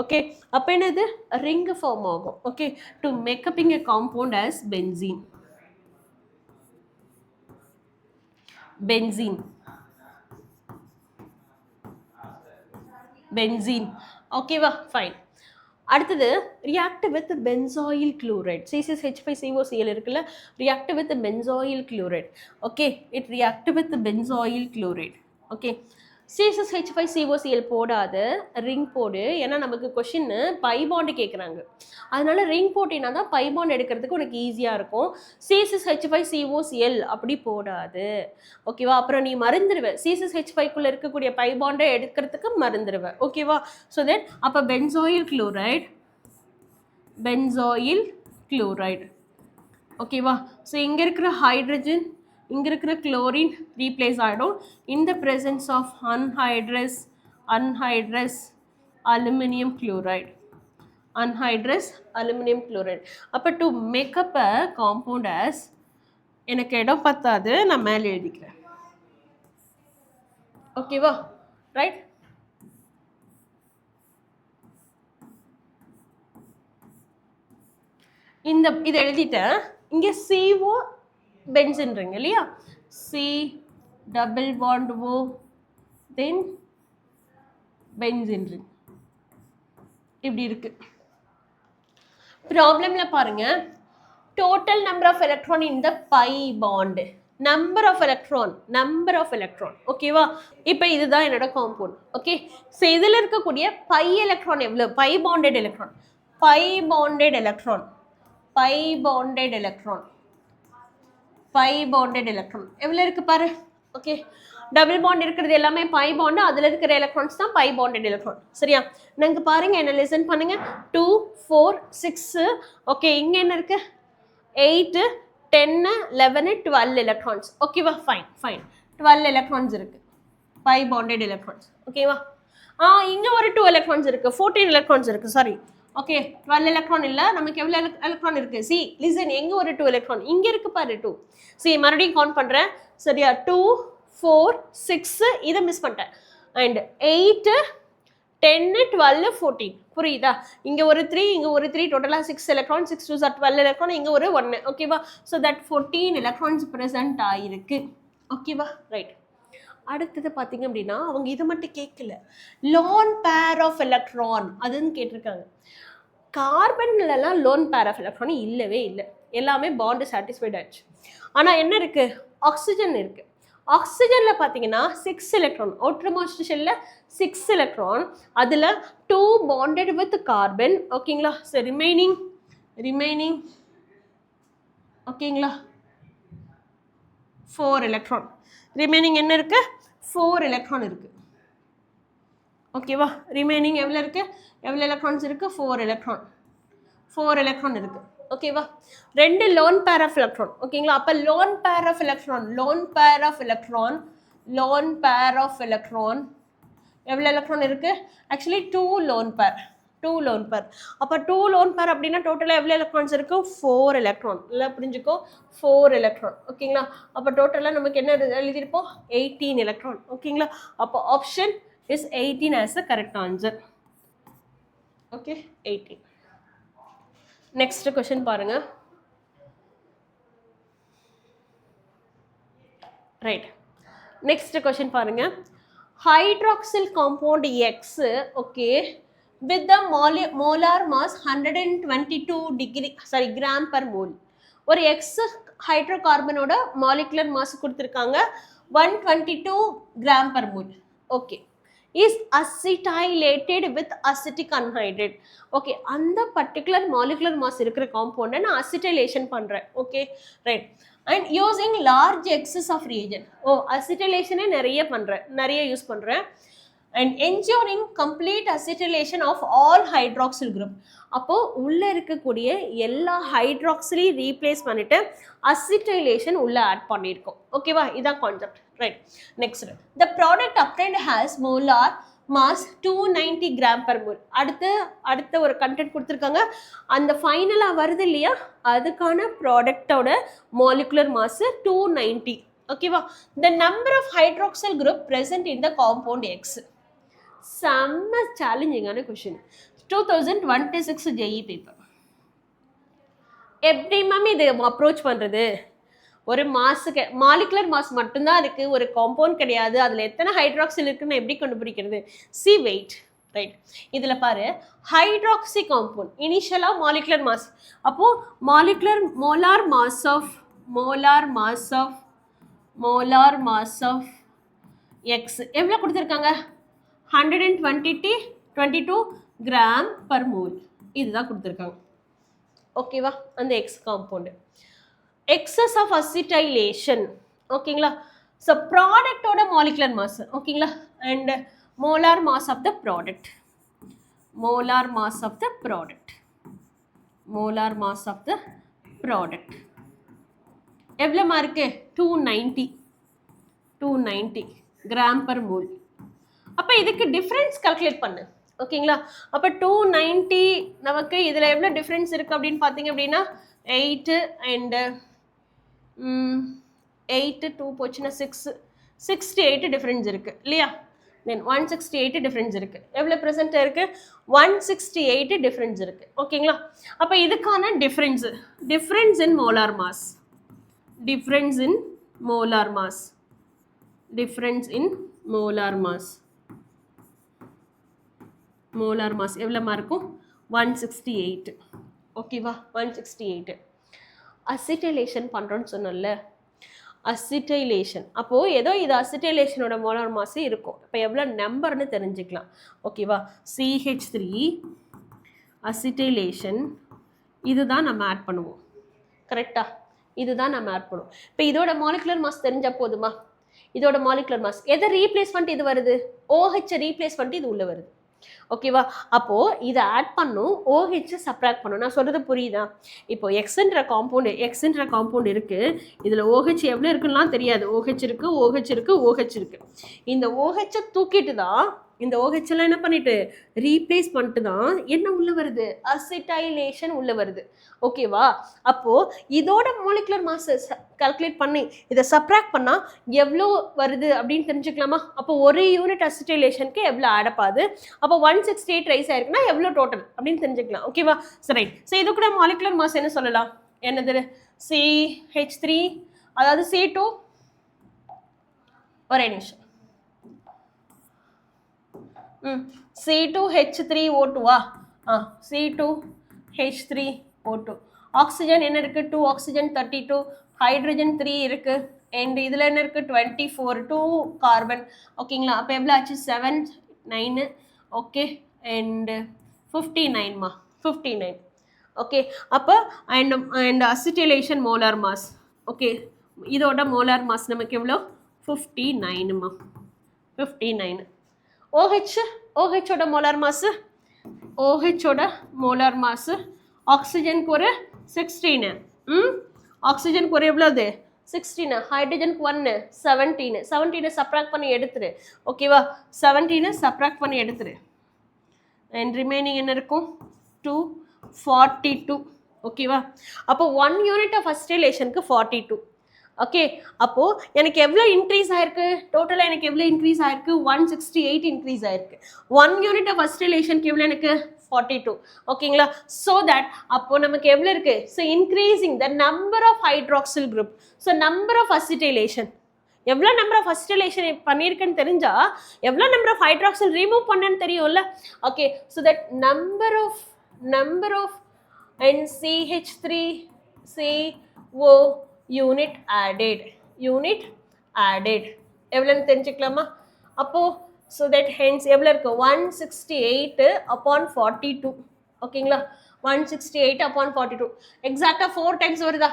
ஓகே, அப்போ என்னது? ரிங் ஃபார்ம் ஆகும். Okay, to மேக்கப்பிங் a compound as benzene. ஓகேவா? ஃபைன். அடுத்தது react with benzoyl chloride. CH5COCl இருக்குல்ல, react with benzoyl chloride. Okay, it react with benzoyl chloride. Okay, CH5COCl போடாத ரிங் போடு. ஏன்னா நமக்கு கொஷின் பை பாண்டு கேட்குறாங்க, அதனால ரிங் போட்டினா தான் பை பாண்ட் எடுக்கிறதுக்கு உனக்கு ஈஸியாக இருக்கும். CH5COCl அப்படி போடாது. ஓகேவா? அப்புறம் நீ மறந்துடுவ, CH5க்குள்ளே இருக்கக்கூடிய பை பாண்டை எடுக்கிறதுக்கு மறந்துடுவ. ஓகேவா? ஸோ தென் அப்போ பென்சாயில் குளோரைடு. ஓகேவா? ஸோ இங்கே இருக்கிற ஹைட்ரஜன், இங்கே இருக்கிற குளோரின் ரீப்ளேஸ் ஆகிடும். In the presence of anhydrous aluminium chloride. அப்போ to make up a compound as, எனக்கு இடம் பத்தாது, நான் மேலே எழுதிக்கிறேன். ஓகேவா? ரைட். இதை எழுதிட்டேன். இங்கே CO பென்சின்றீங்க இல்லையா? C double bond O then benzene ring இப்படி இருக்கு. ப்ராப்ளம்ல பாருங்க, total number of electron in the pi bond, number of electron. ஓகேவா? இப்போ இதுதான் என்னோட காம்பவுண்ட். ஓகே, ஸோ இதில் இருக்கக்கூடிய பை எலக்ட்ரான் எவ்வளோ? பை பாண்டட் எலக்ட்ரான் எவ்வளோ இருக்கு பாரு. ஓகே, டபுள் பாண்ட் இருக்கிறது எல்லாமே பை பாண்டு, அதில் இருக்கிற எலக்ட்ரான்ஸ் தான் பை பாண்டட் எலக்ட்ரான். சரியா? நாங்க பாருங்க, என்ன லிசன் பண்ணுங்க. 2 4 6. ஓகே, இங்க என்ன இருக்கு? 8 10 11 12 எலக்ட்ரான்ஸ். ஓகேவா? ஃபைன் 12 எலக்ட்ரான்ஸ் இருக்கு, பை பாண்டட் எலக்ட்ரான்ஸ். ஓகேவா? இங்க ஒரு 2 எலக்ட்ரான்ஸ் இருக்கு, 14 எலக்ட்ரான்ஸ் இருக்கு. சாரி, ஓகே, 12 எலக்ட்ரான் இல்லை, நமக்கு எவ்வளோ எலக்ட்ரான் இருக்கு? சி லிசன், எங்க ஒரு 2 எலக்ட்ரான் இங்க இருக்கு பாரு, 2. சி மறுபடியும் கவுண்ட் பண்றேன். சரியா? 2 4 6, இதை மிஸ் பண்ணிட்டேன். அண்ட் 8 10 12 14. புரியுதா? இங்க ஒரு 3, இங்க ஒரு 3, டோட்டலா 6 எலக்ட்ரான். 6 2 12 எலக்ட்ரான், இங்க ஒரு 1. ஓகேவா? ஸோ தட் 14 எலக்ட்ரான்ஸ் ப்ரெசென்ட் ஆயிருக்கு. ஓகேவா? ரைட். அடுத்தது பார்த்தீங்க அப்படின்னா அவங்க இதை மட்டும் கேட்கல, லோன் பேர் ஆஃப் எலக்ட்ரான் அதுன்னு கேட்டிருக்காங்க. கார்பன்லலாம் லோன் பேர் ஆஃப் எலக்ட்ரான் இல்லவே இல்லை, எல்லாமே பாண்டு சாட்டிஸ்ஃபைட் ஆயிடுச்சு. ஆனால் என்ன இருக்கு? ஆக்சிஜன் இருக்கு. ஆக்சிஜனில் பார்த்தீங்கன்னா 6 எலக்ட்ரான், அவுட்டர்மோஸ்ட் ஷெல்லில் 6 எலக்ட்ரான், அதில் 2 பாண்டட் வித் கார்பன். ஓகேங்களா? ஸோ ரிமைனிங் ஓகேங்களா 4 எலக்ட்ரான். ரிமைனிங் என்ன இருக்கு? 4 எலக்ட்ரான் இருக்கு. ஓகேவா? ரிமைனிங் எவ்வளோ இருக்கு? எவ்வளோ எலக்ட்ரான்ஸ் இருக்கு? 4 எலக்ட்ரான் இருக்கு. ஓகேவா? 2 லோன் பேர் ஆஃப் எலக்ட்ரான். ஓகேங்களா? அப்போ லோன் பேர் ஆஃப் எலக்ட்ரான் எவ்வளோ எலக்ட்ரான் இருக்கு? Actually 2 lone pair. அப்போ 2 லோன் பேர் அப்படின்னா டோட்டலாக எவ்வளோ எலக்ட்ரான்ஸ் இருக்கு? 4 எலக்ட்ரான். இல்லை புரிஞ்சுக்கோ, 4 எலக்ட்ரான். ஓகேங்களா? அப்போ டோட்டலாக நமக்கு என்ன எழுதியிருப்போம்? 18 எலக்ட்ரான். ஓகேங்களா? அப்போ option is 18 as the correct answer. Okay 18. Next question பாருங்க. ரைட், நெக்ஸ்ட் क्वेश्चन பாருங்க. Hydroxyl compound X, okay, with the molar mass 122 gram per mole. ஒரு X ஹைட்ரோகார்பனோட மாலிகுலர் மாஸ் கொடுத்துருக்காங்க 122 gram per mole. Okay, is acetylated with acetic anhydride. Okay, அந்த particular molecular mass இருக்கிற காம்பவுண்டை நான் acetylation பண்ணுறேன். Okay, right. And using large excess of reagent. அசிட்டைலேஷனே நிறைய யூஸ் பண்ணுறேன். And ensuring complete acetylation of all hydroxyl group. அப்போது உள்ளே இருக்கக்கூடிய எல்லா ஹைட்ராக்சிலையும் ரீப்ளேஸ் பண்ணிவிட்டு அசிட்டைலேஷன் உள்ளே ஆட் பண்ணியிருக்கோம். ஓகேவா, இதான் concept. Right, next, the product obtained has molar mass 290 gram per mole. அடுத்த ஒரு கண்டென்ட் கொடுத்துருக்காங்க, அந்த ஃபைனலாக வருது இல்லையா, அதுக்கான ப்ராடக்டோட மாலிகுலர் மாஸ் 290. ஓகேவா, the number of hydroxyl group present in the compound X. செம்ம சேலஞ்சிங்கான கொஷின். 2026 JEE paper. எப்படி மேம் இது அப்ரோச் பண்ணுறது? ஒரு மாஸுக்கு மாலிகுலர் மாஸ் மட்டும்தான் இருக்குது, ஒரு காம்பவுண்ட் கிடையாது, அதில் எத்தனை ஹைட்ராக்சில் இருக்குன்னு எப்படி கண்டுபிடிக்கிறது? C wait. ரைட், இதில் பாரு, ஹைட்ராக்சி காம்பவுண்ட் இனிஷியலாக மாலிகுலர் மாஸ், அப்போது மோலார் மாஸ் ஆஃப் எக்ஸ் எவ்வளோ கொடுத்துருக்காங்க? 122 gram per mole. இதுதான் கொடுத்துருக்காங்க. ஓகேவா, அந்த X compound. Excess of acetylation. ஓகேங்களா, ஸோ ப்ராடக்டோட மாலிகுலர் மாஸ். ஓகேங்களா, and molar mass of the product. எவ்வளோ மார்க்கு? 290 gram per mole. அப்போ இதுக்கு டிஃப்ரென்ஸ் கால்குலேட் பண்ணு. ஓகேங்களா, அப்போ 290 நமக்கு இதில் எவ்வளோ டிஃப்ரென்ஸ் இருக்குது அப்படின்னு பார்த்தீங்க அப்படின்னா 8 அண்டு 8 2 போச்சுன்னா 68 டிஃப்ரென்ஸ் இருக்குது இல்லையா? தென் 168 டிஃப்ரென்ஸ் இருக்குது. எவ்வளோ ப்ரெசென்ட் இருக்குது? 168 டிஃப்ரென்ஸ் இருக்குது. ஓகேங்களா, அப்போ இதுக்கான டிஃப்ரென்ஸ் இன் மோலார் மாஸ் எவ்வளோமா இருக்கும்? 168. ஓகேவா, 168. அசிட்டைலேஷன் பண்ணுறோன்னு சொன்னோம்ல, அசிட்டைலேஷன் அப்போது ஏதோ இது அசிட்டைலேஷனோட மோலார் மாஸ் இருக்கும். இப்போ எவ்வளோ நம்பர்னு தெரிஞ்சுக்கலாம். ஓகேவா, CH3 அசிட்டைலேஷன் இதுதான் நம்ம ஆட் பண்ணுவோம். கரெக்டாக, இதுதான் நம்ம ஆட் பண்ணுவோம். இப்போ இதோட மாலிகுலர் மாஸ் தெரிஞ்சால் போதுமா? இதோட மாலிகுலர் மாஸ் எதை ரீப்ளேஸ் பண்ணிட்டு இது வருது? OH ரீப்ளேஸ் பண்ணிட்டு இது உள்ளே வருது. ஓகேவா, அப்போது இதை ஆட் பண்ணும், OH சப்ராக்ட் பண்ணும். நான் சொல்கிறது புரியுதா? இப்போ எக்ஸ்ன்ற காம்பவுண்ட் இருக்குது, இதில் OH எவ்வளோ இருக்குன்னா தெரியாது. OH இருக்குது. இந்த OH தூக்கிட்டு தான், இந்த OH எல்லாம் என்ன பண்ணிட்டு ரீப்ளேஸ் பண்ணிட்டு தான் என்ன உள்ளே வருது? அசிட்டைலேஷன் உள்ளே வருது. ஓகேவா, அப்போது இதோட மாலிகுலர் மாஸ் கால்குலேட் பண்ணி இதை சப்ராக்ட் பண்ணால் எவ்வளோ வருது அப்படின்னு தெரிஞ்சுக்கலாமா? அப்போ ஒரு யூனிட் அசிட்டைலேஷனுக்கு எவ்வளோ ஆடப் ஆகுது, அப்போ 168 ரைஸ் ஆயிருக்குன்னா எவ்வளோ டோட்டல் அப்படின்னு தெரிஞ்சுக்கலாம். ஓகேவா, சரி. ஸோ இது கூட மாலிகுலர் மாஸ் என்ன சொல்லலாம்? என்னது? CH3, அதாவது C2, ஒரே நிமிஷம், C2H3O2வா? C2H3O2. ஆக்சிஜன் என்ன இருக்குது? 2 ஆக்சிஜன் 32, ஹைட்ரஜன் 3 இருக்குது, அண்ட் இதில் என்ன இருக்குது? 24, 2 கார்பன். ஓகேங்களா, அப்போ எவ்வளோ ஆச்சு? 7 9. Okay, and 59. ஓகே, அப்போ அண்ட் அசிட்டைலேஷன் மோலார் மாஸ். ஓகே, இதோட மோலார் மாஸ் நமக்கு எவ்வளோ? 59. 59. OHோட மோலார் மாஸ் ஆக்சிஜனுக்கு ஒரு 16. ஆக்சிஜனுக்கு ஒரு எவ்வளோது? 16. ஹைட்ரஜனுக்கு 1 17. 17 சப்ராக்ட் பண்ணி எடுத்துரு. ஓகேவா, 17 சப்ராக்ட் பண்ணி எடுத்துரு. அண்ட் ரிமைனிங் என்ன இருக்கும்? 242. ஓகேவா, அப்போ 1 யூனிட் ஆஃப் அசிட்டைலேஷனுக்கு 42. ஓகே, அப்போது எனக்கு எவ்வளோ இன்க்ரீஸ் ஆயிருக்கு? டோட்டலாக எனக்கு எவ்வளோ இன்க்ரீஸ் ஆயிருக்கு? 168 இன்க்ரீஸ் ஆயிருக்கு. 1 யூனிட் ஆஃப் அசிட்டைலேஷனுக்கு எவ்வளோ எனக்கு? 42. ஓகேங்களா? so that அப்போ நமக்கு எவ்வளவு இருக்கு? so increasing the number of hydroxyl group. so number of acetylation, எவ்வளோ நம்பர் ஆஃப் அசிட்டிலேஷன் பண்ணியிருக்கேன்னு தெரிஞ்சா எவ்வளோ நம்பர் ஆஃப் ஹைட்ராக்சில் ரிமூவ் பண்ணேன்னு தெரியும்ல. Okay, so that number of NCH3CO unit added எவ்வளோன்னு தெரிஞ்சுக்கலாமா? அப்போது ஸோ தட் ஹென்ஸ் எவ்வளோ இருக்கு? 168 upon 42. ஓகேங்களா? 168 upon 42 எக்ஸாக்டாக 4 டைம்ஸ் வருதா?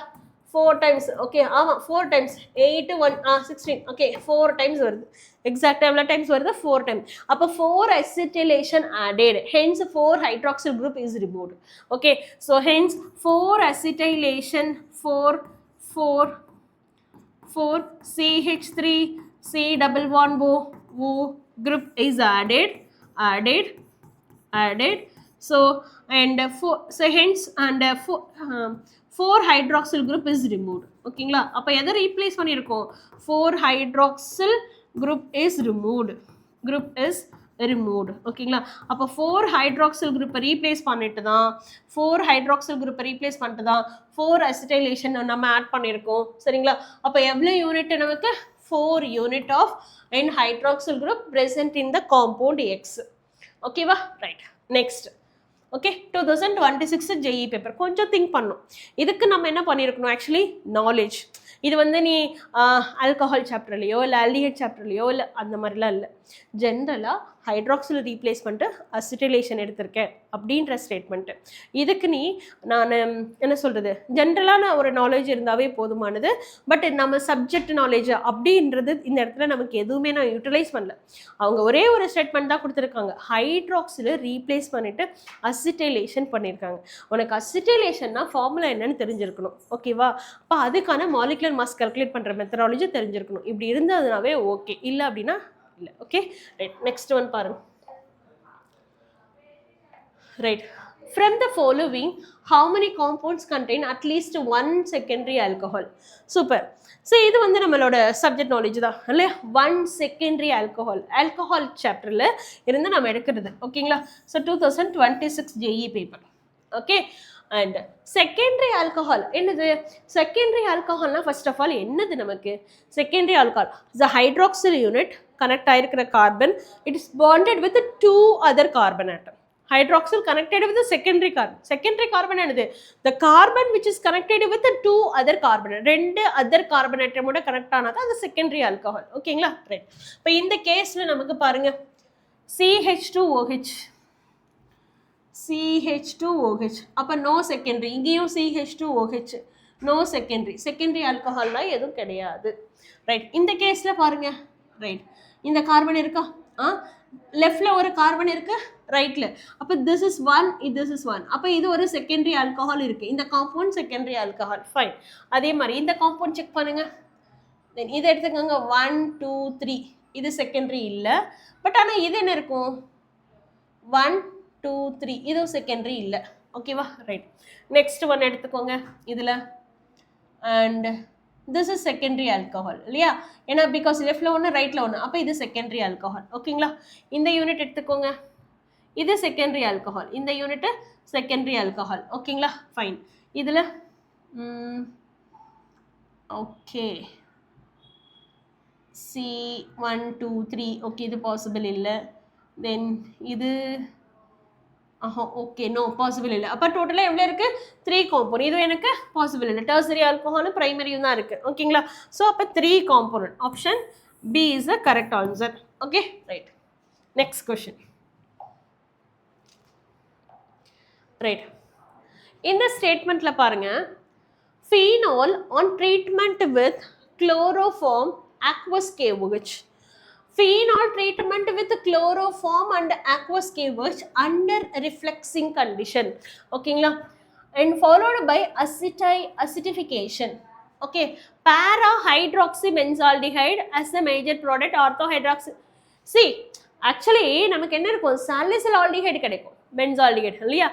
4 times. ஓகே, ஆமாம் 4 times. 8 1 16. ஓகே, 4 times வருது. எக்ஸாக்டாக எவ்வளோ டைம்ஸ் வருது? 4 times. அப்போ 4 acetylation added, hence 4 hydroxyl group is removed. Okay, so hence 4 acetylation 4 CH3 C double bond O group is added. So and so hence and 4 hydroxyl group is removed. ஓகேங்களா? அப்போ எதை replace பண்ணியிருக்கோம்? 4 hydroxyl group is removed. ஓகேங்களா? அப்போ 4 hydroxyl group replace பண்ணிட்டு தான் 4 acetylation நம்ம add பண்ணியிருக்கோம். சரிங்களா? அப்போ எவ்வளோ யூனிட் நமக்கு? 4 unit of n hydroxyl group present in the compound X. ஓகேவா? Right, next. Okay, 2026 JEE paper கொஞ்சம் திங்க் பண்ணும். இதுக்கு நம்ம என்ன பண்ணியிருக்கணும்? Actually knowledge. இது வந்து நீ ஆல்கஹால் சாப்டர்லையோ இல்லை ஆல்டிஹைட் சாப்டர்லையோ இல்லை அந்த மாதிரிலாம் இல்லை. ஜென்ரலாக ஹைட்ராக்சில் ரீப்ளேஸ் பண்ணிட்டு அசிட்டிலேஷன் எடுத்திருக்கேன் அப்படின்ற ஸ்டேட்மெண்ட்டு. இதுக்கு நீ நான் என்ன சொல்கிறது, ஜென்ரலான ஒரு நாலேஜ் இருந்தாவே போதுமானது. பட் நம்ம சப்ஜெக்ட் நாலேஜ் அப்படின்றது இந்த இடத்துல நமக்கு எதுவுமே நான் யூட்டிலைஸ் பண்ணல. அவங்க ஒரே ஒரு ஸ்டேட்மெண்ட் தான் கொடுத்துருக்காங்க, ஹைட்ராக்சில் ரீப்ளேஸ் பண்ணிவிட்டு அசிட்டிலேஷன் பண்ணியிருக்காங்க. உனக்கு அசிட்டிலேஷன்னா ஃபார்முலா என்னன்னு தெரிஞ்சிருக்கணும். ஓகேவா? அப்போ அதுக்கான மாலிகுலர் மாஸ் கால்குலேட் பண்ணுற மெத்தடாலஜி தெரிஞ்சிருக்கணும். இப்படி இருந்ததுனாவே ஓகே, இல்லை அப்படின்னா இல்லை. ஓகே, ரைட், நெக்ஸ்ட் ஒன் பாருங்க. Right, from the following how many compounds contain at least one secondary alcohol? Super. So இது வந்து நம்மளோட சப்ஜெக்ட் நாலேஜ் தான் இல்லையா? 1 secondary alcohol சாப்டரில் இருந்து நம்ம எடுக்கிறது. ஓகேங்களா? So 2026 JEE paper. Okay, and secondary alcohol என்னது? செகண்டரி ஆல்கஹால்னா ஃபர்ஸ்ட் ஆஃப் ஆல் என்னது நமக்கு? Secondary alcohol the hydroxyl unit connect ஆகிருக்கிற carbon, it is bonded with 2 other carbon atom. Hydroxyl connected with the secondary carbon. Secondary carbon என்னது? The carbon which is connected with the 2 other carbon. 2 other carbon atom ஓட connect ஆனது அது secondary alcohol. ஓகேங்களா? Right. இப்போ இந்த கேஸில் நமக்கு பாருங்க, CH2OH அப்போ நோ செகண்டரி. இங்கேயும் CH2OH நோ செகண்டரி ஆல்கஹால்லாம் எதுவும் கிடையாது. ரைட், இந்த கேஸில் பாருங்க. ரைட், இந்த கார்பன் இருக்கா? லெஃப்ட்ல ஒரு கார்பன் இருக்கு, ரைட்ல. அப்போ திஸ் இஸ் 1, திஸ் இஸ் 1. அப்போ இது ஒரு செகண்டரி ஆல்கஹால் இருக்கு. இந்த காம்பவுண்ட் செகண்டரி ஆல்கஹால். ஃபைன். அதே மாதிரி இந்த காம்பவுண்ட் செக் பண்ணுங்க. தென் இதை எடுத்துக்கோங்க. 1 2 3 இது செகண்டரி இல்லை. பட் ஆனால் இது என்ன இருக்கும்? 1 2 3 இதுவும் செகண்டரி இல்லை. ஓகேவா? ரைட், நெக்ஸ்ட் ஒன் எடுத்துக்கோங்க. இதில் and this is secondary alcohol இல்லையா? ஏன்னா பிகாஸ் லெஃப்ட்ல ஒன்று ரைட்ல ஒன்று, அப்போ இது செகண்டரி ஆல்கஹால். ஓகேங்களா? இந்த யூனிட் எடுத்துக்கோங்க. இது செகண்டரி ஆல்கஹால், இந்த யூனிட் செகண்டரி ஆல்கஹால். ஓகேங்களா? ஃபைன். இதில் ஓகே C1 2 3 ஓகே, இது பாசிபிள் இல்லை. தென் இது ஓகே, நோ பாசிபிள் இல்லை. அப்போ டோட்டலாக எவ்வளோ இருக்குது? 3 காம்பவுண்ட். இது எனக்கு பாசிபிள் இல்லை. டெர்சரி ஆல்கஹாலும் பிரைமரியும் தான் இருக்குது. ஓகேங்களா? ஸோ அப்போ 3 compound. Option B is the correct answer. Okay, right. Next question. Right, இந்த ஸ்டேட்மெண்ட்டில் பாருங்க, phenol on treatment with chloroform aqueous KOH. Phenol treatment with chloroform and aqueous KOH under refluxing condition. Okay, and followed by acidification. Okay, para hydroxybenzaldehyde as a major product, orthohydroxy. See, actually நமக்கு என்ன இருக்கும்? salicyl aldehyde கிடைக்கும், benzaldehyde இல்லையா?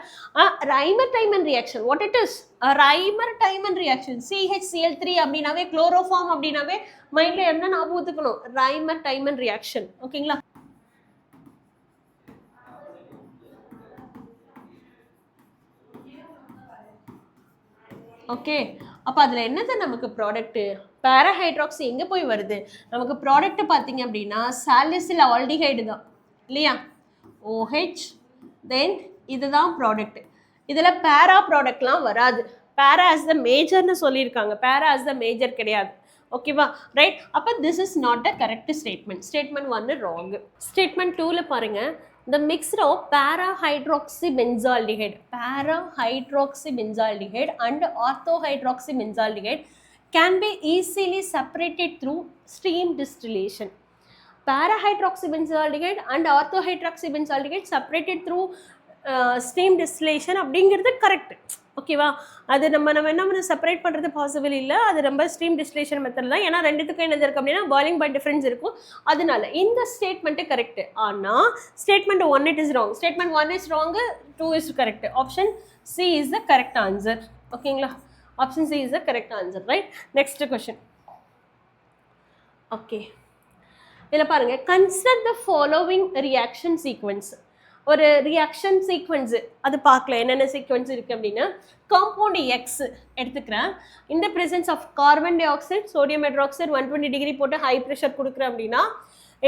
Reimer-Tiemann reaction. What it is? A Reimer-Tiemann reaction. CHCl3 அப்படினாவே chloroform அப்படினாவே மைண்ட்ல என்ன ஞாபகம் வச்சுக்கணும்? Reimer-Tiemann reaction. ஓகேங்களா? ஓகே, அப்போ அதில் என்னது நமக்கு ப்ராடக்ட்டு? பேராஹைட்ராக்சி எங்கே போய் வருது? நமக்கு ப்ராடக்ட் பார்த்தீங்க அப்படின்னா சாலிசில் ஆல்டிஹைடு தான் இல்லையா? OH தென் இதுதான் ப்ராடக்ட். இதில் பேரா ப்ராடக்ட்லாம் வராது. பேரா ஆஸ் த மேஜர்னு சொல்லியிருக்காங்க, பேரா ஆஸ் த மேஜர் கிடையாது. ஓகேவா, ரைட்? அப்போ this is not a correct statement. Statement 1 wrong. Statement 2ல பாருங்க, the mixture of para-hydroxybenzaldehyde and ortho-hydroxybenzaldehyde can be easily separated through steam distillation. Para-hydroxybenzaldehyde and ortho-hydroxybenzaldehyde separated through steam distillation அப்படிங்கிறது correct. ஓகேவா, அது நம்ம என்ன பண்ண separate பண்ணுறது possible இல்லை. அது நம்ம ஸ்டீம் டிஸ்டிலேஷன் மெத்தட் தான். ஏன்னா ரெண்டுத்துக்கும் என்னது இருக்குது அப்படின்னா பாயிலிங் பாயிண்ட் டிஃப்ரென்ஸ் இருக்கும். அதனால இந்த ஸ்டேட்மெண்ட்டு கரெக்ட். ஆனால் statement 1 it is wrong. Statement 1 is wrong, 2 is correct. Option C is the correct answer. ஓகேங்களா, option C is the correct answer, right? Next question. Okay, இதில் பாருங்க, consider the following reaction sequence. ஒரு reaction sequence அது பார்க்கலாம் என்னென்ன sequence இருக்குது அப்படின்னா, compound X எடுத்துக்கிறேன். இந்த presence of carbon dioxide, sodium hydroxide 120 degree போட்டு ஹை ப்ரெஷர் கொடுக்குறேன் அப்படின்னா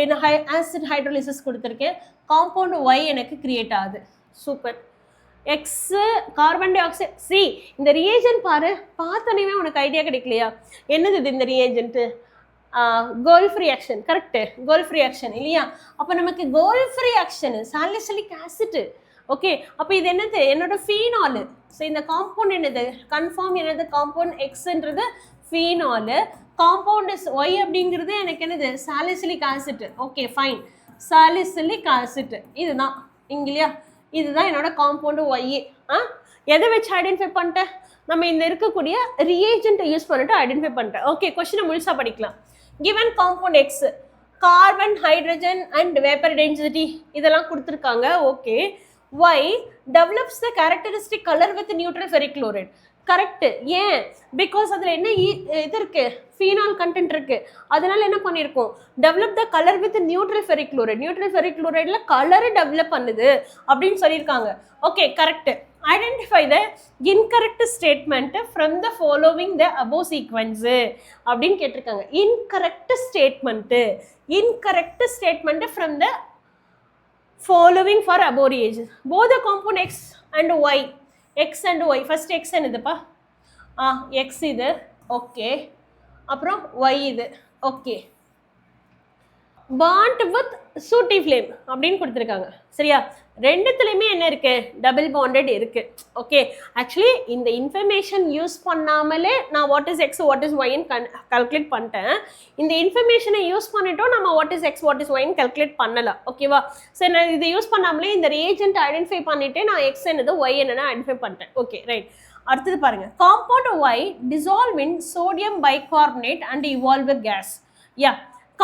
என்ன ஆசிட் ஹைட்ரோலிசிஸ் கொடுத்துருக்கேன். காம்பவுண்ட் ஒய் எனக்கு கிரியேட் ஆகுது. Super. X carbon dioxide. See இந்த ரியேஜென்ட் பாரு, பார்த்தோன்னே உனக்கு ஐடியா கிடைக்கலையா என்னது இது இந்த reagent? Kolbe reaction. Correct, Kolbe reaction இல்லையா? அப்போ நமக்கு Kolbe reaction salicylic acid. Okay, அப்போ இது என்னது? என்னோட ஃபீனாலு. ஸோ இந்த காம்பவுண்ட் என்னது? கன்ஃபார்ம் என்னது? காம்பவுண்ட் எக்ஸ்ன்றது ஃபீனாலு, காம்பவுண்ட் ஒய் அப்படிங்கிறது எனக்கு என்னது? Salicylic acid. Okay fine, salicylic acid இதுதான் இங்க இல்லையா? இதுதான் என்னோட காம்பவுண்டு ஒய். எதை வச்சு ஐடென்டிஃபை பண்ணிட்டேன்? நம்ம இந்த இருக்கக்கூடிய ரியேஜென்ட்டை யூஸ் பண்ணிட்டு ஐடென்டிஃபை பண்ணிட்டேன். ஓகே, கொஸ்டினை முழுசாக படிக்கலாம். given compound X, carbon, hydrogen and vapor density இதெல்லாம் கொடுத்துருக்காங்க. Okay, Y develops the characteristic color with neutral ferric chloride. Correct. ஏன்? பிகாஸ் அதில் என்ன இது இருக்கு? ஃபீனால் கண்டென்ட் இருக்கு. அதனால என்ன பண்ணியிருக்கோம்? Develop the colour with neutral ferric chloride. Neutral ferric குளோரைட்ல கலரை டெவலப் பண்ணுது அப்படின்னு சொல்லியிருக்காங்க. Okay, correct. Identify the incorrect statement from the following the above sequence அப்படின்னு கேட்டிருக்காங்க. Incorrect statement from the following for above reagents. Both the compound X and Y. X and Y. First X என்னதுப்பா? X இது. Okay, அப்புறம் Y இது. Okay, bond with sooty flame அப்படின்னு கொடுத்துருக்காங்க. சரியா? ரெண்டுத்துலையுமே என்ன இருக்கு? டபுள் பாண்டட் இருக்கு. ஓகே, ஆக்சுவலி இந்த இன்ஃபர்மேஷன் யூஸ் பண்ணாமலே நான் what is X what is ஒய்ன்னு கால்குலேட் பண்ணிட்டேன். இந்த இன்ஃபர்மேஷனை யூஸ் பண்ணிட்டோம் நம்ம what is X what is ஒய்ன்னு கால்குலேட் பண்ணலாம். ஓகேவா? சரி, நான் இதை யூஸ் பண்ணாமலே இந்த ரியேஜென்ட் ஐடென்டிஃபை பண்ணிட்டு நான் எக்ஸ் என்னது ஒய் என்னன்னு ஐடென்டிஃபை பண்ணிட்டேன். Okay, right. அடுத்தது பாருங்க, compound Y dissolve in sodium bicarbonate and evolve gas. Yeah,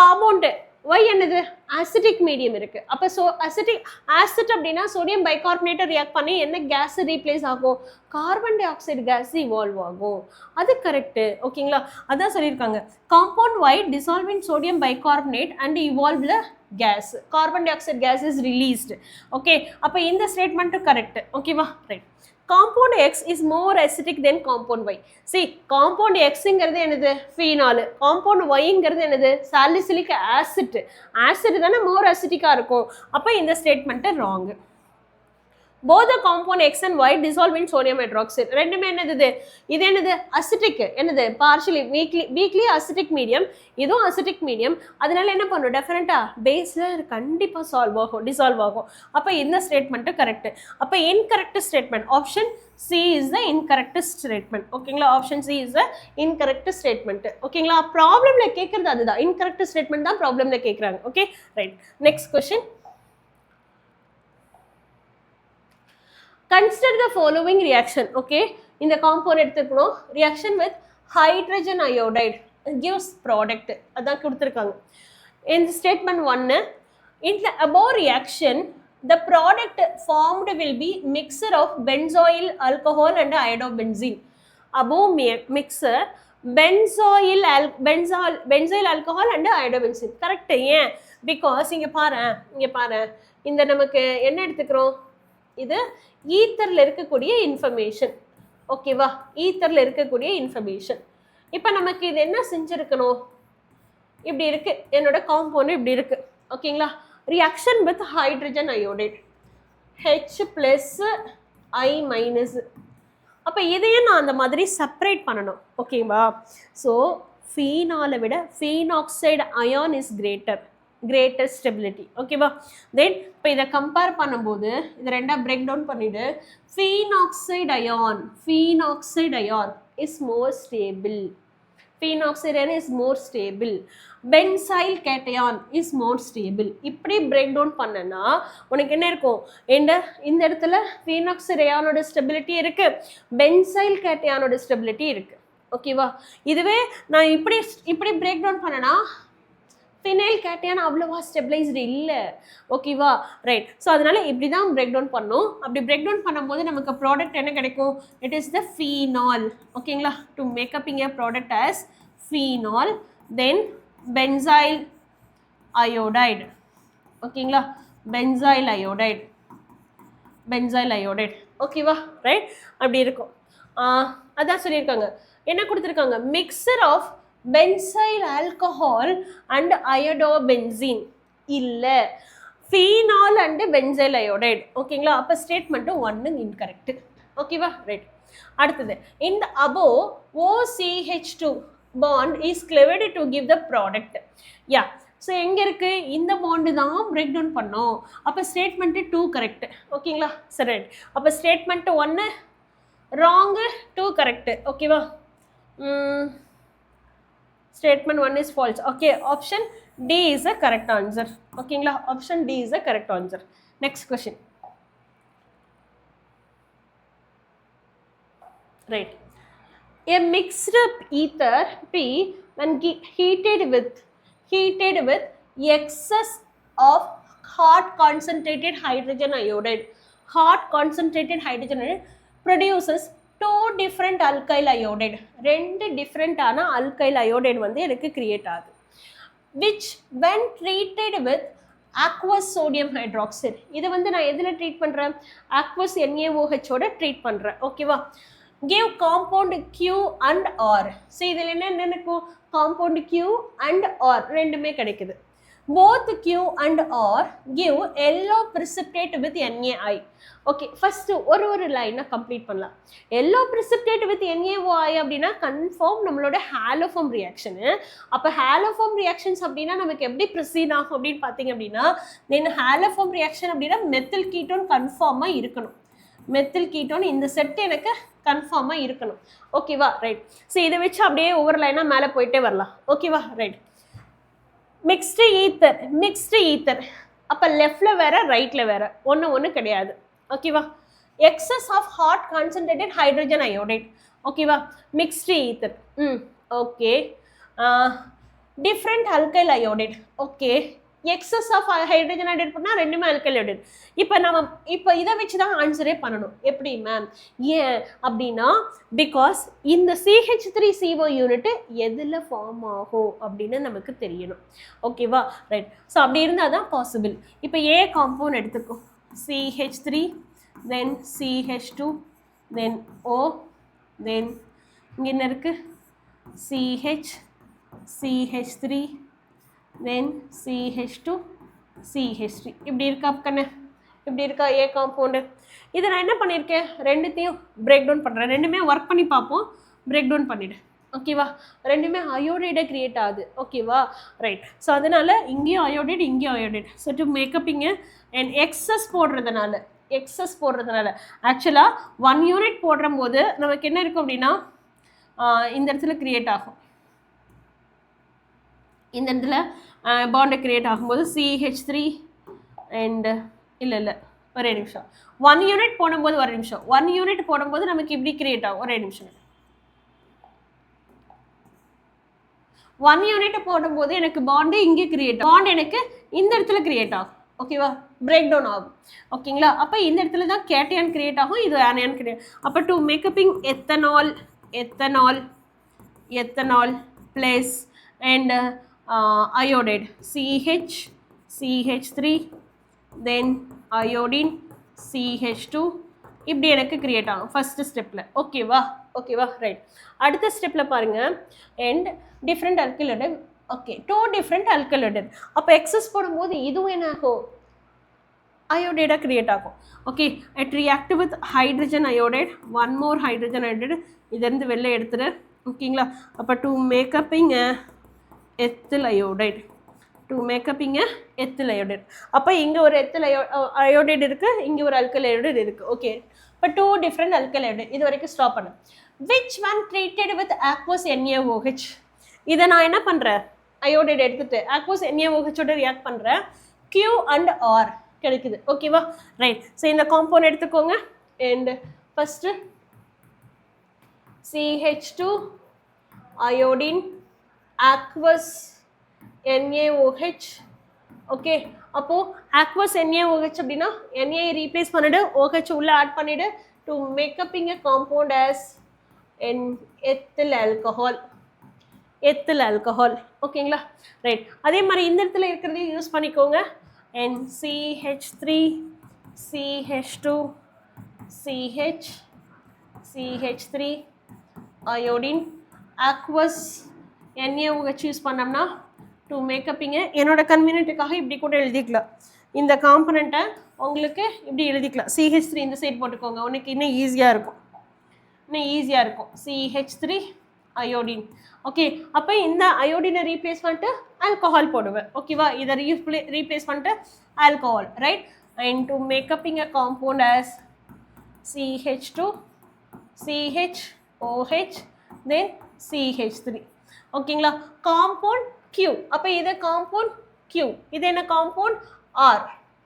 compound Y என்னது? அசிட்டிக் மீடியம் இருக்கு. அப்போ ஆசிட் அப்படின்னா சோடியம் பைகார்பனேட்டை ரியாக்ட் பண்ணி என்ன கேஸ் ரீப்ளேஸ் ஆகும்? Carbon dioxide gas evolve ஆகும். அது கரெக்டு. ஓகேங்களா? அதான் சொல்லியிருக்காங்க, compound Y dissolve in sodium bicarbonate and evolve gas, carbon dioxide gas is released. Okay, அப்போ இந்த ஸ்டேட்மெண்ட்டும் கரெக்ட். ஓகேவா? Right. compound X is more acidic than compound Y. See, compound X இங்கிறது என்னது? phenol. compound Y இங்கிறது என்னது? salicylic acid. acid தானே more acidic-ஆ இருக்கும். அப்போ இந்த statement wrong. both the compound X and Y dissolve in sodium hydroxide. ரெண்டுமே என்னது? இது என்னது? acidic. என்னது? partially weakly acidic medium. இதுவும் acidic medium. அதனால என்ன பண்ணும்? டெஃபினட்டா பேஸ்ல கண்டிப்பா dissolve ஆகும். அப்ப இந்த ஸ்டேட்மெண்ட் கரெக்ட். அப்ப incorrect statement option C is the incorrect statement. ஓகேங்களா? Option C is the incorrect statement. ஓகேங்களா? ப்ராப்ளம்ல கேக்குறது அதுதான். incorrect statement தான் ப்ராப்ளம்ல கேக்குறாங்க. Okay, right. Next question. Consider the following reaction. Okay, in the compound எடுத்துக்கணும். reaction with hydrogen iodide gives product. அதான் கொடுத்திருக்காங்க. In statement 1, in the above reaction, the product formed will be mixture of benzoyl alcohol and iodobenzene. Above mixer benzoyl alcohol and iodobenzene. Correct? ஏன்? because இங்க பாரு இந்த நமக்கு என்ன எடுத்துக்கிறோம்? இது ஈத்தர்ல இருக்கக்கூடிய இன்ஃபர்மேஷன். ஓகேவா, ஈத்தரில் இருக்கக்கூடிய இன்ஃபர்மேஷன். இப்போ நமக்கு இது என்ன செஞ்சுருக்கணும், இப்படி இருக்கு என்னோட காம்பவுண்ட் இப்படி இருக்கு ஓகேங்களா. Reaction with hydrogen iodide H plus I minus. அப்போ இதையும் நான் அந்த மாதிரி செப்பரேட் பண்ணணும் ஓகேவா. ஸோ ஃபீனாலை விட phenoxide ion is greater stability ஓகேவா. தென் இப்போ இதை கம்பேர் பண்ணும்போது இதை ரெண்டாக பிரேக் டவுன் பண்ணிவிடு. Phenoxide ion is more stable. Phenoxide ion is more stable. Benzyl cation is more stable. இப்படி பிரேக் டவுன் பண்ணனா உனக்கு என்ன இருக்கும், இந்த இடத்துல phenoxide ion ஸ்டெபிலிட்டி இருக்கு, பென்சைல் கேட்டையானோட ஸ்டெபிலிட்டி இருக்கு ஓகேவா. இதுவே நான் இப்படி பிரேக் டவுன் பண்ணனா ஃபினைல் கேட்டையான் அவ்வளோவா ஸ்டெபிளைஸ்டு இல்லை ஓகேவா. ரைட். ஸோ அதனால இப்படி தான் பிரேக் டவுன் பண்ணணும். அப்படி பிரேக் டவுன் பண்ணும்போது நமக்கு ப்ராடக்ட் என்ன கிடைக்கும், இட் இஸ் த ஃபீனால் ஓகேங்களா. To make up in a product as phenol, then benzyl iodide ஓகேங்களா. பென்சைல் அயோடைடு ஓகேவா. ரைட். அப்படி இருக்கும். அதான் சொல்லியிருக்காங்க. என்ன கொடுத்துருக்காங்க, mixture of benzyl alcohol and iodobenzene இல்லை, ஃபீனால் அண்ட் பென்சைல் அயோடைடு ஓகேங்களா. அப்போ ஸ்டேட்மெண்ட்டு 1 இன்கரெக்ட் ஓகேவா. ரைட். அடுத்தது, இந்த above OCH2 bond is cleaved to give the product. Yeah. So எங்கே இருக்குது, இந்த பாண்டு தான் பிரேக் டவுன் பண்ணோம். அப்போ ஸ்டேட்மெண்ட்டு 2 கரெக்ட் ஓகேங்களா. சரி. ரைட். அப்போ ஸ்டேட்மெண்ட்டு 1 ராங்கு, 2 கரெக்ட் ஓகேவா. Statement 1 is false. Okay, option D is the correct answer. Okay, option D is the correct answer. Next question. Right. A mixed ether P when heated with excess of hot concentrated hydrogen iodide produces 2 different alkyl iodide. 2 different alkyl iodide வந்து எனக்கு create ஆகுது. which when treated with aqueous sodium hydroxide, இது வந்து நான் எதில் treat பண்ணுறேன், aqueous NaOH ஓட treat பண்ணுறேன் ஓகேவா. give compound Q and R. So இதில் என்ன இருக்கும், compound Q and R ரெண்டுமே கிடைக்குது. both Q and R give yellow precipitate with NaI. Okay, first ஒரு லைனை கம்ப்ளீட் பண்ணலாம். yellow precipitate with NaOI அப்படின்னா கன்ஃபார்ம் நம்மளோட ஹாலோஃபார்ம் ரியாக்ஷனு. அப்போ ஹாலோஃபார்ம் ரியாக்ஷன்ஸ் அப்படின்னா நமக்கு எப்படி ப்ரொசீட் ஆகும் அப்படின்னு பார்த்தீங்க அப்படின்னா, தென் ஹாலோஃபார்ம் ரியாக்ஷன் அப்படின்னா மெத்தில் கீட்டோன் கன்ஃபார்மாக இருக்கணும். மெத்தில் கீட்டோன் இந்த செட் எனக்கு கன்ஃபார்மாக இருக்கணும் ஓகேவா. ரைட். ஸோ இதை வச்சு அப்படியே ஒவ்வொரு லைனாக மேலே போயிட்டே வரலாம் ஓகேவா. ரைட். மிக்ஸ்டு ஈத்தர் அப்போ லெஃப்டில் வேறு ரைட்டில் வேறு ஒன்று கிடையாது ஓகேவா. Excess of hot concentrated hydrogen iodide ஓகேவா. Mixed ether okay. Different alkyl iodide okay. Excess of hydrogen iodide பண்ணால் ரெண்டுமே அல்கைல் அயோடைட். இப்போ இதை வச்சு தான் ஆன்சரே பண்ணணும். எப்படி மேம், ஏன் அப்படின்னா பிகாஸ் இந்த CH3CO யூனிட்டு எதில் ஃபார்ம் ஆகும் அப்படின்னு நமக்கு தெரியணும் ஓகேவா. ரைட். ஸோ அப்படி இருந்தால் தான் பாசிபிள். இப்போ ஏ காம்பவுண்ட் எடுத்துக்கோ, CH3 தென் CH2 தென் O தென் இங்கே என்ன இருக்குது CH3 தென் CH2 CH3 இப்படி இருக்கா கண்ணு, இப்படி இருக்கா ஏ காம்பவுண்டு. இதை நான் என்ன பண்ணியிருக்கேன், ரெண்டுத்தையும் பிரேக் டவுன் பண்ணுறேன். ரெண்டுமே ஒர்க் பண்ணி பார்ப்போம். பிரேக் டவுன் பண்ணிவிடு ஓகேவா. ரெண்டுமே அயோடைடை கிரியேட் ஆகுது ஓகேவா. ரைட். ஸோ அதனால் இங்கேயும் அயோடைடு இங்கேயும் iodide. So to make up in and excess போடுறதுனால ஆக்சுவலாக 1 யூனிட் போடுற போது நமக்கு என்ன இருக்கும் அப்படின்னா இந்த இடத்துல கிரியேட் ஆகும். இந்த இடத்துல பாண்டை கிரியேட் ஆகும்போது CH3 அண்ட் இல்லை ஒரே நிமிஷம் 1 யூனிட் போடும்போது 1 யூனிட் போடும்போது நமக்கு இப்படி கிரியேட் ஆகும். ஒரே நிமிஷம் 1 யூனிட் போடும்போது எனக்கு பாண்டு இங்கே கிரியேட் ஆகும். பாண்ட் எனக்கு இந்த இடத்துல கிரியேட் ஆகும் ஓகேவா. பிரேக் டவுன் ஆகும் ஓகேங்களா. அப்போ இந்த இடத்துல தான் கேட்டையான் கிரியேட் ஆகும், இது ஆனியான் கிரியேட். அப்போ to make up in ethanol plus and iodide CH3 then iodine CH2 இப்படி எனக்கு கிரியேட் ஆகும் ஃபர்ஸ்ட் ஸ்டெப்பில். ஓகேவா ரைட். அடுத்த ஸ்டெப்பில் பாருங்கள், and different alkyl okay 2 different alkyl. அப்போ எக்ஸஸ் போடும்போது இதுவும் என்ன ஆகும், அயோடைடாக கிரியேட் ஆகும். Okay, it react with hydrogen iodide, 1 more hydrogen iodide இதிலிருந்து வெளில எடுத்துரு. ஓகேங்களா, அப்போ to make up in ethyl iodide, ethyl iodide. அப்போ இங்கே ஒரு எத்தில் அயோடைடு இருக்குது, இங்கே ஒரு அல்கைல் அயோடைடு இருக்குது. ஓகே, இப்போ 2 டிஃப்ரெண்ட் அல்கைல் அயோடைடு. இது வரைக்கும் ஸ்டாப் பண்ணு. Which one treated with aqueous NaOH? இதை நான் என்ன பண்ணுறேன், அயோடைடு எடுத்துகிட்டு aqueous NaOH ரியாக்ட் பண்ணுறேன், Q and R கிடைக்குது. ஓகேவா ரைட். ஸோ இந்த காம்பவுண்ட் எடுத்துக்கோங்க. And first CH2 iodine aqueous NaOH. Okay, அப்போது aqueous NaOH அப்படின்னா Na ரீப்ளேஸ் பண்ணிவிடு, OH உள்ளே ஆட் பண்ணிவிடு, to மேக்கப்பிங் a compound as ethyl alcohol. ஓகேங்களா ரைட். அதே மாதிரி இந்த இடத்துல இருக்கிறதையும் யூஸ் பண்ணிக்கோங்க. and CH3 CH2 CH3 iodine aqueous NaOH use பண்ணோம்னா டு மேக்கப்பிங்க. என்னோட கன்வீனியன்ட்டுக்காக இப்படி கூட எழுதிக்கலாம், இந்த காம்பனண்ட்டை உங்களுக்கு இப்படி எழுதிக்கலாம். CH3 இந்த சைட் போட்டுக்கோங்க, உனக்கு இன்னும் ஈஸியாக இருக்கும். CH3 iodine. ஓகே, அப்போ இந்த அயோடினை ரீப்ளேஸ் பண்ணிட்டு ஆல்கஹால் போடுவேன். ஓகேவா, இதை ரீப்ளேஸ் பண்ணிட்டு alcohol right. And to make up in a compound as CH2 CHOH then CH3. ஓகேங்களா, காம்பவுண்ட் Q. அப்போ இது காம்பவுண்ட் Q, இது என்ன காம்பவுண்ட் R.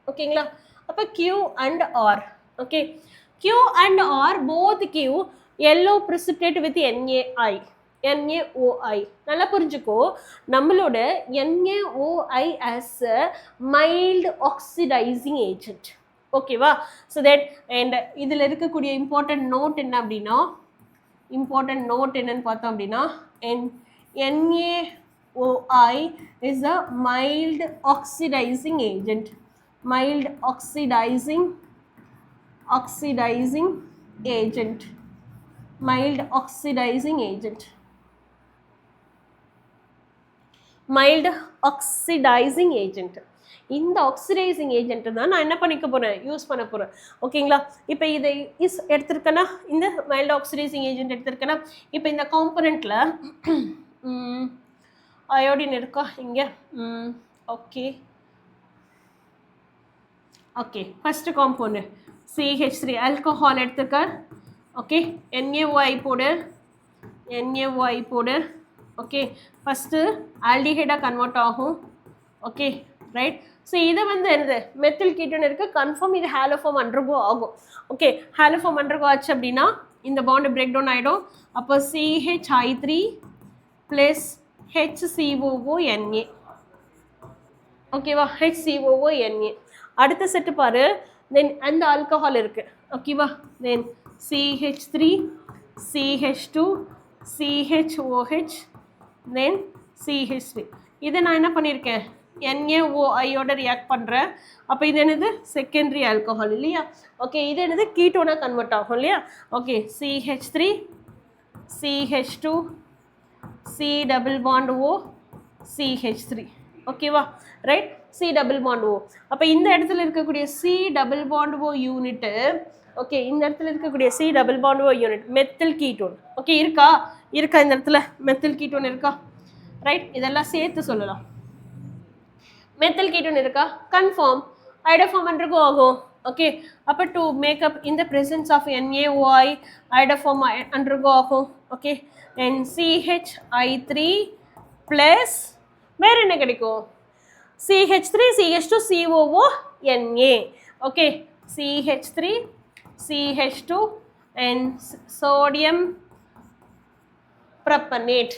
ஓகேங்களா, அப்போ Q and R. Okay, Q and R both Q yellow precipitate with NaOI. நல்லா புரிஞ்சுக்கோ, நம்மளோட NaOI as a mild oxidizing agent. ஓகேவா, ஸோ தட் அண்ட் இதில் இருக்கக்கூடிய இம்பார்ட்டன்ட் நோட் என்னன்னு பார்த்தோம் அப்படின்னா, NaOI is a mild oxidizing agent. Mild oxidizing agent. இந்த ஆக்சிடைசிங் ஏஜென்ட் தான் நான் என்ன பண்ணிக்க போகிறேன், யூஸ் பண்ண போகிறேன். ஓகேங்களா, இப்போ இதை எடுத்திருக்கேன்னா, இந்த மைல்டு ஆக்சிடைசிங் ஏஜென்ட் எடுத்திருக்கேன்னா, இப்போ இந்த காம்பனண்ட்டில் அயோடின் இருக்கா இங்கே. Okay first compound CH3 alcohol எடுத்துக்க. ஓகே, NaOI போடு. ஓகே, ஃபஸ்ட்டு ஆல்டிஹைடாக கன்வெர்ட் ஆகும். Okay right. ஸோ இதை என்னது மெத்தில் கீட்டோன் இருக்குது, கன்ஃபார்ம் இது ஹாலோஃபார்ம் அண்டர்கோ ஆகும். ஓகே, ஹாலோஃபார்ம் அண்டர்கோ ஆச்சு அப்படின்னா இந்த பாண்டு பிரேக் டவுன் ஆகிடும். அப்போ CHI3 ப்ளஸ் HCOONA. ஓகேவா, HCOONA. அடுத்த செட்டு பாரு, தென் அந்த ஆல்கஹால் இருக்குது. ஓகேவா, தென் CH3 CH2 CHOH then CH3. இதை நான் என்ன பண்ணியிருக்கேன், NaOIயோட ரியாக்ட் பண்ணுறேன். அப்போ இது என்னது செகண்டரி ஆல்கஹால் இல்லையா. ஓகே, இது என்னது கீட்டோனாக கன்வெர்ட் ஆகும் இல்லையா. Okay, CH3 CH2 C double bond O CH3. ஓகேவா right, C double bond O. அப்போ இந்த இடத்துல இருக்கக்கூடிய C double bond O unit, okay இந்த இடத்துல இருக்கக்கூடிய C double bond O unit methyl ketone. Okay, இருக்கா இந்த இடத்துல மெத்தில் கீட்டோன் இருக்கா ரைட். இதெல்லாம் சேர்த்து சொல்லலாம். மெத்தில் கீட்டோன் இருக்கா, கன்ஃபார்ம் ஐடோஃபார்ம் அண்டர்கோ ஆகும். ஓகே, அப்போ to make up in the presence of NaOI iodoform undergo ஆகும். ஓகே, and CHI3 ப்ளஸ் வேறு என்ன கிடைக்கும், CH3 CH2 COONA. Okay, CH3 CH2 and sodium propanoate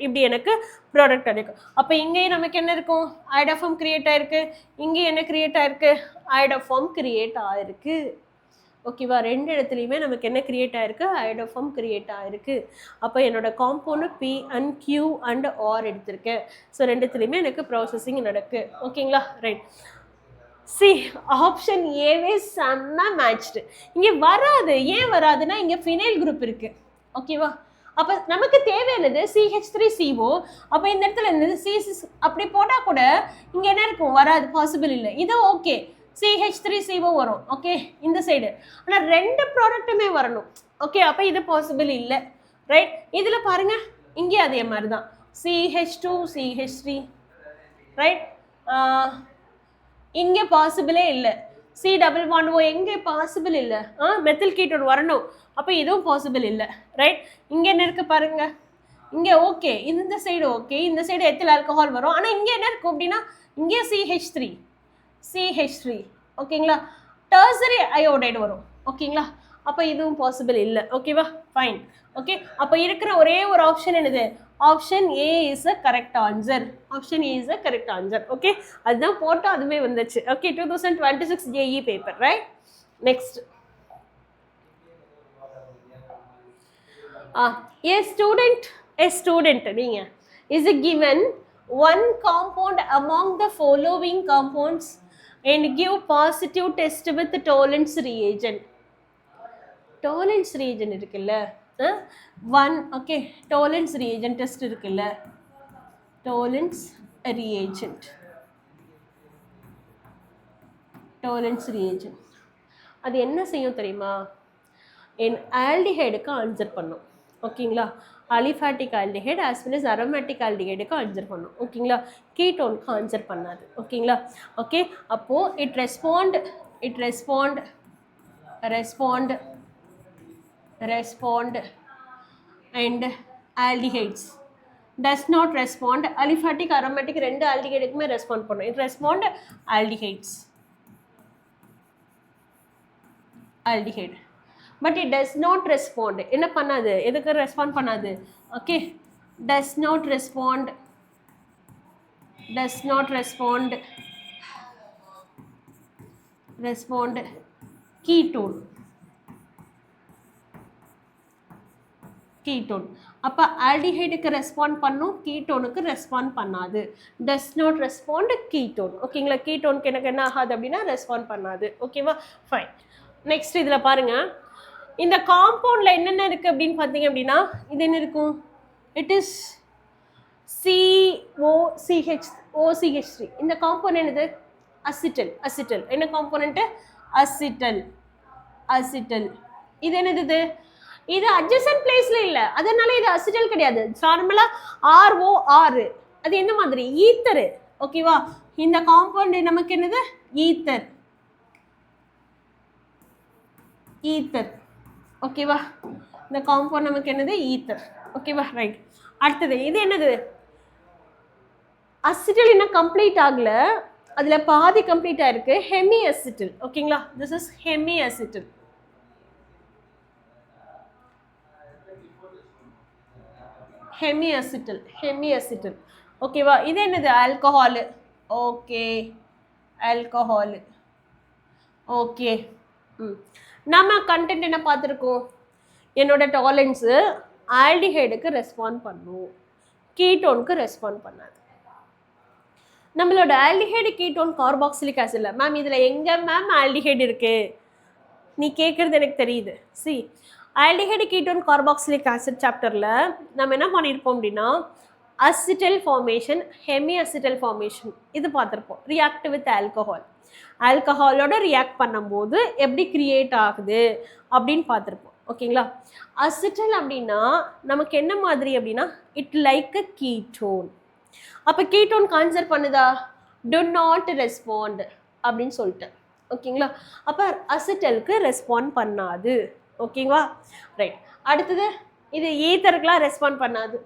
இப்படி எனக்கு ப்ராடக்ட் கிடைக்கும். அப்போ இங்கேயும் நமக்கு என்ன இருக்கும், ஐடோஃபார்ம் கிரியேட் ஆயிருக்கு, இங்கேயும் என்ன கிரியேட் ஆயிருக்கு, ஐடோஃபார்ம் கிரியேட் ஆயிருக்கு. ஓகேவா, ரெண்டு இடத்துலையுமே நமக்கு என்ன கிரியேட் ஆயிருக்கு, ஐடோஃபார்ம் கிரியேட் ஆயிருக்கு. அப்போ என்னோட compound P and Q and R எடுத்திருக்கேன். ஸோ ரெண்டுத்துலையுமே எனக்கு ப்ராசஸிங் நடக்கு. ஓகேங்களா ரைட். சி ஆப்ஷன் ஏவே செம்ம மேட்ச்டு. இங்கே வராது. ஏன் வராதுன்னா இங்கே ஃபினைல் குரூப் இருக்கு. ஓகேவா? அப்போ நமக்கு தேவையானது CH3CO. அப்போ இந்த இடத்துல இந்த C6 அப்படி போட்டால் கூட இங்கே என்ன இருக்கும்? வராது, பாசிபிள் இல்லை. இது ஓகே, CH3CO வரும். ஓகே, இந்த சைடு. ஆனால் ரெண்டு ப்ராடக்ட்டுமே வரணும். ஓகே, அப்போ இது பாசிபிள் இல்லை. ரைட்? இதில் பாருங்க, இங்கே அதே மாதிரி தான் CH2 CH3. ரைட்? இங்கே பாசிபிளே இல்லை. C டபுள் பாண்ட் O எங்கே பாசிபிள் இல்லை. மெத்தில் கீட்டோன் வரணும். அப்போ இதுவும் பாசிபிள் இல்லை. ரைட்? இங்கே என்ன இருக்கு பாருங்க, இங்கே ஓகே, இந்த சைடு ஓகே, இந்த சைடு எத்தில் ஆல்கஹால் வரும். ஆனால் இங்கே என்ன இருக்கும் அப்படின்னா இங்கே CH3. ஓகேங்களா? டர்சரி அயோடைடு வரும். ஓகேங்களா? அப்போ இதுவும் பாசிபிள் இல்லை. ஓகேவா? ஃபைன். ஓகே, அப்போ இருக்கிற ஒரே ஒரு ஆப்ஷன் என்னது? Option A is a correct answer. Option A is a correct answer. Okay, அதுதான் போட்டோம், அதுவே வந்துச்சு. Okay, 2026 JE paper. Right? Next, a student நீங்க is given one compound among the following compounds and give positive test with Tollens reagent. Tollens reagent இருக்குல்ல, one, okay, Tollens reagent test இருக்குல்ல, Tollens reagent அது என்ன செய்யும் தெரியுமா? என் ஆல்டிஹைடுக்கு answer பண்ணும். ஓகேங்களா? Aliphatic aldehyde as well as aromatic ஆல்டிஹைடுக்கு answer பண்ணும். ஓகேங்களா? கீட்டோனுக்கு ஆன்சர் பண்ணாது. ஓகேங்களா? ஓகே, அப்போது it respond and aldehydes does not respond. Aliphatic aromatic ரெண்டு ஆல்டிஹைடுக்குமே ரெஸ்பாண்ட் பண்ணும். it respond aldehyde, but it does not respond. என்ன பண்ணாது? எதுக்கு ரெஸ்பாண்ட் பண்ணாது? Okay, does not respond ketone. அப்போ ஆல்டிஹைடுக்கு ரெஸ்பாண்ட் பண்ணும், கீட்டோனுக்கு ரெஸ்பாண்ட் பண்ணாது. Does not respond ketone. ஓகேங்களா? கீட்டோனுக்கு எனக்கு என்ன ஆகாது அப்படின்னா ரெஸ்பாண்ட் பண்ணாது. ஓகேவா? ஃபைன். நெக்ஸ்ட் இதில் பாருங்க, இந்த காம்பவுண்டில் என்னென்ன இருக்குது அப்படின்னு பார்த்தீங்க அப்படின்னா இது என்ன இருக்கும்? It is COCH3. இந்த காம்பவுண்ட் என்னது? அசிட்டல். என்ன காம்பவுண்ட்? அசிட்டல். இது என்னது? இது அட்ஜசன்ட் பிளேஸ்ல இல்லை, அதனால இது அசிட்டல் கிடையாது. நார்மலா ROR. அது என்ன மாதிரி? ஈத்தர். ஓகேவா? இந்த காம்பவுண்ட் நமக்கு என்னது? ஈத்தர். ஓகேவா? இந்த காம்பவுண்ட் நமக்கு என்னது? ஈத்தர். ஓகேவா? ரைட். அடுத்தது இது என்னது? அசிட்டல் இன்னும் கம்ப்ளீட் ஆகல, அதுல பாதி கம்ப்ளீட் ஆயிருக்கு. Hemi acetal. ஓகேங்களா? This is hemi acetal. ஓகேவா? இது என்னது? ஆல்கஹால். Okay, alcohol. ஓகே, நம்ம கண்டென்ட் என்ன பார்த்துருக்கோம்? என்னோட டாலரன்ஸு ஆல்டிஹைடுக்கு ரெஸ்பாண்ட் பண்ணும், கீட்டோனுக்கு ரெஸ்பாண்ட் பண்ணாது. நம்மளோட ஆல்டிஹைடு கீட்டோன் கார்பாக்சிலிக் ஆசிட்ல மேம் இதில் எங்கே மேம் ஆல்டிஹைடு இருக்குது நீ கேட்குறது எனக்கு தெரியுது. C, aldehyde ketone carboxylic acid சாப்டரில் நம்ம என்ன பண்ணியிருப்போம் அப்படின்னா acetyl formation, Hemi acetyl formation இது பார்த்துருப்போம். ரியாக்ட் வித் ஆல்கஹாலோட ரியாக்ட் பண்ணும்போது எப்படி கிரியேட் ஆகுது அப்படின்னு பார்த்துருப்போம். ஓகேங்களா? அசிட்டல் அப்படின்னா நமக்கு என்ன மாதிரி அப்படின்னா இட் லைக் அ கீட்டோன். அப்போ கீட்டோன் ஆன்சர் பண்ணுதா? டு நாட் ரெஸ்பாண்ட் அப்படின்னு சொல்லிட்டு. ஓகேங்களா? அப்போ அசிட்டலுக்கு ரெஸ்பாண்ட் பண்ணாது. ஓகேங்களா? ரைட். அடுத்தது இது ஈத்தருக்குலாம் ரெஸ்பாண்ட் பண்ணாது.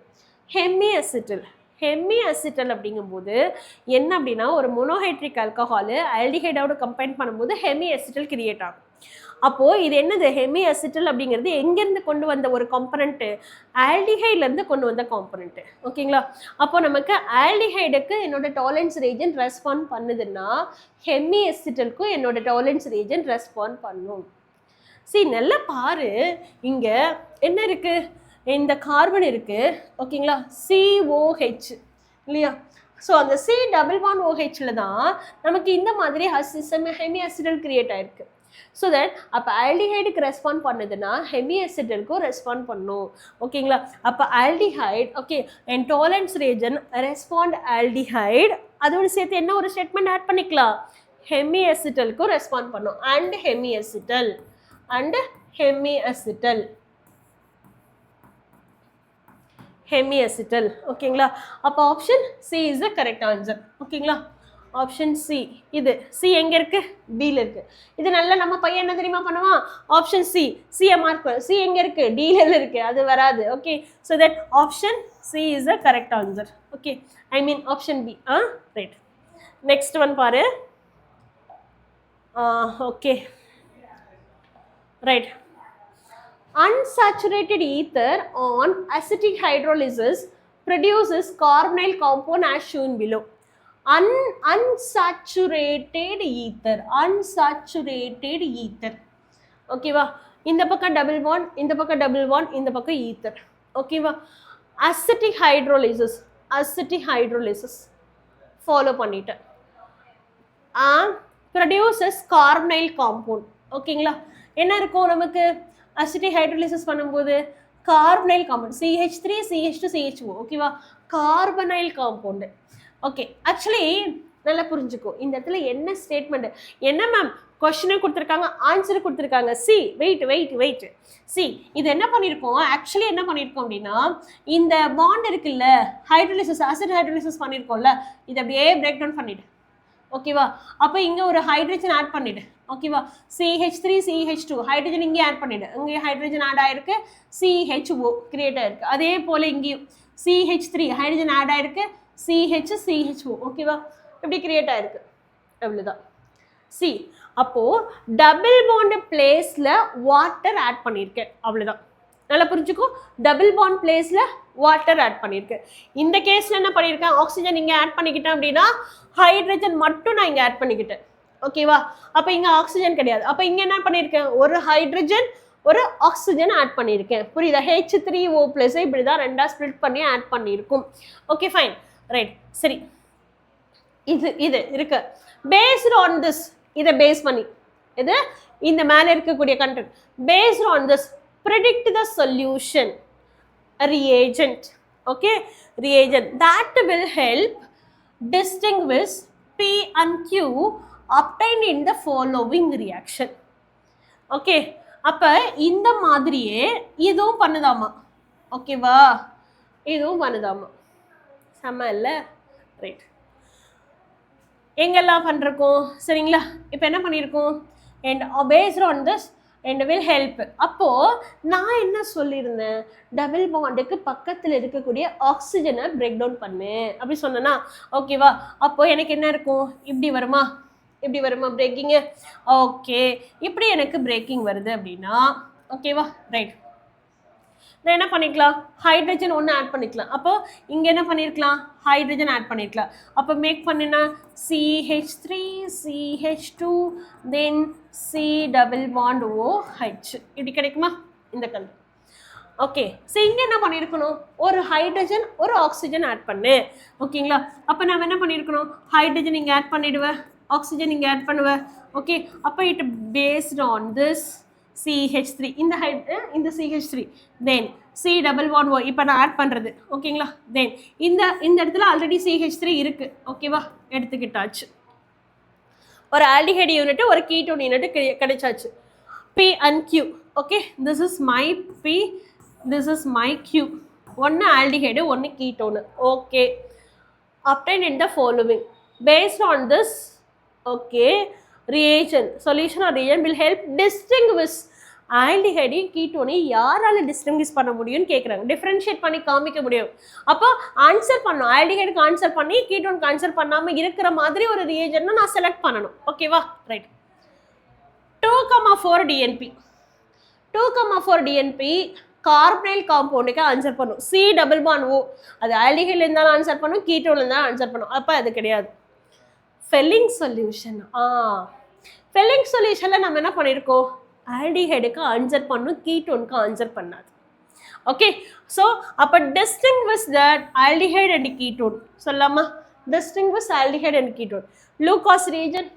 ஹெமி அசிட்டல் அப்படிங்கும்போது என்ன அப்படின்னா ஒரு மோனோஹைட்ரிக் ஆல்கஹால் ஆல்டிஹைடோட கம்பைன் பண்ணும்போது ஹெமி அசிட்டல் கிரியேட் ஆகும். அப்போது இது என்னது? ஹெமி அசிட்டல் அப்படிங்கிறது எங்கேருந்து கொண்டு வந்த ஒரு காம்பனண்ட்டு? ஆல்டிஹைட்லேருந்து கொண்டு வந்த காம்பனண்ட்டு. ஓகேங்களா? அப்போ நமக்கு ஆல்டிஹைடுக்கு என்னோட டாலரன்ஸ் ரீஜன் ரெஸ்பாண்ட் பண்ணுதுன்னா ஹெமி அசிட்டலுக்கும் என்னோட டாலரன்ஸ் ரீஜன் ரெஸ்பாண்ட் பண்ணும். சரி, நல்லா பாரு, இங்கே என்ன இருக்குது? இந்த கார்பன் இருக்குது. ஓகேங்களா? COH இல்லையா? ஸோ அந்த சி டபுள் பாண்ட் ஓஹெச்சில் தான் நமக்கு இந்த மாதிரி ஹெமி அசிடல் கிரியேட் ஆயிருக்கு. ஸோ தட் அப்போ ஆல்டிஹைடுக்கு ரெஸ்பாண்ட் பண்ணுதுன்னா ஹெமி அசிடலுக்கும் ரெஸ்பாண்ட் பண்ணும். ஓகேங்களா? அப்போ aldehyde okay and Tollens reagent respond aldehyde அதோடு சேர்த்து என்ன ஒரு ஸ்டேட்மெண்ட் ஆட் பண்ணிக்கலாம், ஹெமி அசிட்டலுக்கும் ரெஸ்பாண்ட் பண்ணும் அண்ட் ஹெமி அசிட்டல் ஓகேங்களா? அப்போ option C is the correct answer. ஓகேங்களா? Option C. இது சி எங்கே இருக்குது, டியில் இருக்குது. இது நல்லா நம்ம பையன் என்ன தெரியுமா பண்ணுவான், ஆப்ஷன் சி சியை மார்க் சி எங்கே இருக்குது, டியில் இருக்குது, அது வராது. Okay so that option C is the correct answer. Okay I mean option B. Right. Next one பாரு. Okay right. Unsaturated ether on acetic hydrolysis produces carbonyl compound as shown below. Unsaturated ether. ஓகேவா? இந்த பக்கம் double bond, இந்த பக்கம் double bond, இந்த பக்கம் ether. ஓகேவா? Acetic hydrolysis follow பண்ணிட்டேன். Produces carbonyl compound. ஓகேங்களா? என்ன இருக்கும் நமக்கு அசிட்டிக் ஹைட்ரோலிசிஸ் பண்ணும்போது carbonyl compound CH3 CH2 CHO. ஓகேவா? Carbonyl compound. ஓகே ஆக்சுவலி நல்லா புரிஞ்சுக்கோ இந்த இடத்துல என்ன ஸ்டேட்மெண்ட், என்ன மேம் கொஸ்டினும் கொடுத்துருக்காங்க ஆன்சரும் கொடுத்துருக்காங்க. வெயிட் சி இது என்ன பண்ணியிருக்கோம், ஆக்சுவலி என்ன பண்ணியிருக்கோம் அப்படின்னா இந்த பாண்ட் இருக்குல்ல ஹைட்ரோலிசிஸ் ஆசிட் ஹைட்ரோலிசிஸ் பண்ணியிருக்கோம்ல, இதை அப்படியே பிரேக் டவுன் பண்ணிவிடு. ஓகேவா? அப்போ இங்கே ஒரு ஹைட்ரஜன் ஆட் பண்ணிவிடு. ஓகேவா? CH3 CH2 ஹைட்ரஜன் இங்கே ஆட் பண்ணிவிடு. இங்கே ஹைட்ரஜன் ஆட் ஆகிருக்கு, CHO கிரியேட் ஆகிருக்கு. அதே போல் இங்கேயும் CH3 ஹைட்ரஜன் ஆட் ஆகிருக்கு, CHO. ஓகேவா? இப்படி கிரியேட் ஆகிருக்கு. அவ்வளோதான். சி அப்போது டபுள் பாண்ட் பிளேஸில் வாட்டர் ஆட் பண்ணியிருக்கேன். அவ்வளோதான். நல்லா புரிஞ்சுக்கோ, டபுள் பாண்ட் பிளேஸில் வாட்டர் ஆட் பண்ணியிருக்கேன். இந்த கேஸில் என்ன பண்ணியிருக்கேன், ஆக்சிஜன் இங்கே ஆட் பண்ணிக்கிட்டேன் அப்படின்னா ஹைட்ரஜன் மட்டும் நான் இங்கே ஆட் பண்ணிக்கிட்டேன். ஓகேவா? அப்போ இங்கே ஆக்சிஜன் கிடையாது. அப்போ இங்கே என்ன பண்ணியிருக்கேன், ஒரு ஹைட்ரஜன் ஒரு ஆக்சிஜன் ஆட் பண்ணியிருக்கேன். புரியுதா? H3O+ இப்படி தான் ரெண்டாக ஸ்ப்ளிட் பண்ணி ஆட் பண்ணியிருக்கும். Okay fine right. சரி இது இருக்கு. பேஸ்ட் ஆன் திஸ் இதை பேஸ் பண்ணி இது இந்த மேலே இருக்கக்கூடிய content based on this predict the solution reagent. Okay, reagent that will help distinguish P and Q obtained in the following reaction. Okay, அப்போ இந்த மாதிரியே இதுவும் பண்ணுதாமா. ஓகேவா? இதுவும் பண்ணுதாமா. செம்ம இல்லை? ரைட். எங்கெல்லாம் பண்ணுறோம் சரிங்களா? இப்போ என்ன பண்ணியிருக்கோம், and paste on this and will help. அப்போது நான் என்ன சொல்லியிருந்தேன், டபுள் பாண்டுக்கு பக்கத்தில் இருக்கக்கூடிய ஆக்சிஜனை பிரேக் டவுன் பண்ணு அப்படி சொன்னேன்னா ஓகேவா? அப்போது எனக்கு என்ன இருக்கும், இப்படி வருமா பிரேக்கிங்கு. ஓகே இப்படி எனக்கு பிரேக்கிங் வருது அப்படின்னா ஓகேவா? ரைட். நான் என்ன பண்ணிக்கலாம், ஹைட்ரஜன் ஒன்று ஆட் பண்ணிக்கலாம். அப்போது இங்கே என்ன பண்ணியிருக்கலாம், ஹைட்ரஜன் ஆட் பண்ணியிருக்கலாம். அப்போ மேக் பண்ணினா CH3 CH2 தென் C∪OH இப்படி கிடைக்குமா இந்த கலர். ஓகே ஸோ இங்கே என்ன பண்ணியிருக்கணும், ஒரு ஹைட்ரஜன் ஒரு ஆக்சிஜன் ஆட் பண்ணு. ஓகேங்களா? அப்போ நம்ம என்ன பண்ணியிருக்கணும், ஹைட்ரஜன் இங்கே ஆட் பண்ணிவிடுவேன், ஆக்சிஜன் இங்கே ஆட் பண்ணுவேன். ஓகே அப்போ it based on this CH3 இந்த CH3 தென் C∪O இப்போ நான் ஆட் பண்ணுறது. ஓகேங்களா? தென் இந்த இடத்துல ஆல்ரெடி CH3 இருக்குது. ஓகேவா? எடுத்துக்கிட்டாச்சு. ஒரு ஆல்டிஹைடு யூனிட் ஒரு கீட்டோன் யூனிட் கிடைச்சாச்சு. P and Q. Okay this is my P, this is my Q. ஒன்று ஆல்டிஹைடு ஒன்று ketone. Okay obtained in the following based on this. Okay reagent solution or reagent will help distinguish ஆல்டிஹைடையும் கீட்டோனையும் யாரால distinguish பண்ண முடியும்னு கேட்குறாங்க. Differentiate பண்ணி காமிக்க முடியும். அப்போ ஆன்சர் பண்ணணும், ஆல்டிஹைடுக்கு ஆன்சர் பண்ணி கீட்டோனுக்கு ஆன்சர் பண்ணாமல் இருக்கிற மாதிரி ஒரு ரியேஜென்ட்னா நான் செலக்ட் பண்ணணும். ஓகேவா? ரைட். 2,4 DNP 2,4 DNP கார்பனைல் காம்பவுண்டுக்கு ஆன்சர் பண்ணும். C∪O அது ஆல்டிஹைடில் இருந்தாலும் ஆன்சர் பண்ணும், கீட்டோனில் இருந்தாலும் ஆன்சர் பண்ணும். அப்போ அது கிடையாது. Felling solution. ஃபெல்லிங் சொல்யூஷனில் நம்ம என்ன பண்ணியிருக்கோம், ஆல்டிஹைடுக்கு ஆன்சர் பண்ணும், கீட்டோனுக்கு ஆன்சர் பண்ணாது. ஓகே ஸோ அப்போ distinguish that aldehyde and ketone சொல்லலாமா? distinguish aldehyde and ketone. Low cost reagent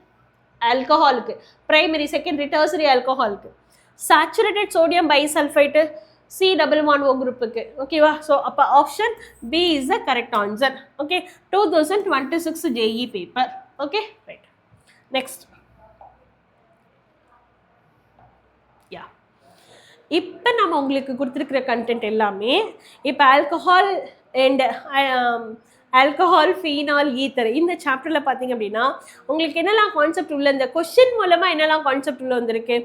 alcoholic, primary, secondary, tertiary alcoholic. Saturated sodium bisulfite C11O group. Okay, so option B is the correct answer. Okay, 2026 JE paper. Okay, right. Next. Yeah. இப்போ நம்ம உங்களுக்கு கொடுத்துருக்கிற content எல்லாமே இப்போ alcohol and alcohol phenol ether இந்த சாப்டரில் பார்த்தீங்க அப்படின்னா உங்களுக்கு என்னெல்லாம் கான்செப்ட் உள்ள இந்த கொஸ்டின் மூலமாக என்னெல்லாம் கான்செப்ட் உள்ள வந்திருக்கு,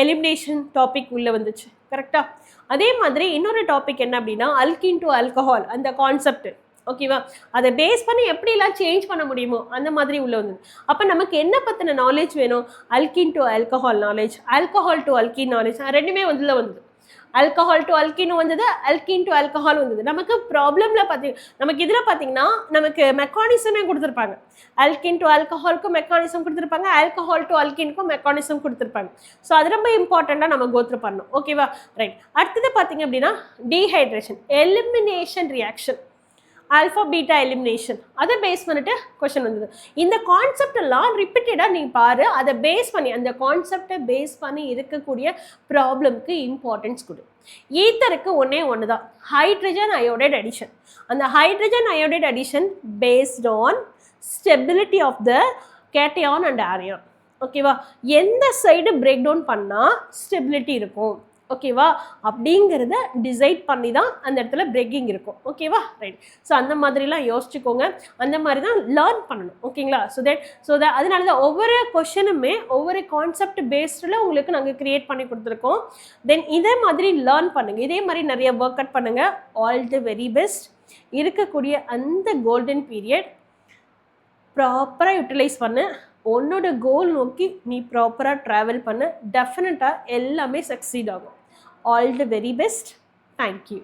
எலிமினேஷன் டாபிக் உள்ளே வந்துச்சு கரெக்டாக. அதே மாதிரி இன்னொரு டாபிக் என்ன அப்படின்னா அல்கின் டு ஆல்கஹால் அந்த கான்செப்ட். ஓகேவா, அதை பேஸ் பண்ணி எப்படிலாம் சேஞ்ச் பண்ண முடியுமோ அந்த மாதிரி உள்ள வந்தது. அப்போ நமக்கு என்ன பற்றின நாலேஜ் வேணும், alkene to alcohol knowledge, alcohol to alkene knowledge, ரெண்டுமே வந்துல வந்தது. ஆல்கஹால் டு அல்கின் வந்தது, அல்கின் டு ஆல்கஹால் வந்தது. நமக்கு ப்ராப்ளமில் பார்த்தீங்க நமக்கு இதில் பார்த்தீங்கன்னா நமக்கு மெக்கானிசமே கொடுத்துருப்பாங்க. அல்கின் டு ஆல்கஹாலுக்கும் மெக்கானிசம் கொடுத்துருப்பாங்க, ஆல்கஹால் டு அல்கினுக்கும் மெக்கானிசம் கொடுத்துருப்பாங்க. ஸோ அது ரொம்ப இம்பார்ட்டண்ட்டாக நம்ம கோத்ரூ பண்ணணும். ஓகேவா, ரைட். அடுத்தது பார்த்தீங்க அப்படின்னா dehydration, elimination reaction, alpha beta elimination, அதை பேஸ் பண்ணிட்டு கொஸ்டின் வந்தது. இந்த கான்செப்ட் எல்லாம் ரிப்பீட்டடாக நீ பாரு, அதை பேஸ் பண்ணி அந்த கான்செப்டை பேஸ் பண்ணி இருக்கக்கூடிய ப்ராப்ளம்க்கு இம்பார்ட்டன்ஸ் கொடு. ஈத்தருக்கு ஒன்று தான், ஹைட்ரஜன் அயோடைட் அடிஷன். அந்த hydrogen iodide addition based on stability of the cation and anion. ஓகேவா, எந்த சைடு பிரேக் டவுன் பண்ணால் ஸ்டெபிலிட்டி இருக்கும், ஓகேவா, அப்படிங்கிறத டிசைட் பண்ணி தான் அந்த இடத்துல பிரேக்கிங் இருக்கும். ஓகேவா, ரைட். ஸோ அந்த மாதிரிலாம் யோசிச்சுக்கோங்க, அந்த மாதிரி தான் லேர்ன் பண்ணணும். ஓகேங்களா, ஸோ அதனால தான் ஒவ்வொரு கொஷனுமே ஒவ்வொரு கான்செப்ட் பேஸ்டில் உங்களுக்கு நாங்கள் க்ரியேட் பண்ணி கொடுத்துருக்கோம். தென் இதே மாதிரி லேர்ன் பண்ணுங்கள், இதே மாதிரி நிறைய ஒர்க் அவுட் பண்ணுங்கள். All the very best. இருக்கக்கூடிய அந்த கோல்டன் பீரியட் ப்ராப்பராக யூட்டிலைஸ் பண்ணு, உன்னோட கோல் நோக்கி நீ ப்ராப்பராக ட்ராவல் பண்ண, டெஃபினட்டாக எல்லாமே சக்சீட் ஆகும். All the very best. Thank you.